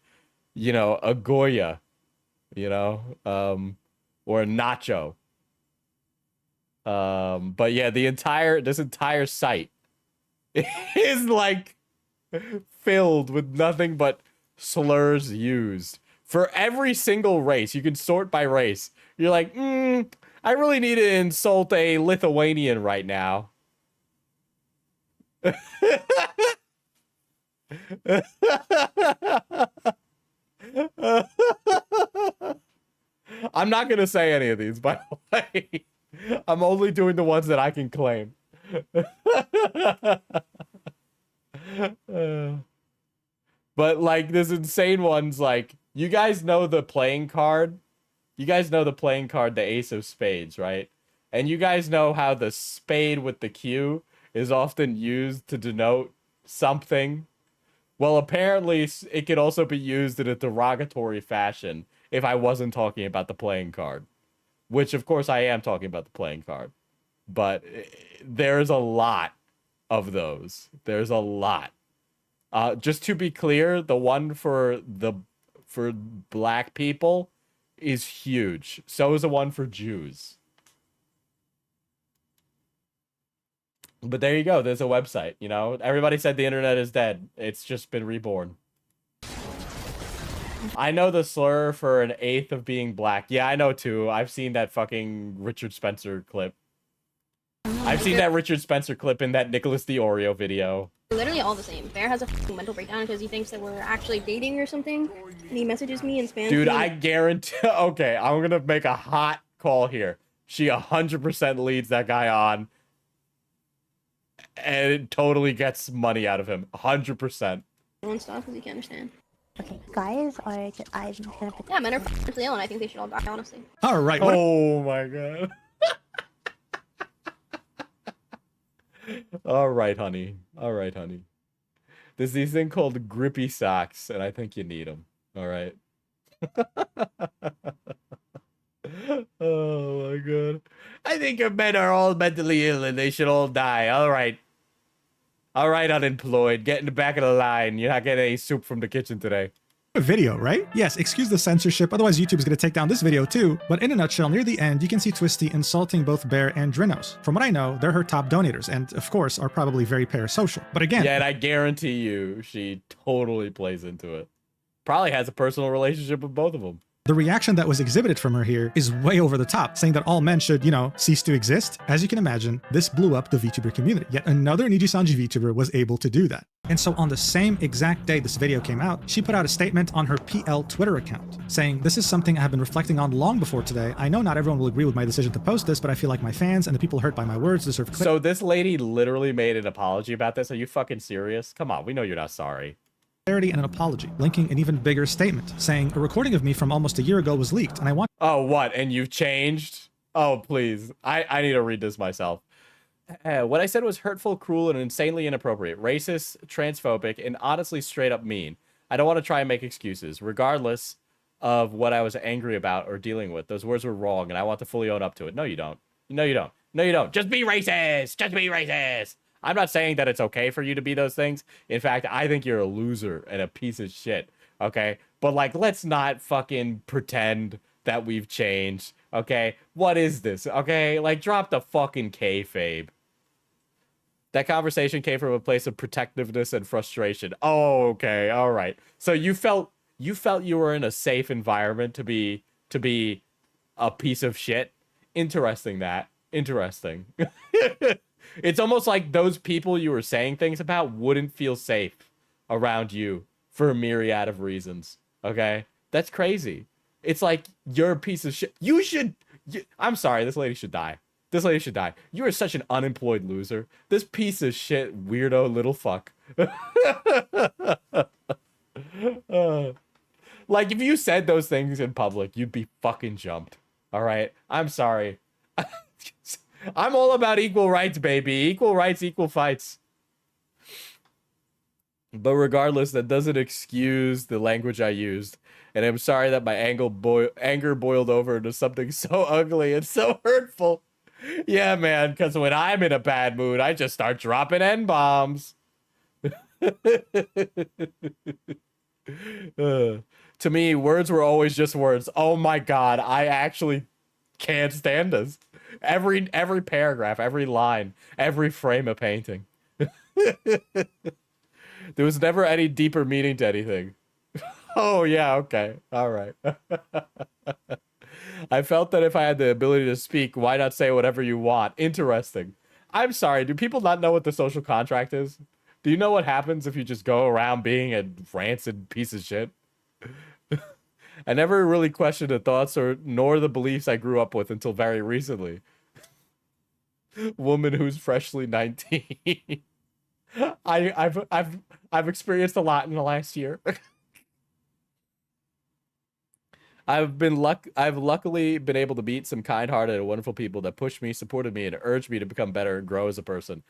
you know, a Goya, you know, or a nacho. But yeah, this entire site is like filled with nothing but slurs used for every single race. You can sort by race. You're like, I really need to insult a Lithuanian right now. I'm not gonna say any of these, by the way. I'm only doing the ones that I can claim. But like this insane ones, like you guys know the playing card. You guys know the playing card, the Ace of Spades, right? And you guys know how the spade with the Q is often used to denote something. Well, apparently it could also be used in a derogatory fashion if I wasn't talking about the playing card. Which, of course, I am talking about the playing card. But there's a lot of those. There's a lot. Just to be clear, the one for black people is huge. So is the one for Jews. But there you go. There's a website, you know? Everybody said the internet is dead. It's just been reborn. I know the slur for an eighth of being black. Yeah, I know too. I've seen that fucking Richard Spencer clip. I've seen that Richard Spencer clip in that Nicholas the Oreo video. Literally all the same. Bear has a mental breakdown because he thinks that we're actually dating or something. And he messages me and spams Dude, me. I guarantee... Okay, I'm gonna make a hot call here. She 100% leads that guy on. And it totally gets money out of him. 100%. And stuff because he can't understand. Okay, guys are just, I'm gonna put... Yeah, men are mentally ill and I think they should all die, honestly. All right. Oh my god. All right, honey. All right, honey. There's these thing called grippy socks, and I think you need them. All right. Oh my god. I think your men are all mentally ill and they should all die. All right. All right, unemployed. Get in the back of the line. You're not getting any soup from the kitchen today. A video, right? Yes, excuse the censorship, otherwise YouTube is going to take down this video too. But in a nutshell, near the end, you can see Twisty insulting both Bear and Drinos. From what I know, they're her top donators, and of course, are probably very parasocial. But again... Yeah, and I guarantee you, she totally plays into it. Probably has a personal relationship with both of them. The reaction that was exhibited from her here is way over the top, saying that all men should, you know, cease to exist. As you can imagine, this blew up the VTuber community. Yet another Nijisanji VTuber was able to do that. And so on the same exact day this video came out, she put out a statement on her PL Twitter account, saying, "This is something I have been reflecting on long before today. I know not everyone will agree with my decision to post this, but I feel like my fans and the people hurt by my words deserve clarity." So this lady literally made an apology about this? Are you fucking serious? Come on, we know you're not sorry. And an apology, linking an even bigger statement, saying, "A recording of me from almost a year ago was leaked, and I want..." Oh, what? And you've changed? Oh, please. I need to read this myself. What I said was hurtful, cruel, and insanely inappropriate, racist, transphobic, and honestly straight up mean. I don't want to try and make excuses. Regardless of what I was angry about or dealing with, those words were wrong, and I want to fully own up to it. No, you don't. No, you don't. No, you don't. Just be racist! Just be racist! I'm not saying that it's okay for you to be those things. In fact, I think you're a loser and a piece of shit, okay? But, like, let's not fucking pretend that we've changed, okay? What is this, okay? Like, drop the fucking kayfabe. That conversation came from a place of protectiveness and frustration. Oh, okay, all right. So you felt you were in a safe environment to be a piece of shit? Interesting that. Interesting. It's almost like those people you were saying things about wouldn't feel safe around you for a myriad of reasons. Okay? That's crazy. It's like you're a piece of shit. I'm sorry, this lady should die. This lady should die. You are such an unemployed loser. This piece of shit, weirdo little fuck Like, if you said those things in public, you'd be fucking jumped. All right? I'm sorry. I'm all about equal rights, baby. Equal rights, equal fights. But regardless, that doesn't excuse the language I used. And I'm sorry that my anger boiled over into something so ugly and so hurtful. Yeah, man, because when I'm in a bad mood, I just start dropping N-bombs. To me, words were always just words. Oh my god, I actually can't stand this. Every paragraph, every line, every frame of painting. There was never any deeper meaning to anything. Oh yeah, okay, all right. I felt that if I had the ability to speak, why not say whatever you want? Interesting. I'm sorry, do people not know what the social contract is? Do you know what happens if you just go around being a rancid piece of shit? I never really questioned the thoughts nor the beliefs I grew up with until very recently. Woman who's freshly 19. I've experienced a lot in the last year. I've luckily been able to meet some kind-hearted and wonderful people that pushed me, supported me, and urged me to become better and grow as a person.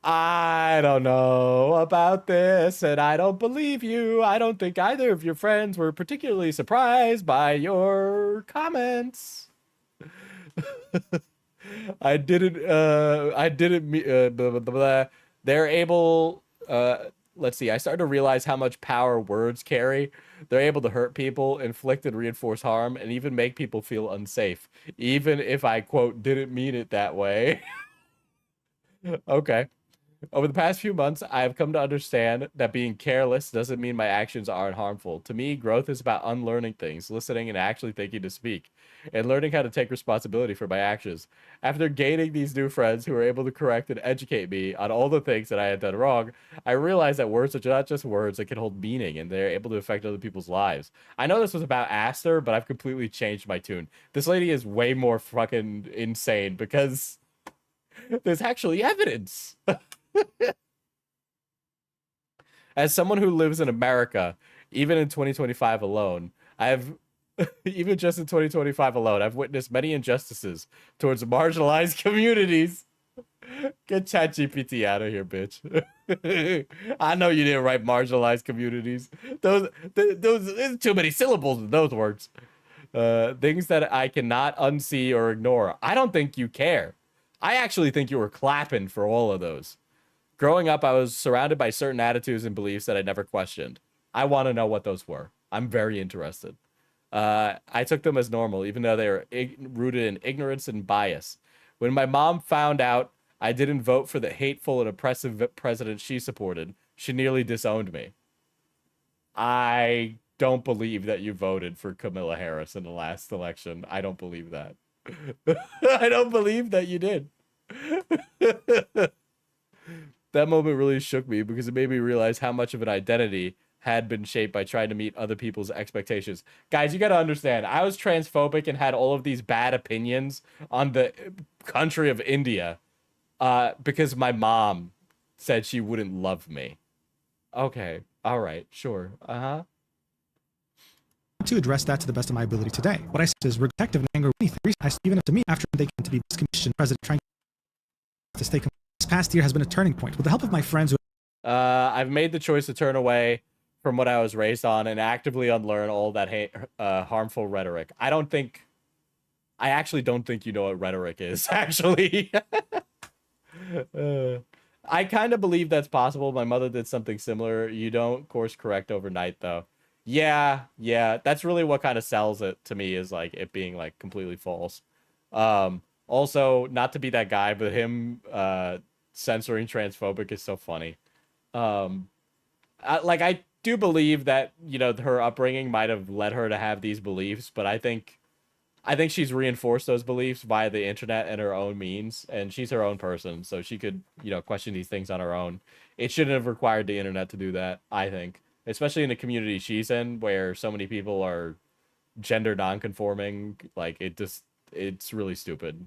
I don't know about this, and I don't believe you. I don't think either of your friends were particularly surprised by your comments. I didn't blah, blah, blah. They're able, let's see, I started to realize how much power words carry. They're able to hurt people, inflict and reinforce harm, and even make people feel unsafe. Even if I, quote, didn't mean it that way. Okay. Over the past few months, I have come to understand that being careless doesn't mean my actions aren't harmful. To me, growth is about unlearning things, listening, and actually thinking to speak, and learning how to take responsibility for my actions. After gaining these new friends who were able to correct and educate me on all the things that I had done wrong, I realized that words are not just words that can hold meaning, and they're able to affect other people's lives. I know this was about Aster, but I've completely changed my tune. This lady is way more fucking insane because there's actually evidence. As someone who lives in America, even in 2025 alone, even just in 2025 alone, I've witnessed many injustices towards marginalized communities. Get ChatGPT out of here, bitch. I know you didn't write marginalized communities. There's too many syllables in those words. Things that I cannot unsee or ignore. I don't think you care. I actually think you were clapping for all of those. Growing up, I was surrounded by certain attitudes and beliefs that I never questioned. I want to know what those were. I'm very interested. I took them as normal, even though they were rooted in ignorance and bias. When my mom found out I didn't vote for the hateful and oppressive president she supported, she nearly disowned me. I don't believe that you voted for Kamala Harris in the last election. I don't believe that. I don't believe that you did. That moment really shook me because it made me realize how much of an identity had been shaped by trying to meet other people's expectations. Guys, you got to understand, I was transphobic and had all of these bad opinions on the country of India because my mom said she wouldn't love me. Okay, all right, sure, To address that to the best of my ability today. What I said is protective and anger anything. Even up to me after they came to be discommissioned president trying to stay. This past year has been a turning point. With the help of my friends who I've made the choice to turn away from what I was raised on and actively unlearn all that harmful rhetoric. I actually don't think you know what rhetoric is, actually. I kind of believe that's possible. My mother did something similar. You don't course correct overnight, though. Yeah, that's really what kind of sells it to me, is like it being like completely false. Also, not to be that guy, but him censoring transphobic is so funny. I do believe that, you know, her upbringing might have led her to have these beliefs, but I think she's reinforced those beliefs via the internet and her own means, and she's her own person, so she could, you know, question these things on her own. It shouldn't have required the internet to do that, I think. Especially in the community she's in, where so many people are gender non-conforming. Like, it's really stupid.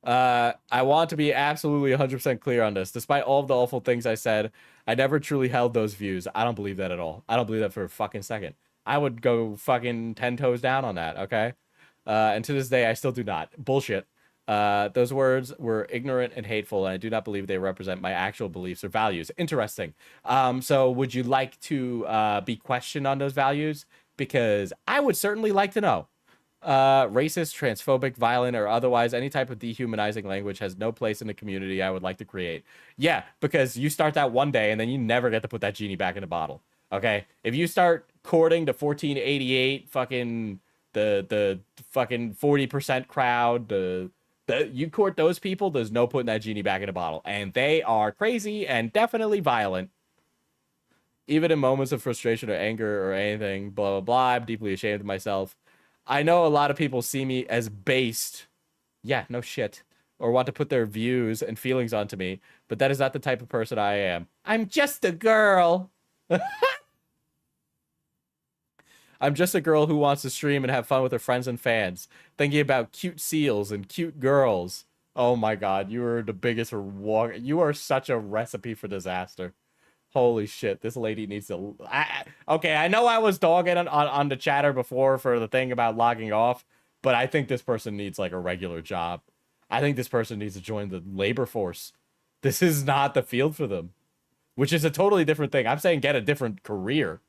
I want to be absolutely 100% clear on this. Despite all of the awful things I said, I never truly held those views. I don't believe that at all. I don't believe that for a fucking second. I would go fucking 10 toes down on that, okay? And to this day, I still do not. Bullshit. Those words were ignorant and hateful, and I do not believe they represent my actual beliefs or values. Interesting. So would you like to be questioned on those values? Because I would certainly like to know. Racist, transphobic, violent, or otherwise any type of dehumanizing language has no place in the community I would like to create. Yeah, because you start that one day and then you never get to put that genie back in the bottle. Okay? If you start courting the 1488 fucking the fucking 40% crowd, you court those people, there's no putting that genie back in a bottle. And they are crazy and definitely violent. Even in moments of frustration or anger or anything, blah, blah, blah, I'm deeply ashamed of myself. I know a lot of people see me as based. Yeah, no shit. Or want to put their views and feelings onto me. But that is not the type of person I am. I'm just a girl. I'm just a girl who wants to stream and have fun with her friends and fans. Thinking about cute seals and cute girls. Oh my god, you are the biggest walk. You are such a recipe for disaster. Holy shit, this lady needs to... okay, I know I was dogging on the chatter before for the thing about logging off, but I think this person needs like a regular job. I think this person needs to join the labor force. This is not the field for them, which is a totally different thing. I'm saying get a different career.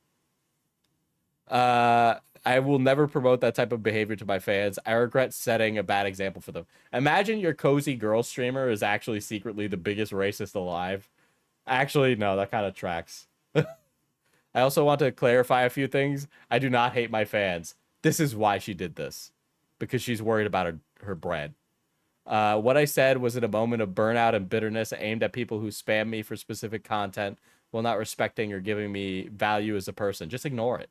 I will never promote that type of behavior to my fans. I regret setting a bad example for them. Imagine your cozy girl streamer is actually secretly the biggest racist alive. Actually, no, that kind of tracks. I also want to clarify a few things. I do not hate my fans. This is why she did this. Because she's worried about her bread. What I said was in a moment of burnout and bitterness aimed at people who spam me for specific content while not respecting or giving me value as a person. Just ignore it.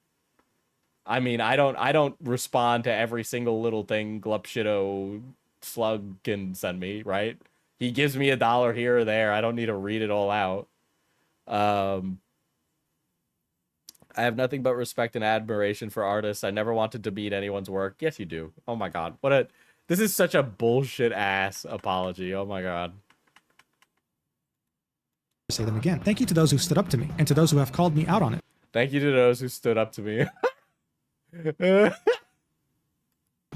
I mean, I don't respond to every single little thing Glupshido Slug can send me, right? He gives me $1 here or there. I don't need to read it all out. I have nothing but respect and admiration for artists. I never wanted to beat anyone's work. Yes, you do. Oh my god. This is such a bullshit ass apology. Oh my god. Say them again. Thank you to those who stood up to me and to those who have called me out on it. Thank you to those who stood up to me.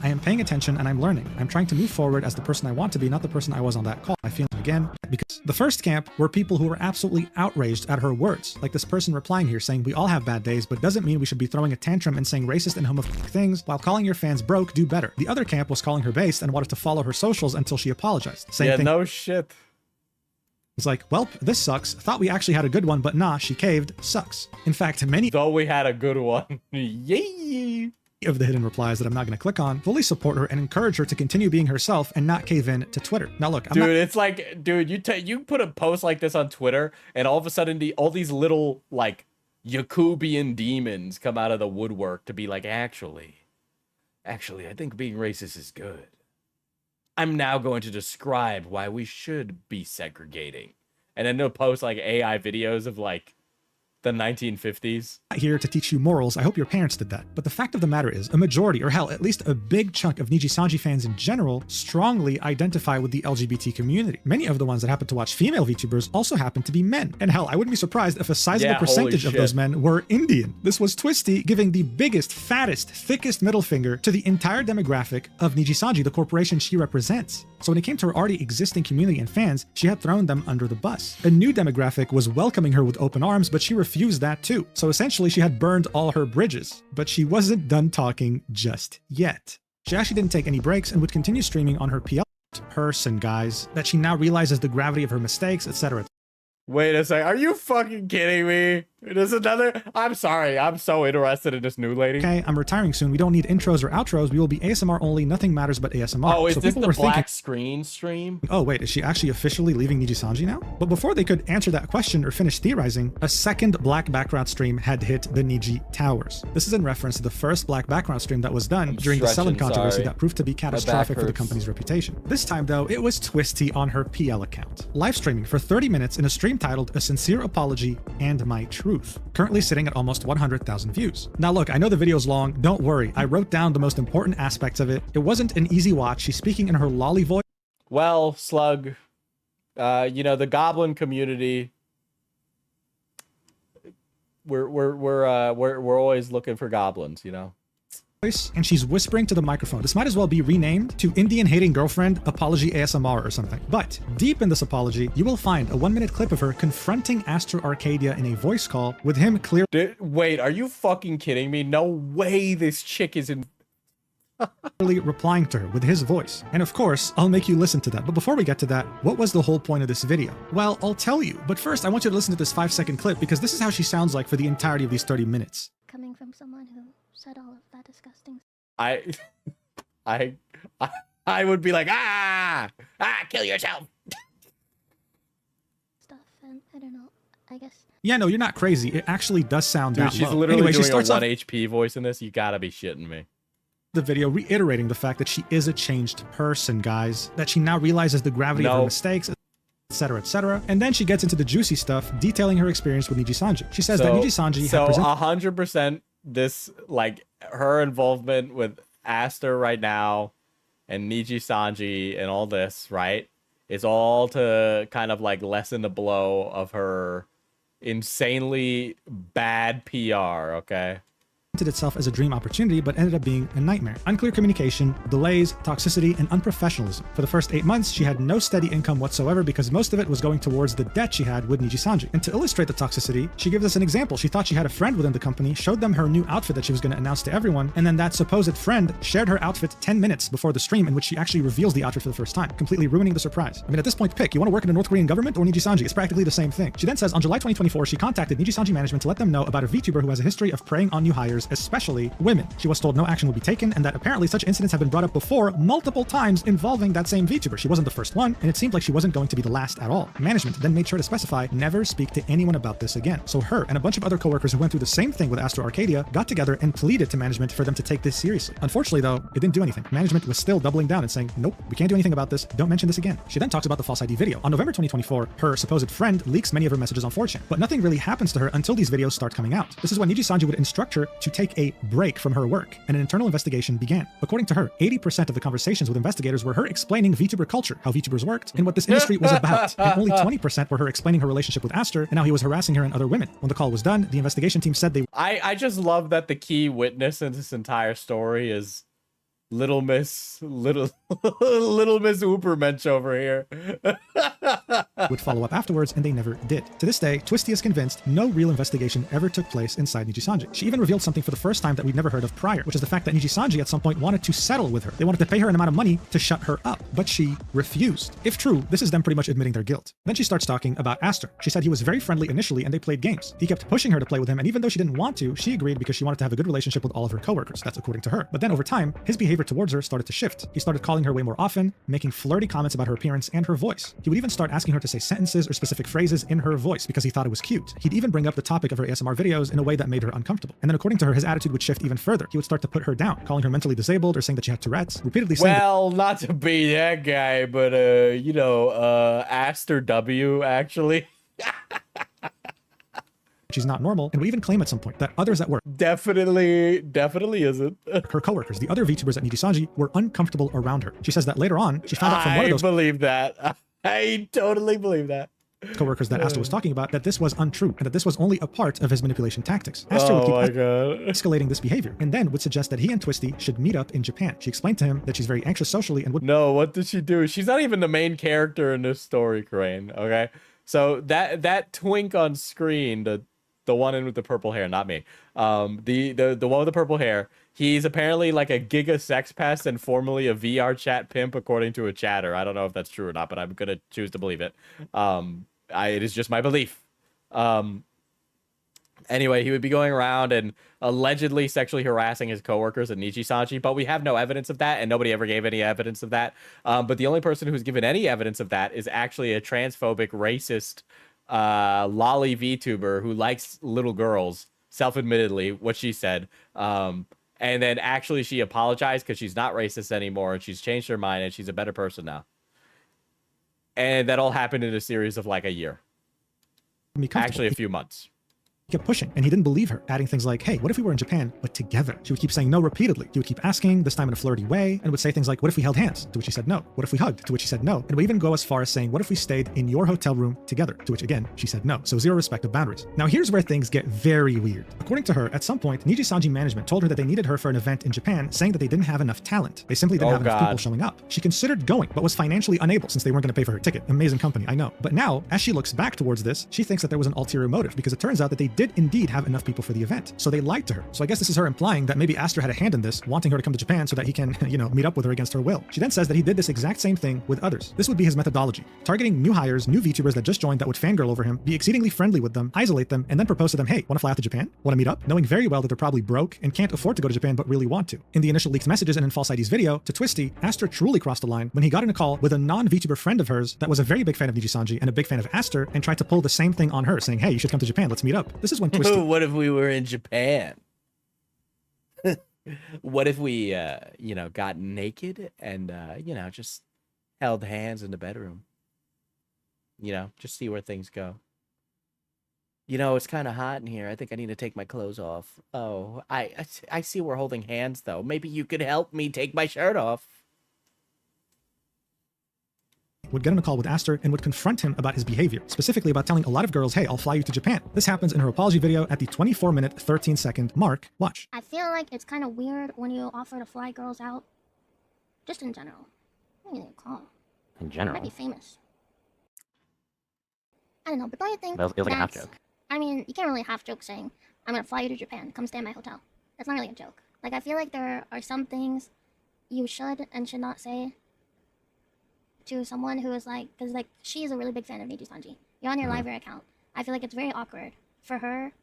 I am paying attention and I'm learning. I'm trying to move forward as the person I want to be, not the person I was on that call. I feel again, because the first camp were people who were absolutely outraged at her words. Like this person replying here saying, we all have bad days, but doesn't mean we should be throwing a tantrum and saying racist and homophobic things while calling your fans broke, do better. The other camp was calling her based and wanted to follow her socials until she apologized. Same thing. No shit. It's like, welp, this sucks. Thought we actually had a good one, but nah, she caved. Sucks. In fact, many... Though we had a good one. Yay! Of the hidden replies that I'm not going to click on fully support her and encourage her to continue being herself and not cave in to Twitter. Now look, it's like, dude, you put a post like this on Twitter and all of a sudden all these little like Yakubian demons come out of the woodwork to be like, actually, I think being racist is good. I'm now going to describe why we should be segregating. And then they'll post like AI videos of like the 1950s. Here to teach you morals. I hope your parents did that. But the fact of the matter is, a majority, or hell, at least a big chunk of Nijisanji fans in general strongly identify with the LGBT community. Many of the ones that happen to watch female VTubers also happen to be men. And hell, I wouldn't be surprised if a sizable percentage of those men were Indian. This was Twisty giving the biggest, fattest, thickest middle finger to the entire demographic of Nijisanji, the corporation she represents. So when it came to her already existing community and fans, she had thrown them under the bus. A new demographic was welcoming her with open arms, but she refused that too. So essentially she had burned all her bridges, but she wasn't done talking just yet. She actually didn't take any breaks and would continue streaming on her PL person, guys, that she now realizes the gravity of her mistakes, etc. Wait a sec, are you fucking kidding me? There's another... I'm sorry, I'm so interested in this new lady. Okay, I'm retiring soon. We don't need intros or outros. We will be ASMR only. Nothing matters but ASMR. Oh, is this the black screen stream? Oh, wait, is she actually officially leaving Nijisanji now? But before they could answer that question or finish theorizing, a second black background stream had hit the Niji Towers. This is in reference to the first black background stream that was done during the Selling controversy that proved to be catastrophic for the company's reputation. This time, though, it was Twisty on her PL account, live streaming for 30 minutes in a stream titled A Sincere Apology and My Truth, currently sitting at almost 100,000 views. Now look, I know the video's long, don't worry, I wrote down the most important aspects of it. It wasn't an easy watch. She's speaking in her lolly voice. Well, Slug, you know, the goblin community, we're always looking for goblins, you know. And she's whispering to the microphone. This might as well be renamed to Indian hating girlfriend apology ASMR or something. But deep in this apology, you will find a 1-minute clip of her confronting Astro Arcadia in a voice call with him clearly. Wait, are you fucking kidding me? No way this chick is in. replying to her with his voice. And of course, I'll make you listen to that. But before we get to that, what was the whole point of this video? Well, I'll tell you. But first, I want you to listen to this 5-second clip because this is how she sounds like for the entirety of these 30 minutes. Coming from someone who said all of that disgusting I would be like, kill yourself. stuff, and I don't know, I guess. Yeah, no, you're not crazy. It actually does sound Dude, that she's low. literally Anyway, she doing a starts 1 off HP voice in this. You gotta be shitting me. the video reiterating the fact that she is a changed person, guys. That she now realizes the gravity of her mistakes, etc., etc. And then she gets into the juicy stuff, detailing her experience with Niji Sanji. She says that Niji Sanji had presented 100% this, like, her involvement with Aster right now and Niji Sanji and all this, right, is all to kind of like lessen the blow of her insanely bad PR, okay? itself as a dream opportunity, but ended up being a nightmare. Unclear communication, delays, toxicity, and unprofessionalism. For the first 8 months, she had no steady income whatsoever because most of it was going towards the debt she had with Niji Sanji. And to illustrate the toxicity, she gives us an example. She thought she had a friend within the company, showed them her new outfit that she was going to announce to everyone, and then that supposed friend shared her outfit 10 minutes before the stream in which she actually reveals the outfit for the first time, completely ruining the surprise. I mean, at this point, pick. You want to work in the North Korean government or Niji Sanji? It's practically the same thing. She then says on July 2024, she contacted Niji Sanji management to let them know about a VTuber who has a history of preying on new hires, especially women. She was told no action would be taken and that apparently such incidents have been brought up before multiple times involving that same VTuber. She wasn't the first one, and it seemed like she wasn't going to be the last at all. Management then made sure to specify never speak to anyone about this again. So her and a bunch of other coworkers who went through the same thing with Astro Arcadia got together and pleaded to management for them to take this seriously. Unfortunately though, it didn't do anything. Management was still doubling down and saying, nope, we can't do anything about this. Don't mention this again. She then talks about the false ID video. On November 2024, her supposed friend leaks many of her messages on 4chan, but nothing really happens to her until these videos start coming out. This is when Niji Sanji would instruct her to take a break from her work, and an internal investigation began. According to her, 80% of the conversations with investigators were her explaining VTuber culture, how VTubers worked, and what this industry was about, and only 20% were her explaining her relationship with Aster and how he was harassing her and other women. When the call was done, the investigation team said they I just love that the key witness in this entire story is Little Miss Ubermensch over here. would follow up afterwards, and they never did. To this day, Twisty is convinced no real investigation ever took place inside Niji Sanji. She even revealed something for the first time that we'd never heard of prior, which is the fact that Niji Sanji at some point wanted to settle with her. They wanted to pay her an amount of money to shut her up, but she refused. If true, this is them pretty much admitting their guilt. Then she starts talking about Aster. She said he was very friendly initially and they played games. He kept pushing her to play with him, and even though she didn't want to, she agreed because she wanted to have a good relationship with all of her coworkers. That's according to her. But then over time, his behavior towards her started to shift. He started calling her way more often, making flirty comments about her appearance and her voice. He would even start asking her to say sentences or specific phrases in her voice because he thought it was cute. He'd even bring up the topic of her ASMR videos in a way that made her uncomfortable. And then according to her, his attitude would shift even further. He would start to put her down, calling her mentally disabled or saying that she had Tourette's, repeatedly saying well, not to be that guy, but you know, Aster W actually. she's not normal, and we even claim at some point that others at work definitely isn't. her coworkers, the other VTubers at Niji Sanji, were uncomfortable around her. She says that later on, she found out from one of those believe that. I totally believe that. Coworkers that Aster was talking about that this was untrue and that this was only a part of his manipulation tactics. Aster would keep escalating this behavior and then would suggest that he and Twisty should meet up in Japan. She explained to him that she's very anxious socially and would— No, what did she do? She's not even the main character in this story, Crane, okay? So that twink on screen, the one in with the purple hair, not me. The one with the purple hair, he's apparently like a giga sex pest and formerly a VR chat pimp, according to a chatter. I don't know if that's true or not, but I'm gonna choose to believe it. It is just my belief. Anyway, he would be going around and allegedly sexually harassing his coworkers at Niji Sanji, but we have no evidence of that, and nobody ever gave any evidence of that. But the only person who's given any evidence of that is actually a transphobic, racist, lolly VTuber who likes little girls, self-admittedly, what she said. And then actually she apologized because she's not racist anymore, and she's changed her mind, and she's a better person now. And that all happened in a series of like a year. Actually, a few months. kept pushing, and he didn't believe her, adding things like, hey, what if we were in Japan, but together? She would keep saying no repeatedly. He would keep asking, this time in a flirty way, and would say things like, what if we held hands? To which she said no. What if we hugged? To which she said no. And would even go as far as saying, what if we stayed in your hotel room together? To which again, she said no. So zero respect of boundaries. Now here's where things get very weird. According to her, at some point, Niji-sanji management told her that they needed her for an event in Japan, saying that they didn't have enough talent. They simply didn't have enough people showing up. She considered going, but was financially unable since they weren't going to pay for her ticket. Amazing company, I know. But now, as she looks back towards this, she thinks that there was an ulterior motive, because it turns out that they did indeed have enough people for the event. So they lied to her. So I guess this is her implying that maybe Aster had a hand in this, wanting her to come to Japan so that he can, meet up with her against her will. She then says that he did this exact same thing with others. This would be his methodology. Targeting new hires, new VTubers that just joined that would fangirl over him, be exceedingly friendly with them, isolate them, and then propose to them, hey, want to fly out to Japan? Want to meet up? Knowing very well that they're probably broke and can't afford to go to Japan but really want to. In the initial leaked messages and in False ID's video to Twisty, Aster truly crossed the line when he got in a call with a non-VTuber friend of hers that was a very big fan of Niji-sanji and a big fan of Aster and tried to pull the same thing on her, saying, hey, you should come to Japan, let's meet up. This is when Twisty... What if we were in Japan? What if we, got naked and, just held hands in the bedroom? Just see where things go. It's kind of hot in here. I think I need to take my clothes off. Oh, I see we're holding hands, though. Maybe you could help me take my shirt off. Would get on a call with Aster and would confront him about his behavior, specifically about telling a lot of girls, hey, I'll fly you to Japan. This happens in her apology video at the 24-minute, 13-second mark. Watch. I feel like it's kind of weird when you offer to fly girls out. Just in general. I need a call. In general? Might be famous. I don't know, but don't you think It was like a half joke. I mean, you can't really half joke saying, I'm gonna fly you to Japan, come stay in my hotel. That's not really a joke. Like, I feel like there are some things you should and should not say to someone who is like, because like she is a really big fan of Niji-sanji. You're on your live account. I feel like it's very awkward for her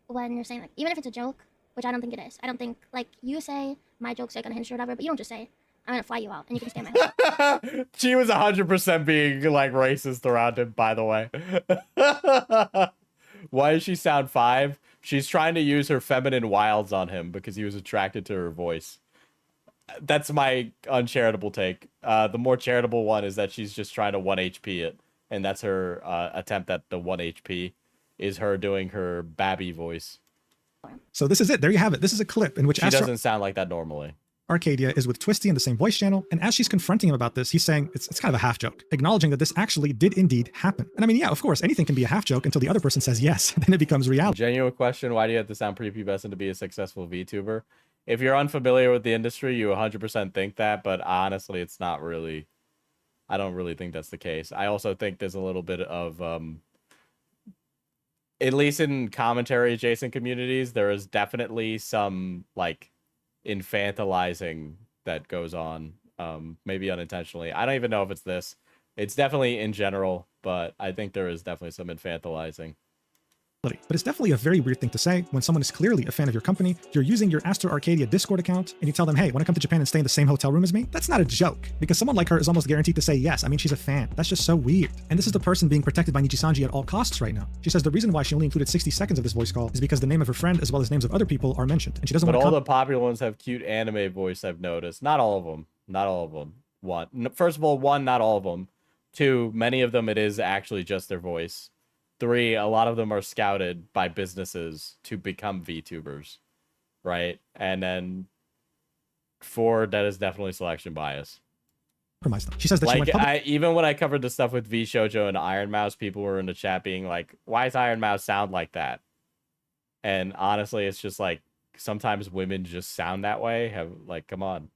when you're saying like, even if it's a joke, which I don't think it is. I don't think like you say my joke's like unhinged or whatever, but you don't just say I'm gonna fly you out and you can stay in my hotel. She was 100% being like racist around him, by the way. Why does she sound 5? She's trying to use her feminine wilds on him because he was attracted to her voice. That's my uncharitable take. The more charitable one is that she's just trying to 1 HP it. And that's her attempt at the 1 HP, is her doing her babby voice. So this is it. There you have it. This is a clip in which She doesn't sound like that normally. Arcadia is with Twisty in the same voice channel, and as she's confronting him about this, he's saying it's kind of a half joke, acknowledging that this actually did indeed happen. And I mean, yeah, of course, anything can be a half joke until the other person says yes, then it becomes reality. Genuine question, why do you have to sound prepubescent to be a successful VTuber? If you're unfamiliar with the industry, you 100% think that, but honestly, it's not really... I don't really think that's the case. I also think there's a little bit of... at least in commentary-adjacent communities, there is definitely some, like, infantilizing that goes on, maybe unintentionally. I don't even know if it's this. It's definitely in general, but I think there is definitely some infantilizing. But it's definitely a very weird thing to say when someone is clearly a fan of your company, you're using your Aster Arcadia Discord account, and you tell them, hey, want to come to Japan and stay in the same hotel room as me? That's not a joke, because someone like her is almost guaranteed to say yes. I mean, she's a fan. That's just so weird. And this is the person being protected by Niji-sanji at all costs right now. She says the reason why she only included 60 seconds of this voice call is because the name of her friend as well as names of other people are mentioned, and she doesn't want to. But all the popular ones have cute anime voice, I've noticed. Not all of them. Not all of them. First of all, not all of them. 2, many of them it is actually just their voice. 3, a lot of them are scouted by businesses to become VTubers, right? And then 4, that is definitely selection bias. She says that like, even when I covered the stuff with V Shoujo and Iron Mouse, people were in the chat being like, why does Iron Mouse sound like that? And honestly, it's just like, sometimes women just sound that way. Come on.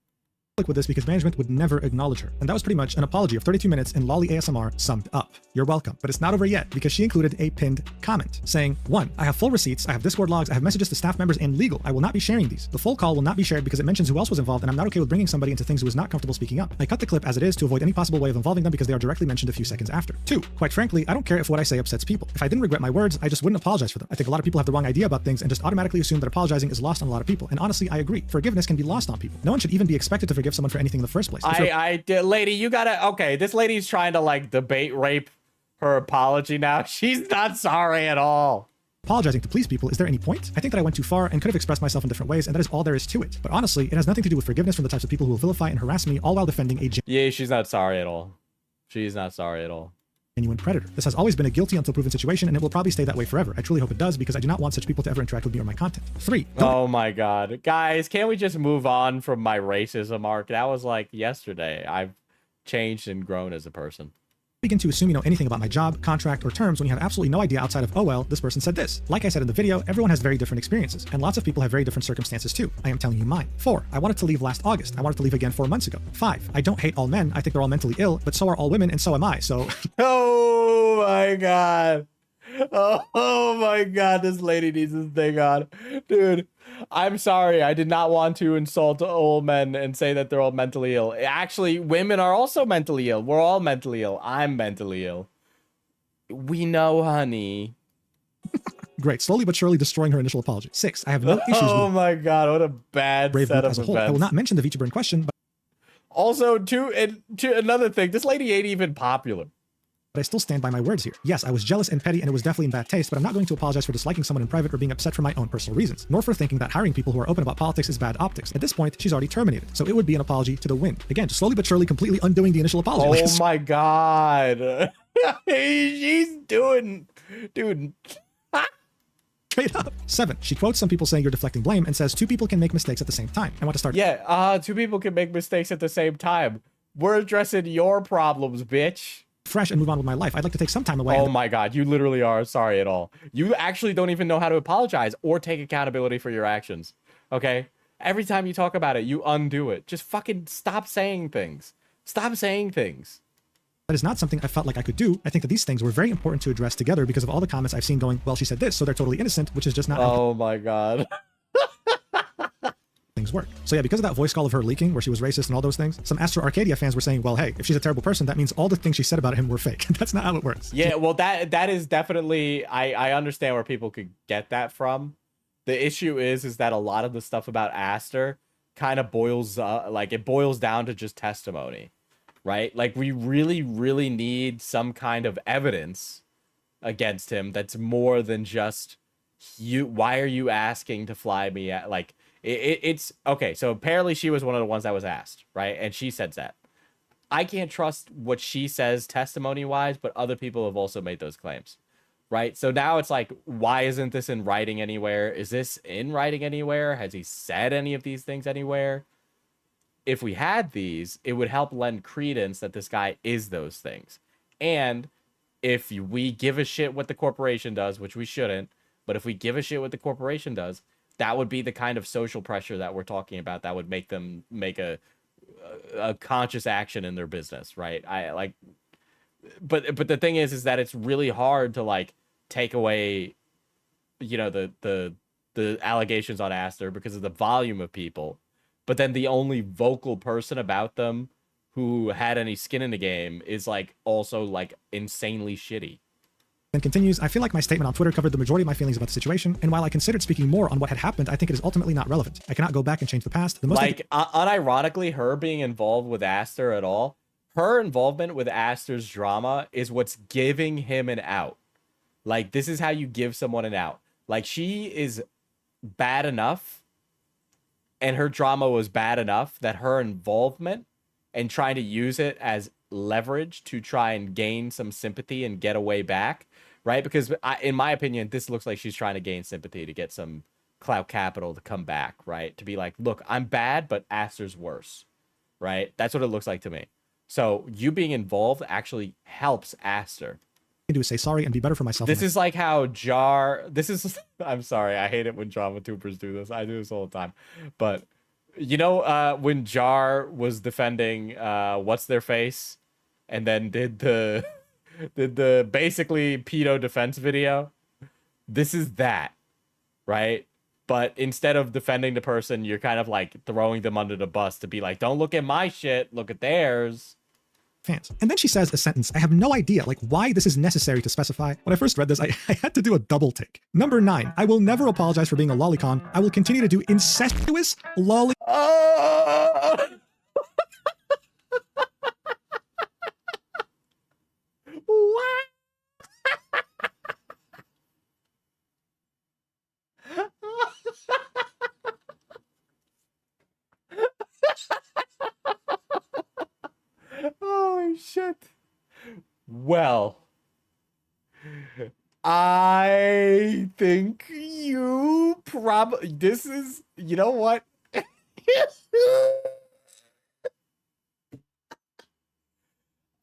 With this because management would never acknowledge her. And that was pretty much an apology of 32 minutes in Lolly ASMR summed up. You're welcome. But it's not over yet because she included a pinned comment saying, 1, I have full receipts, I have Discord logs, I have messages to staff members and legal. I will not be sharing these. The full call will not be shared because it mentions who else was involved and I'm not okay with bringing somebody into things who is not comfortable speaking up. I cut the clip as it is to avoid any possible way of involving them because they are directly mentioned a few seconds after. 2, quite frankly, I don't care if what I say upsets people. If I didn't regret my words, I just wouldn't apologize for them. I think a lot of people have the wrong idea about things and just automatically assume that apologizing is lost on a lot of people. And honestly, I agree. Forgiveness can be lost on people. No one should even be expected to forgive someone for anything in the first place. Lady, you gotta, okay, this lady's trying to like debate rape her apology now. She's not sorry at all. Apologizing to please people, is there any point? I think that I went too far and could have expressed myself in different ways, and that is all there is to it. But honestly, it has nothing to do with forgiveness from the types of people who will vilify and harass me, all while defending a Yeah, she's not sorry at all. She's not sorry at all. genuine predator. This has always been a guilty until proven situation, and it will probably stay that way forever. I truly hope it does, because I do not want such people to ever interact with me or my content. 3. Oh my god. Guys, can't we just move on from my racism arc? That was like yesterday. I've changed and grown as a person. Begin to assume you know anything about my job, contract, or terms when you have absolutely no idea outside of, oh well, this person said this. Like I said in the video, everyone has very different experiences, and lots of people have very different circumstances too. I am telling you mine. 4. I wanted to leave last August. I wanted to leave again 4 months ago. 5. I don't hate all men. I think they're all mentally ill, but so are all women, and so am I, so... Oh my god. Oh my god, this lady needs this thing on. Dude, I'm sorry. I did not want to insult all men and say that they're all mentally ill. Actually, women are also mentally ill. We're all mentally ill. I'm mentally ill. We know, honey. Great. Slowly but surely destroying her initial apology. 6. I have no issues Oh with my god, what a bad Brave set Group of as a whole. events. I will not mention the VTuber in question, but Also, to another thing, this lady ain't even popular. I still stand by my words here. Yes, I was jealous and petty, and it was definitely in bad taste, but I'm not going to apologize for disliking someone in private or being upset for my own personal reasons, nor for thinking that hiring people who are open about politics is bad optics. At this point, she's already terminated, so it would be an apology to the wind. Again, just slowly but surely completely undoing the initial apology. Oh my god. She's doing... Dude... Straight up. 7. She quotes some people saying you're deflecting blame and says 2 people can make mistakes at the same time. I want to start... Yeah, 2 people can make mistakes at the same time. We're addressing your problems, bitch. Fresh and move on with my life. I'd like to take some time away. Oh my god, you literally are sorry at all. You actually don't even know how to apologize or take accountability for your actions. Okay? Every time you talk about it, you undo it. Just fucking stop saying things. Stop saying things. That is not something I felt like I could do. I think that these things were very important to address together because of all the comments I've seen going, well, she said this, so they're totally innocent, which is just not Oh my god. things work. So yeah, because of that voice call of her leaking where she was racist and all those things, some Astro Arcadia fans were saying, well, hey, if she's a terrible person, that means all the things she said about him were fake. That's not how it works. Yeah, well, that is definitely... I understand where people could get that from. The issue is that a lot of the stuff about Aster kind of boils... like, it boils down to just testimony. Right? Like, we really, really need some kind of evidence against him that's more than just... Why are you asking to fly me at... Like... It's okay. So apparently she was one of the ones that was asked, right? And she said that. I can't trust what she says testimony wise, but other people have also made those claims, right? So now it's like, why isn't this in writing anywhere? Is this in writing anywhere? Has he said any of these things anywhere? If we had these, it would help lend credence that this guy is those things. And if we give a shit what the corporation does, which we shouldn't, but if we give a shit what the corporation does, that would be the kind of social pressure that we're talking about that would make them make a conscious action in their business, right? But the thing is that it's really hard to like take away, you know, the allegations on Aster because of the volume of people. But then the only vocal person about them who had any skin in the game is like also like insanely shitty. And continues, I feel like my statement on Twitter covered the majority of my feelings about the situation, and while I considered speaking more on what had happened, I think it is ultimately not relevant. I cannot go back and change the past. Unironically, her being involved with Aster at all, her involvement with Aster's drama is what's giving him an out. Like, this is how you give someone an out. Like, she is bad enough, and her drama was bad enough that her involvement and trying to use it as leverage to try and gain some sympathy and get a way back, right? Because in my opinion, this looks like she's trying to gain sympathy to get some clout capital to come back, right? To be like, look, I'm bad, but Aster's worse, right? That's what it looks like to me. So you being involved actually helps Aster. I do is say sorry and be better for myself. This is like how I'm sorry, I hate it when drama tubers do this. I do this all the time. But you know, when Jar was defending what's their face and then did the basically pedo defense video, this is that, right? But instead of defending the person, you're kind of like throwing them under the bus to be like, don't look at my shit, look at theirs. Fans. And then she says a sentence. I have no idea like why this is necessary to specify. When I first read this, I had to do a double take. Number 9, I will never apologize for being a lolicon. I will continue to do incestuous lolly. What? Holy shit. Well, I think you probably, this is, you know what?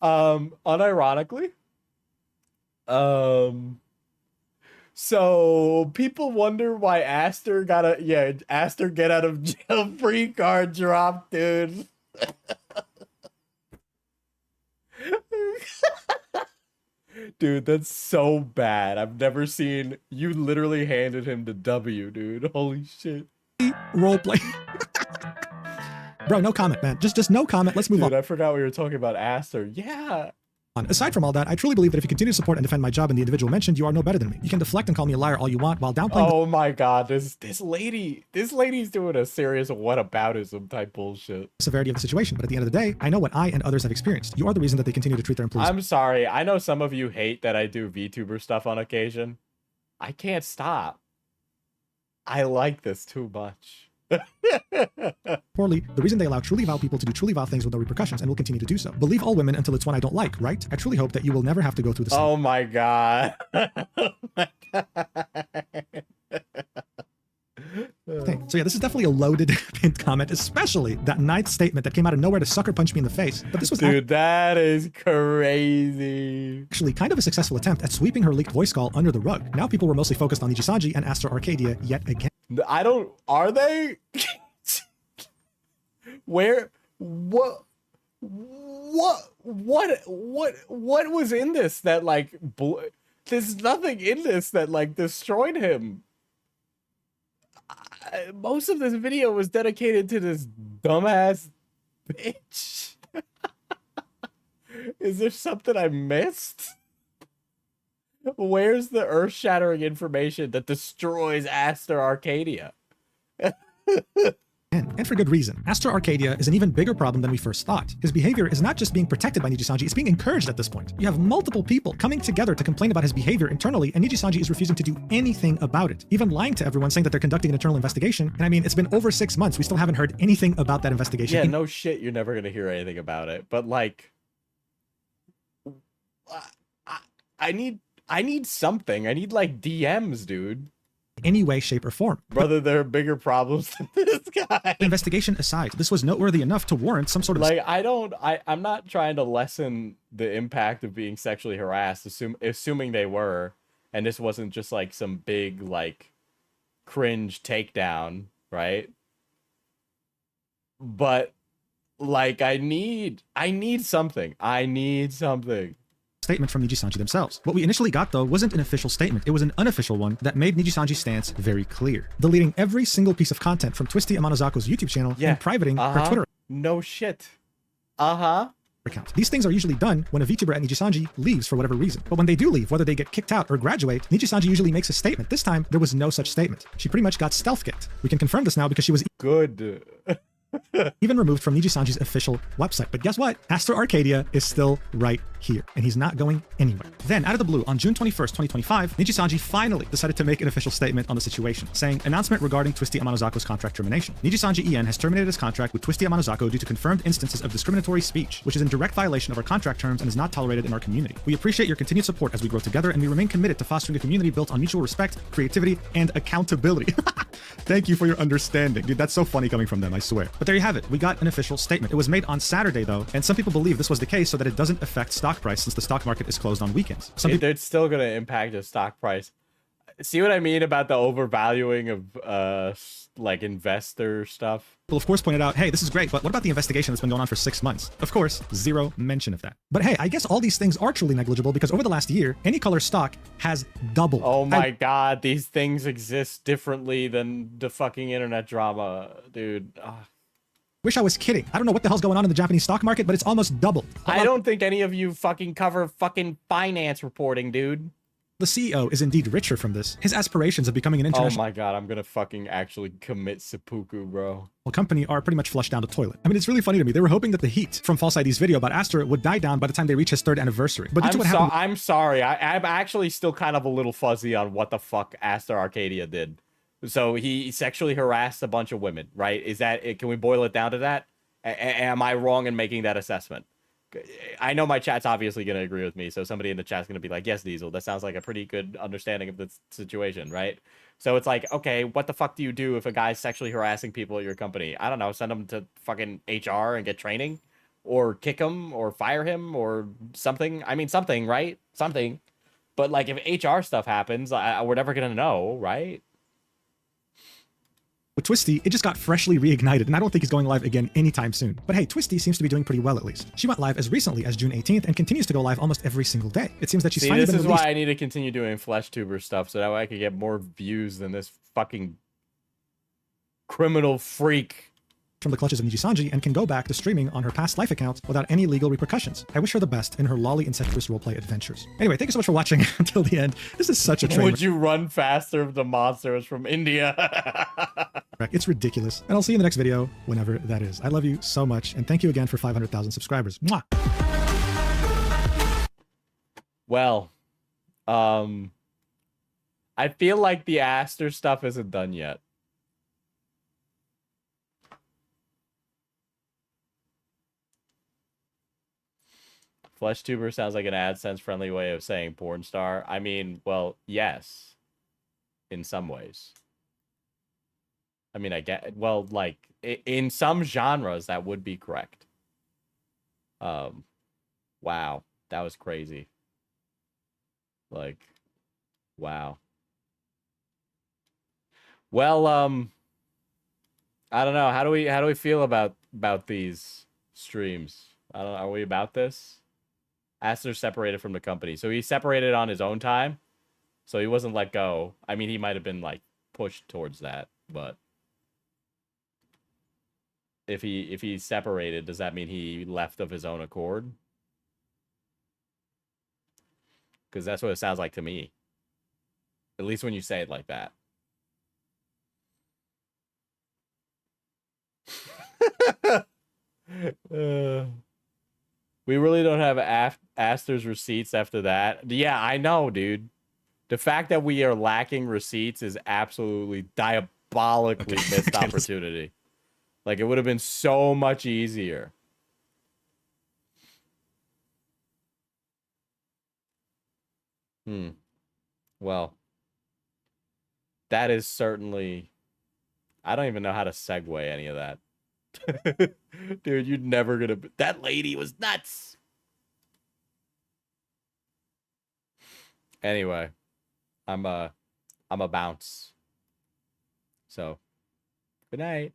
Unironically, so people wonder why Aster got a, Aster get out of jail free card drop, dude. Dude, that's so bad. I've never seen, you literally handed him the W, dude. Holy shit. Roleplay. Bro, no comment, man. Just no comment. Let's move Dude, on. I forgot we were talking about Aster. Yeah. Aside from all that, I truly believe that if you continue to support and defend my job and the individual mentioned, you are no better than me. You can deflect and call me a liar all you want while downplaying Oh my god, this lady's doing a serious whataboutism type bullshit. the severity of the situation. But at the end of the day, I know what I and others have experienced. You are the reason that they continue to treat their employees. I'm sorry. I know some of you hate that I do VTuber stuff on occasion. I can't stop. I like this too much. Poorly, the reason they allow truly vile people to do truly vile things with no repercussions and will continue to do so. Believe all women until it's one I don't like, right? I truly hope that you will never have to go through the same. Oh my god. Oh my god. Thing. So yeah, this is definitely a loaded pinned comment, especially that ninth statement that came out of nowhere to sucker punch me in the face. But this was Dude, that is crazy. actually kind of a successful attempt at sweeping her leaked voice call under the rug. Now people were mostly focused on Nijisanji and Astra Arcadia yet again. I don't, are they? Where, what was in this that like, there's nothing in this that like destroyed him. Most of this video was dedicated to this dumbass bitch. Is there something I missed? Where's the earth-shattering information that destroys Astra Arcadia? And for good reason. Astra Arcadia is an even bigger problem than we first thought. His behavior is not just being protected by Nijisanji, it's being encouraged at this point. You have multiple people coming together to complain about his behavior internally, and Nijisanji is refusing to do anything about it. Even lying to everyone, saying that they're conducting an internal investigation. And I mean, it's been over 6 months. We still haven't heard anything about that investigation. Yeah, no shit, you're never gonna hear anything about it. But like, I need something. I need like DMs, dude. Any way, shape, or form. Brother, there are bigger problems than this guy. Investigation aside, this was noteworthy enough to warrant some sort of... Like, I'm not trying to lessen the impact of being sexually harassed, assuming they were, and this wasn't just like some big, like, cringe takedown, right? But, like, I need something. I need something. Statement from Nijisanji themselves. What we initially got, though, wasn't an official statement. It was an unofficial one that made Nijisanji's stance very clear, deleting every single piece of content from Twisty Amanozako's YouTube channel and privating her Twitter. No shit. Account. These things are usually done when a VTuber at Nijisanji leaves for whatever reason. But when they do leave, whether they get kicked out or graduate, Nijisanji usually makes a statement. This time, there was no such statement. She pretty much got stealth kicked. We can confirm this now because she was good. Even removed from Nijisanji's official website. But guess what? Astra Arcadia is still right here, and he's not going anywhere. Then, out of the blue, on June 21st, 2025, Nijisanji finally decided to make an official statement on the situation, saying, announcement regarding Twisty Amanozako's contract termination. Nijisanji EN has terminated his contract with Twisty Amanozako due to confirmed instances of discriminatory speech, which is in direct violation of our contract terms and is not tolerated in our community. We appreciate your continued support as we grow together, and we remain committed to fostering a community built on mutual respect, creativity, and accountability. Thank you for your understanding. Dude, that's so funny coming from them, I swear. But there you have it. We got an official statement. It was made on Saturday, though, and some people believe this was the case so that it doesn't affect stock price since the stock market is closed on weekends. It's still going to impact the stock price. See what I mean about the overvaluing of like investor stuff? People, of course, pointed out, hey, this is great, but what about the investigation that's been going on for 6 months? Of course, zero mention of that. But hey, I guess all these things are truly negligible because over the last year, any color stock has doubled. Oh my god, these things exist differently than the fucking internet drama, dude. Ugh. Wish I was kidding. I don't know what the hell's going on in the Japanese stock market, but it's almost doubled. I don't think any of you fucking cover fucking finance reporting, dude. The CEO is indeed richer from this. His aspirations of becoming an international... Oh my god, I'm gonna fucking actually commit seppuku, bro. ...company are pretty much flushed down the toilet. I mean, it's really funny to me. They were hoping that the heat from False ID's video about Astra would die down by the time they reach his 3rd anniversary. But due to what happened... I'm sorry. I'm actually still kind of a little fuzzy on what the fuck Astra Arcadia did. So he sexually harassed a bunch of women, right? Is that it? Can we boil it down to that? Am I wrong in making that assessment? I know my chat's obviously going to agree with me, so somebody in the chat's going to be like, yes, Diesel, that sounds like a pretty good understanding of the situation, right? So it's like, okay, what the fuck do you do if a guy's sexually harassing people at your company? I don't know, send him to fucking HR and get training? Or kick him, or fire him, or something? I mean, something, right? Something. But, like, if HR stuff happens, we're never going to know, right? With Twisty, it just got freshly reignited, and I don't think he's going live again anytime soon. But hey, Twisty seems to be doing pretty well at least. She went live as recently as June 18th and continues to go live almost every single day. It seems that she's finally been released. This is why I need to continue doing FleshTuber stuff, so that way I could get more views than this fucking criminal freak from the clutches of Nijisanji and can go back to streaming on her past life accounts without any legal repercussions. I wish her the best in her lolly incestuous roleplay adventures. Anyway, thank you so much for watching until the end. This is such a train. Would you run faster if the monster was from India? It's ridiculous. And I'll see you in the next video, whenever that is. I love you so much, and thank you again for 500,000 subscribers. Mwah! Well, I feel like the Aster stuff isn't done yet. FleshTuber sounds like an AdSense-friendly way of saying porn star. I mean, well, yes. In some ways. I mean, I get... Well, like, in some genres, that would be correct. Wow. That was crazy. Like, wow. Well, I don't know. How do we feel about these streams? I don't know. Are we about this? Aster separated from the company. So he separated on his own time. So he wasn't let go. I mean, he might have been like pushed towards that, but if he separated, does that mean he left of his own accord? Because that's what it sounds like to me. At least when you say it like that. We really don't have Aster's receipts after that. Yeah, I know, dude. The fact that we are lacking receipts is absolutely diabolically missed opportunity. Like, it would have been so much easier. Well, that is certainly... I don't even know how to segue any of that. Dude, you're never gonna... That lady was nuts! Anyway, I'm a bounce. So, good night.